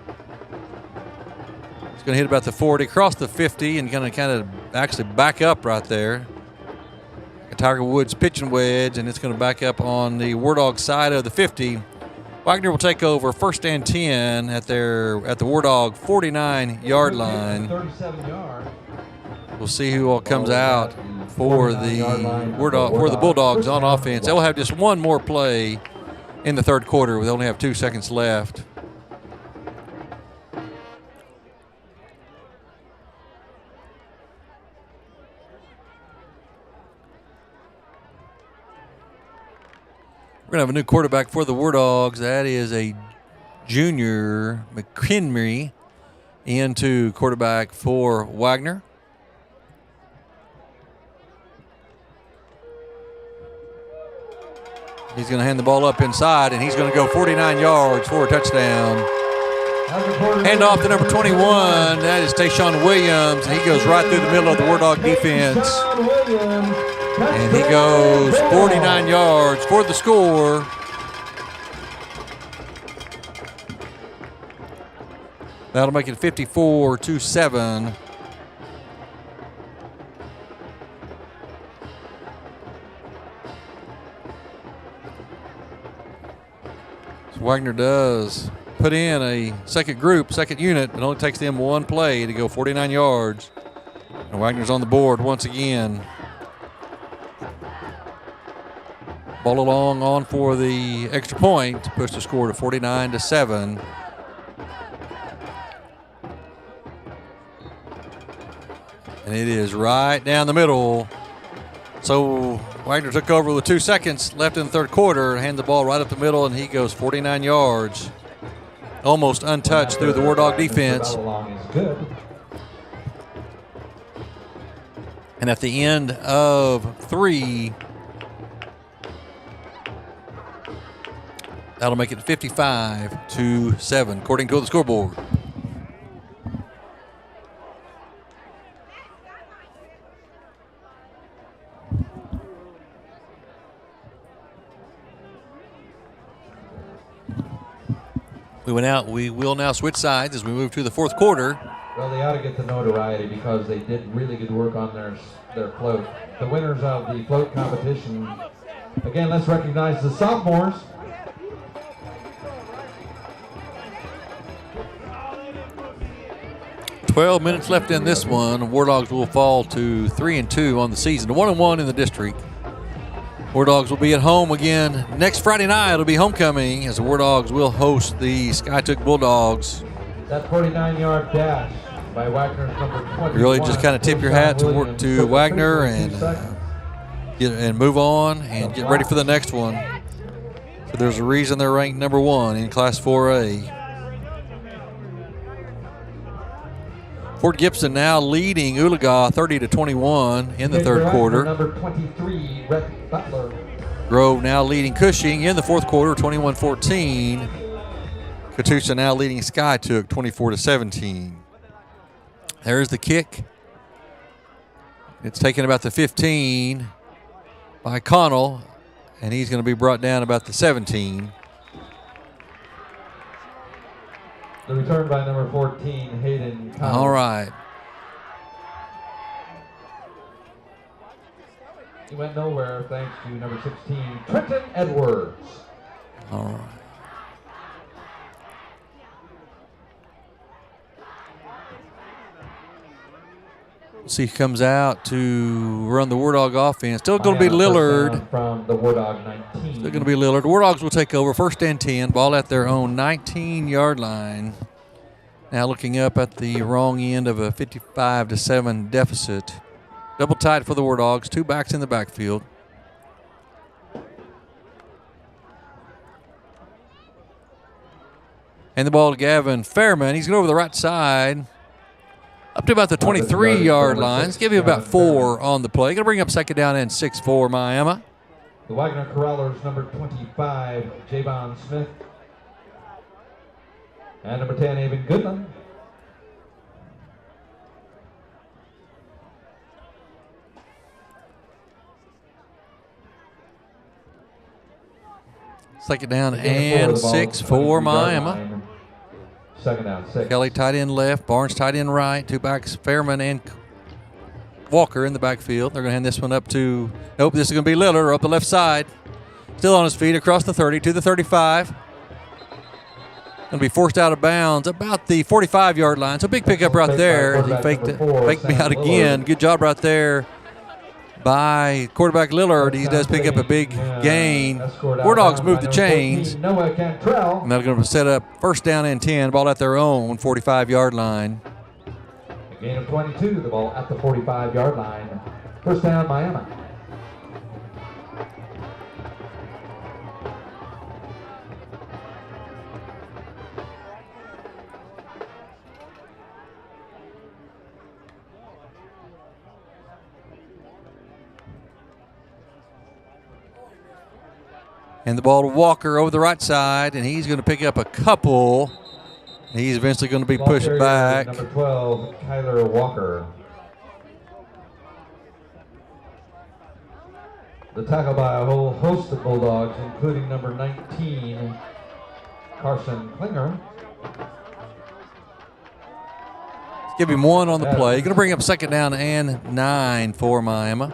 Speaker 1: He's going to hit about the 40, across the 50, and going to kind of actually back up right there. Tiger Woods pitching wedge, and it's going to back up on the Wardog side of the 50. Wagner will take over first and 10 at the Wardog 49-yard line.
Speaker 2: 37 yards.
Speaker 1: We'll see who all comes out for the Bulldogs on offense. They'll have just one more play in the third quarter. They only have 2 seconds left. We're going to have a new quarterback for the Wardogs. That is a junior, McHenry, into quarterback for Wagner. He's going to hand the ball up inside, and he's going to go 49 yards for a touchdown. Hand off to number 21. That is Tayshawn Williams, and he goes right through the middle of the Wardog defense. And he goes 49 yards for the score. That'll make it 54-7. So Wagner does put in a second unit. It only takes them one play to go 49 yards. And Wagner's on the board once again. Ball along on for the extra point to push the score to 49-7. And it is right down the middle. So Wagner took over with 2 seconds left in the third quarter, hand the ball right up the middle, and he goes 49 yards. Almost untouched through the Wardog defense. And at the end of 3, that'll make it 55-7, according to the scoreboard. We will now switch sides as we move to the fourth quarter.
Speaker 2: Well, they ought to get the notoriety because they did really good work on their float. The winners of the float competition. Again, let's recognize the sophomores.
Speaker 1: "12 minutes left in this one. Wardogs will fall to 3-2 on the season, to 1-1 in the district. Wardogs will be at home again next Friday night. It'll be homecoming as the Wardogs will host the Skytook Bulldogs.
Speaker 2: That 49-yard dash by Wagner's number 21.
Speaker 1: Really just kind of tip your hat to Wagner and move on and get ready for the next one. So there's a reason they're ranked number 1 in Class 4A. Fort Gibson now leading Oologah 30-21 in the third quarter.
Speaker 2: Number 23, Rhett Butler.
Speaker 1: Grove now leading Cushing in the fourth quarter, 21-14. Catoosa now leading Skytook 24-17. There's the kick. It's taken about the 15 by Connell, and he's going to be brought down about the 17.
Speaker 2: The return by number 14, Hayden Connell.
Speaker 1: All right.
Speaker 2: He went nowhere thanks to number 16, Trenton Edwards.
Speaker 1: All right. See who comes out to run the Wardog offense. Still going to be Lillard.
Speaker 2: From the Wardog 19.
Speaker 1: Still going to be Lillard. Wardogs will take over. 1st and 10. Ball at their own 19-yard line. Now looking up at the wrong end of a 55-7 deficit. Double tight for the Wardogs. 2 backs in the backfield. And the ball to Gavin Fairman. He's going over the right side. Up to about the 23-yard line. Let's give you about 4 on the play. Going to bring up 2nd down and 6 for Miami.
Speaker 2: The Wagner Corrallers, number 25, Javon Smith. And number 10, Avon Goodman.
Speaker 1: Second down and 6 for Miami.
Speaker 2: 2nd down, 6.
Speaker 1: Kelly tight end left, Barnes tight end right, 2 backs, Fairman and Walker in the backfield. They're going to hand this one up to, nope, this is going to be Lillard up the left side. Still on his feet across the 30 to the 35. Going to be forced out of bounds about the 45-yard line. So big pickup right there. He faked me out again. Good job right there by quarterback Lillard. He does pick up a big gain. Wardogs move the chains. And they're going to set up 1st down and 10. Ball at their own 45-yard line.
Speaker 2: A gain of 22. The ball at the 45-yard line. 1st down, Miami.
Speaker 1: And the ball to Walker over the right side, and he's going to pick up a couple. He's eventually going to be pushed back.
Speaker 2: Number 12, Kyler Walker. The tackle by a whole host of Bulldogs, including number 19, Carson Klinger.
Speaker 1: Give him 1 on the play. Going to bring up 2nd down and 9 for Miami.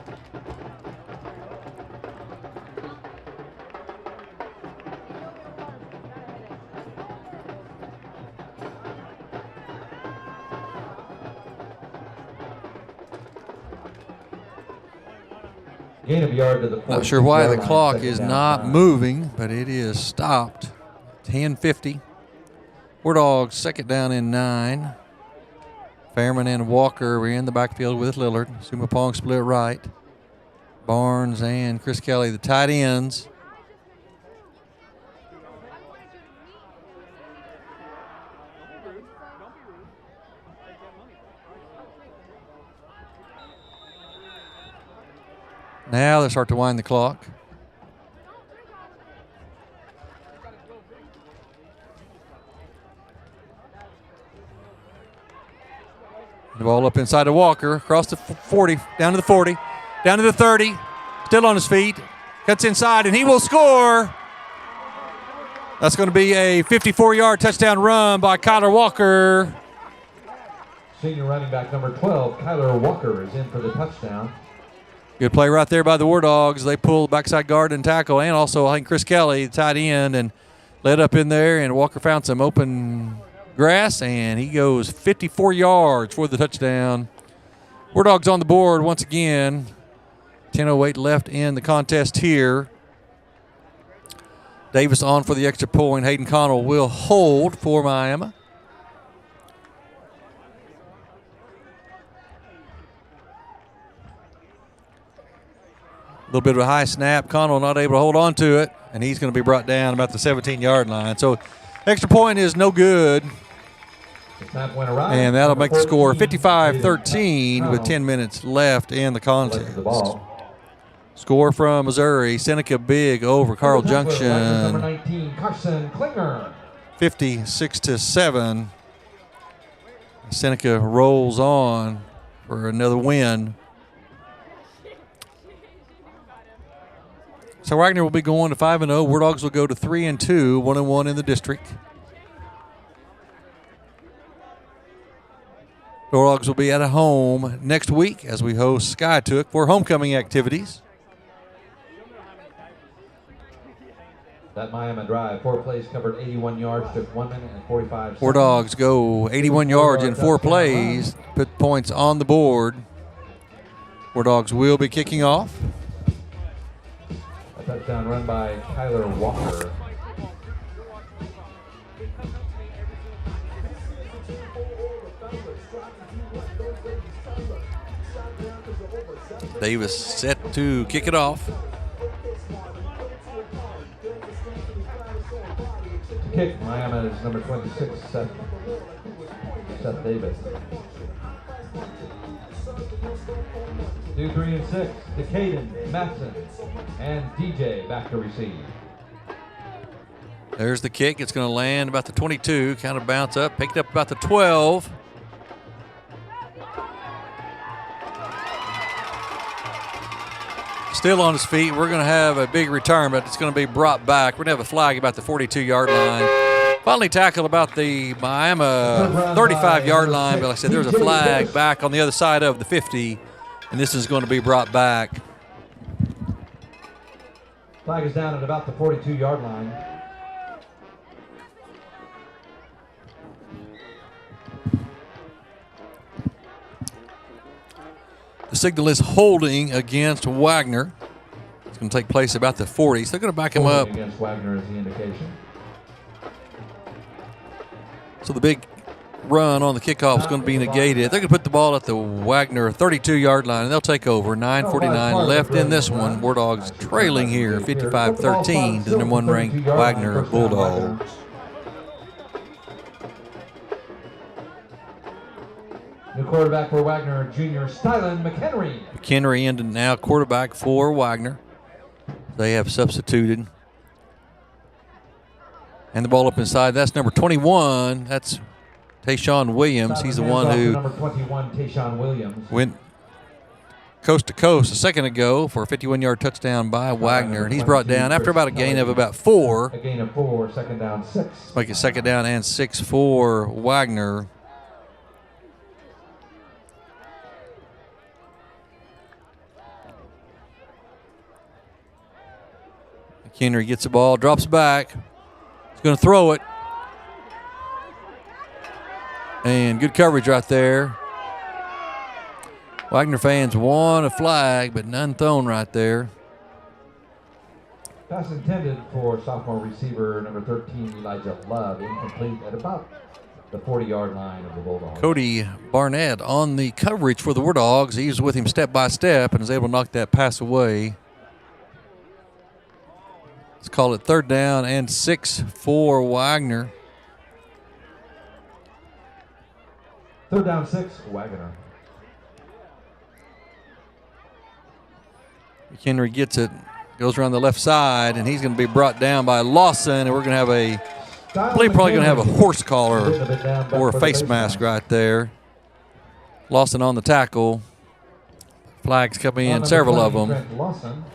Speaker 2: Gain of a yard to the 46
Speaker 1: Not sure why the
Speaker 2: line,
Speaker 1: clock
Speaker 2: 2nd
Speaker 1: is
Speaker 2: down,
Speaker 1: not
Speaker 2: 9.
Speaker 1: moving, but it is stopped. 10:50. Wardogs 2nd down and 9. Fairman and Walker were in the backfield with Lillard. Sumapong split right. Barnes and Chris Kelly, the tight ends. Now they start to wind the clock. The ball up inside to Walker, across the 40, down to the 40, down to the 30, still on his feet, cuts inside, and he will score. That's going to be a 54-yard touchdown run by Kyler Walker.
Speaker 2: Senior running back number 12, Kyler Walker, is in for the touchdown.
Speaker 1: Good play right there by the Wardogs. They pull backside guard and tackle, and also I think Chris Kelly, the tight end, and led up in there, and Walker found some open grass, and he goes 54 yards for the touchdown. Wardogs on the board once again. 10:08 left in the contest here. Davis on for the extra point. Hayden Connell will hold for Miami. A little bit of a high snap. Connell not able to hold on to it, and he's going to be brought down about the 17-yard line. So extra point is no good. And that'll make the score 55-13 with 10 minutes left in the contest. Score from Missouri. Seneca big over Carl Junction.
Speaker 2: Number 19, Carson Klinger.
Speaker 1: 56-7. Seneca rolls on for another win. So Wagner will be going to 5-0. Wardogs will go to 3-2, 1-1 in the district. Wardogs will be at a home next week as we host Skytook for homecoming activities.
Speaker 2: That Miami drive, 4 plays, covered 81 yards, took 1 minute and 45 seconds.
Speaker 1: Wardogs go 81 yards in 4 plays, put points on the board. Wardogs will be kicking off.
Speaker 2: A touchdown run by Tyler Walker.
Speaker 1: Davis set to kick it off.
Speaker 2: Kick, Miami is number 26, Seth Davis. 2, 3, and 6. Decaden, Matson, and DJ back to receive.
Speaker 1: There's the kick. It's going to land about the 22, kind of bounce up, picked up about the 12. Still on his feet. We're going to have a big return, but it's going to be brought back. We're going to have a flag about the 42-yard line. Finally tackled about the Miami 35-yard line, but like I said, there's a flag back on the other side of the 50, and this is going to be brought back.
Speaker 2: Flag is down at about the 42-yard line.
Speaker 1: The signal is holding against Wagner. It's going to take place about the 40, so they're going to back him up.
Speaker 2: Against Wagner is the indication.
Speaker 1: So the big run on the kickoff is going to be negated. They're going to put the ball at the Wagner 32-yard line, and they'll take over. 9:49 left in this one. Wardogs trailing here, 55-13 to the number 1 ranked Wagner Bulldogs.
Speaker 2: New quarterback for Wagner, junior Stylen McHenry.
Speaker 1: McHenry into now quarterback for Wagner. They have substituted. And the ball up inside. That's number 21. That's Tayshawn Williams. He's the one who
Speaker 2: number 21, Tayshawn Williams.
Speaker 1: went coast to coast a second ago for a 51-yard touchdown by Wagner. And he's brought down after about a gain of about 4.
Speaker 2: A gain of 4, second down 6.
Speaker 1: Make it second down and 6 for Wagner. McHenry gets the ball, drops back. He's going to throw it. And good coverage right there. Wagner fans want a flag, but none thrown right there.
Speaker 2: Pass intended for sophomore receiver number 13, Elijah Love, incomplete at about the 40-yard line of the Bulldogs.
Speaker 1: Cody Barnett on the coverage for the Wardogs. He's with him step by step and is able to knock that pass away. Let's call it third down and 6 for Wagner.
Speaker 2: Third down 6, Wagner.
Speaker 1: McHenry gets it, goes around the left side, and he's going to be brought down by Lawson, and we're going to have I believe probably going to have a horse collar or a face mask right there. Lawson on the tackle. Flags coming in, several of them.
Speaker 2: Lawson.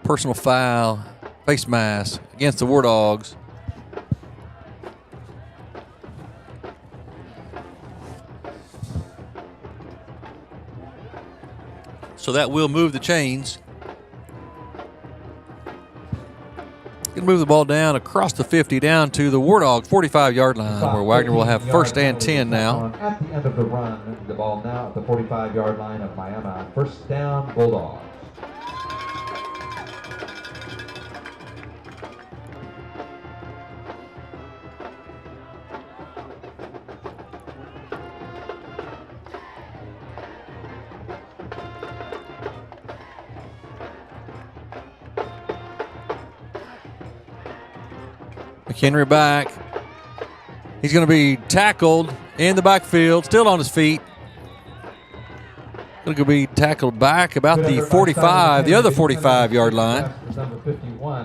Speaker 1: Personal foul, face mask against the Wardogs. So that will move the chains. Going to move the ball down across the 50 down to the Wardog 45-yard line where Wagner will have first and 10 now.
Speaker 2: At the end of the run, the ball now at the 45-yard line of Miami. First down, Bulldogs.
Speaker 1: McHenry back. He's going to be tackled in the backfield, still on his feet. Going to be tackled back about the 45, the other 45-yard line.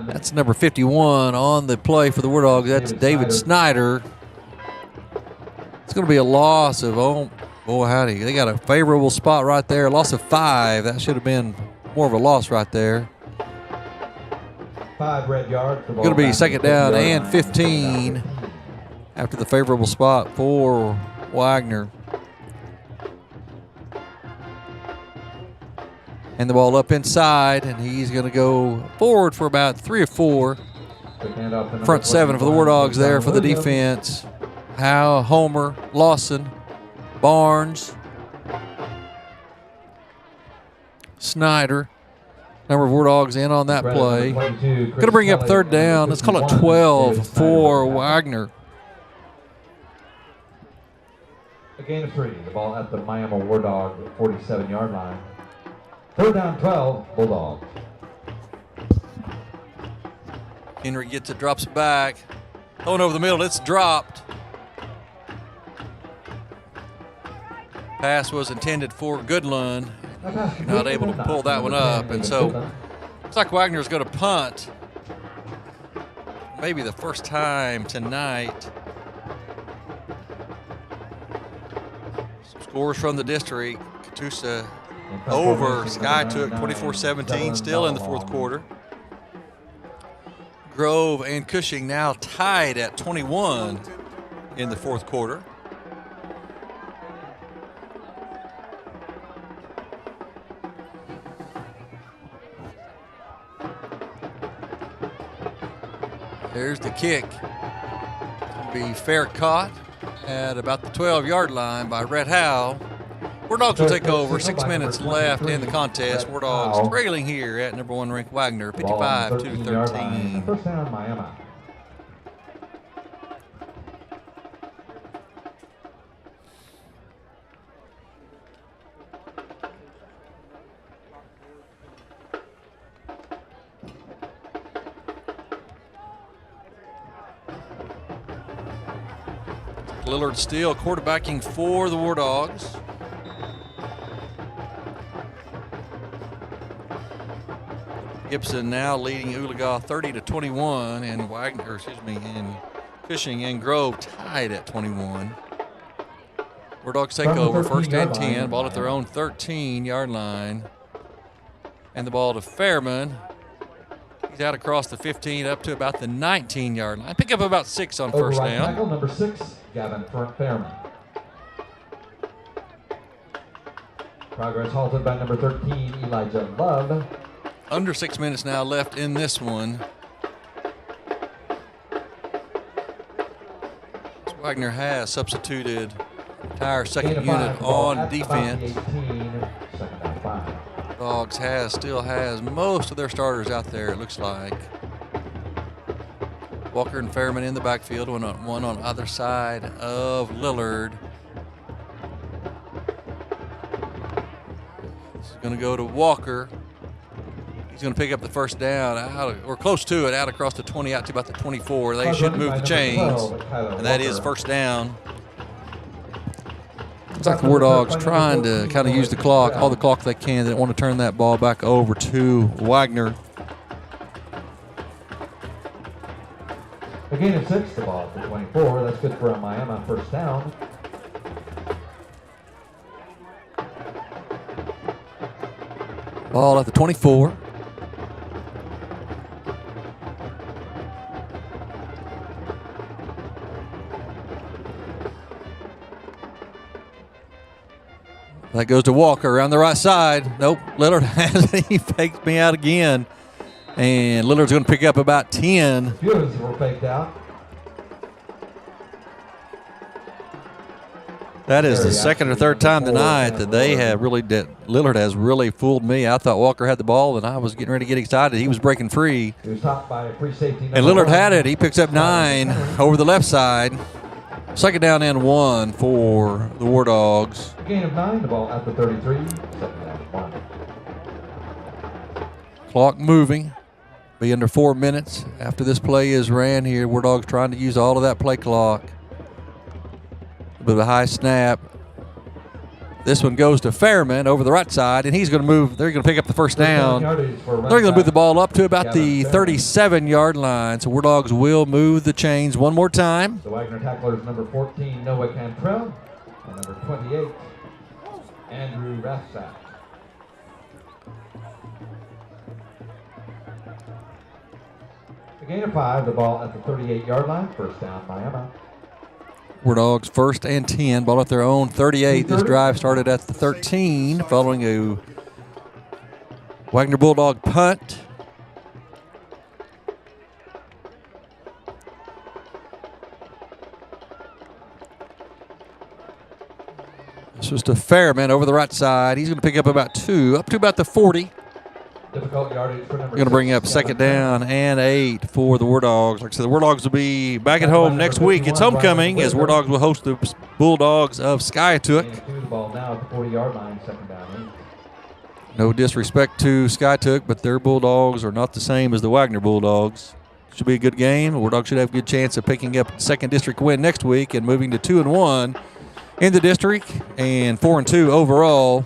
Speaker 1: That's number 51 on the play for the Wardogs. That's David Snyder. It's going to be a loss of, oh, boy, howdy. They got a favorable spot right there. A loss of 5. That should have been more of a loss right there.
Speaker 2: 5 red yards.
Speaker 1: Going to be second down and 15 after the favorable spot for Wagner. And the ball up inside, and he's going to go forward for about 3 or 4. Front 7 for the Wardogs there for the defense. Howe, Homer, Lawson, Barnes, Snyder. Number of Wardogs in on that play.
Speaker 2: Going
Speaker 1: Going to bring up third down. Let's call it 12 for Wagner.
Speaker 2: A gain of 3. The ball at the Miami Wardog 47-yard line. Third down, 12, Bulldogs.
Speaker 1: Henry gets it, drops it back. Going over the middle, it's dropped. Pass was intended for Goodlund. Not able to pull that one up, and so looks like Wagner's going to punt. Maybe the first time tonight. Some scores from the district. Catoosa over Sky took 24-17, still in the fourth quarter. Grove and Cushing now tied at 21 in the fourth quarter. There's the kick. It'll be fair caught at about the 12-yard line by Red Howe. Wardogs will take over. 6 minutes left in the contest. Wardogs trailing here at number 1 ranked Wagner, 55-13.
Speaker 2: First down, Miami.
Speaker 1: Lillard still quarterbacking for the Wardogs. Gibson now leading Oologah 30-21, and and Cushing and Grove tied at 21. Wardogs take over, first and 10, ball at their own 13-yard line. And the ball to Fairman. He's out across the 15 up to about the 19-yard line. Pick up about 6 on first down.
Speaker 2: Tackle, number 6, Gavin Fairman. Progress halted by number 13, Elijah Love.
Speaker 1: Under 6 minutes now left in this one. Wagner has substituted entire second unit on defense. Dogs still has most of their starters out there, it looks like. Walker and Fairman in the backfield, one on either side of Lillard. This is going to go to Walker. He's going to pick up the first down, or close to it, out across the 20, out to about the 24. They should move the chains, and that is first down. Looks like the Wardogs trying to kind of use the clock, all the clock they can. They don't want to turn that ball back over to Wagner.
Speaker 2: A gain of 6, the ball for 24. That's good for a Miami first down.
Speaker 1: Ball at the 24. That goes to Walker around the right side. Nope, Lillard has it. He faked me out again. And Lillard's going to pick up about 10.
Speaker 2: Few of us were faked out.
Speaker 1: That is the second or third time tonight that Lillard has really fooled me. I thought Walker had the ball, and I was getting ready to get excited. He was breaking free.
Speaker 2: He was topped by a free safety.
Speaker 1: And Lillard had it. He picks up 9 over the left side. Second down and 1 for the Wardogs.
Speaker 2: Gain of 9, the ball at the 33. Second down, 1.
Speaker 1: Clock moving. Be under 4 minutes after this play is ran here. Wardogs trying to use all of that play clock. A bit of a high snap. This one goes to Fairman over the right side, and he's going to move. They're going to pick up the first down. They're going to move the ball up to about the 37-yard line. So Wardogs will move the chains one more time.
Speaker 2: The Wagner tacklers, number 14, Noah Cantrell, and number 28, Andrew Rathsack. A gain of 5, the ball at the 38-yard line. First down, Miami.
Speaker 1: Wardogs first and 10, ball at their own 38. This drive started at the 13 following a Wagner Bulldog punt. This was to Fairman over the right side. He's going to pick up about 2, up to about the 40.
Speaker 2: Difficult yardage for number
Speaker 1: Going to bring up 2nd down and 8 for the Wardogs. Like I said, the Wardogs will be back at home next week. It's homecoming as Wardogs will host the Bulldogs of Skytook.
Speaker 2: The ball now at the 40-yard line, 2nd down.
Speaker 1: No disrespect to Skytook, but their Bulldogs are not the same as the Wagner Bulldogs. Should be a good game. The Wardogs should have a good chance of picking up 2nd district win next week and moving to 2-1 in the district and 4-2 overall.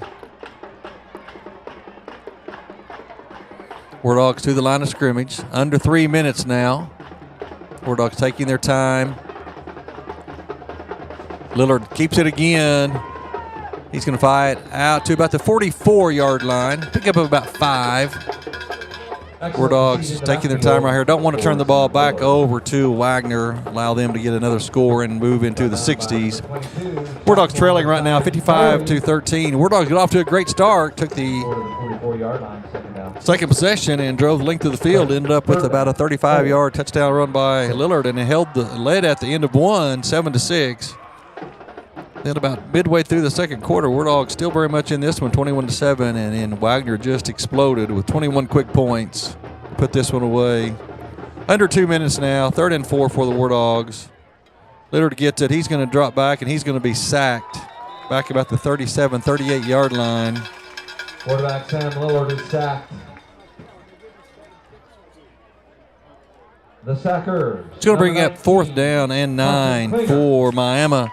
Speaker 1: Wardogs to the line of scrimmage. Under 3 minutes now. Wardogs taking their time. Lillard keeps it again. He's going to fight out to about the 44-yard line. Pick up about 5. Wardogs taking their time right here. Don't want to turn the ball back over to Wagner. Allow them to get another score and move into the 60s. Wardogs trailing right now 55-13. Wardogs got off to a great start. Took the
Speaker 2: 44-yard line, 2nd down.
Speaker 1: second possession and drove the length of the field. Ended up with about a 35-yard touchdown run by Lillard, and it held the lead at the end of one, 7-6. Then about midway through the second quarter, Wardogs still very much in this one, 21-7, and then Wagner just exploded with 21 quick points. Put this one away. Under 2 minutes now, 3rd and 4 for the Wardogs. Lillard gets it. He's going to drop back, and he's going to be sacked back about the 37, 38-yard line.
Speaker 2: Quarterback Sam Lillard is sacked. The Sackers.
Speaker 1: It's going to bring up 4th down and 9 for Miami.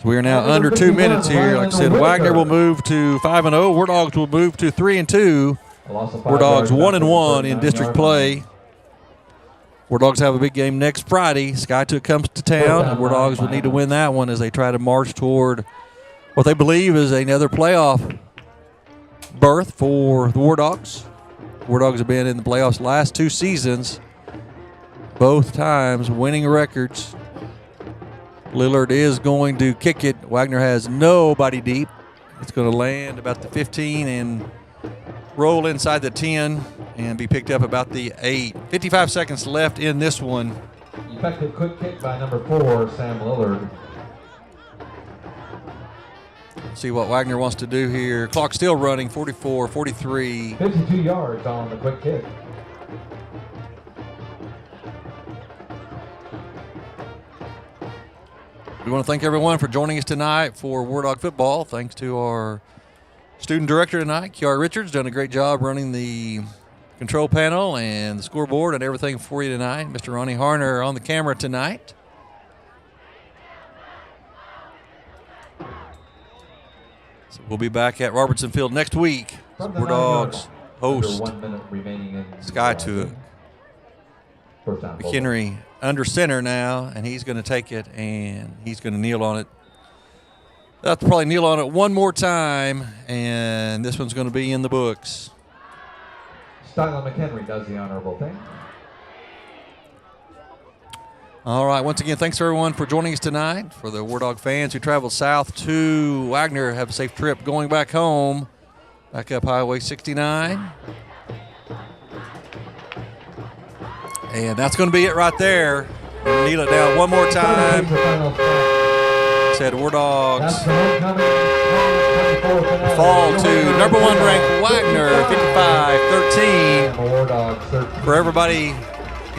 Speaker 1: We are now under 2 minutes here. Like I said, Wagner will move to 5-0. Wardogs will move to 3-2. Wardogs 1-1 in district play. Wardogs have a big game next Friday. Skytook comes to town, and Wardogs will need to win that one as they try to march toward what they believe is another playoff berth for the Wardogs. Wardogs have been in the playoffs last 2 seasons, both times winning records. Lillard is going to kick it. Wagner has nobody deep. It's going to land about the 15 and roll inside the 10 and be picked up about the 8. 55 seconds left in this one.
Speaker 2: Effective quick kick by number 4, Sam Lillard.
Speaker 1: See what Wagner wants to do here. Clock still running, 44, 43.
Speaker 2: 52 yards on the quick kick.
Speaker 1: We want to thank everyone for joining us tonight for Wardog Football. Thanks to our student director tonight, Kiara Richards, done a great job running the control panel and the scoreboard and everything for you tonight. Mr. Ronnie Harner on the camera tonight. So we'll be back at Robertson Field next week. Wardogs host Skytook. McHenry under center now, and he's going to take it, and he's going to kneel on it. They'll probably kneel on it one more time, and this one's going to be in the books.
Speaker 2: Styler McHenry does the honorable thing.
Speaker 1: All right, once again, thanks everyone for joining us tonight. For the Wardog fans who traveled south to Wagner, have a safe trip going back home. Back up Highway 69. And that's going to be it right there. Kneel it down one more time. Said Wardogs fall to number 1 ranked Wagner, 55-13. For everybody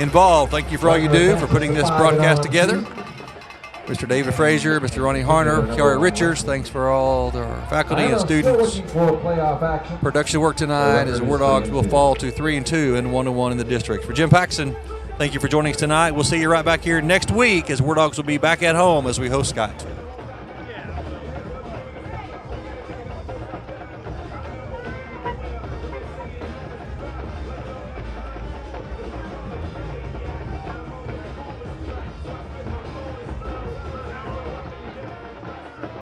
Speaker 1: involved, thank you for all you do for putting this broadcast together. Mr. David Frazier, Mr. Ronnie Harner, Kiara Richards, thanks for all the faculty and students. Production work tonight as the Wardogs will fall to 3-2 and 1-1 in the district. For Jim Paxson, thank you for joining us tonight. We'll see you right back here next week as Wardogs will be back at home as we host Scott.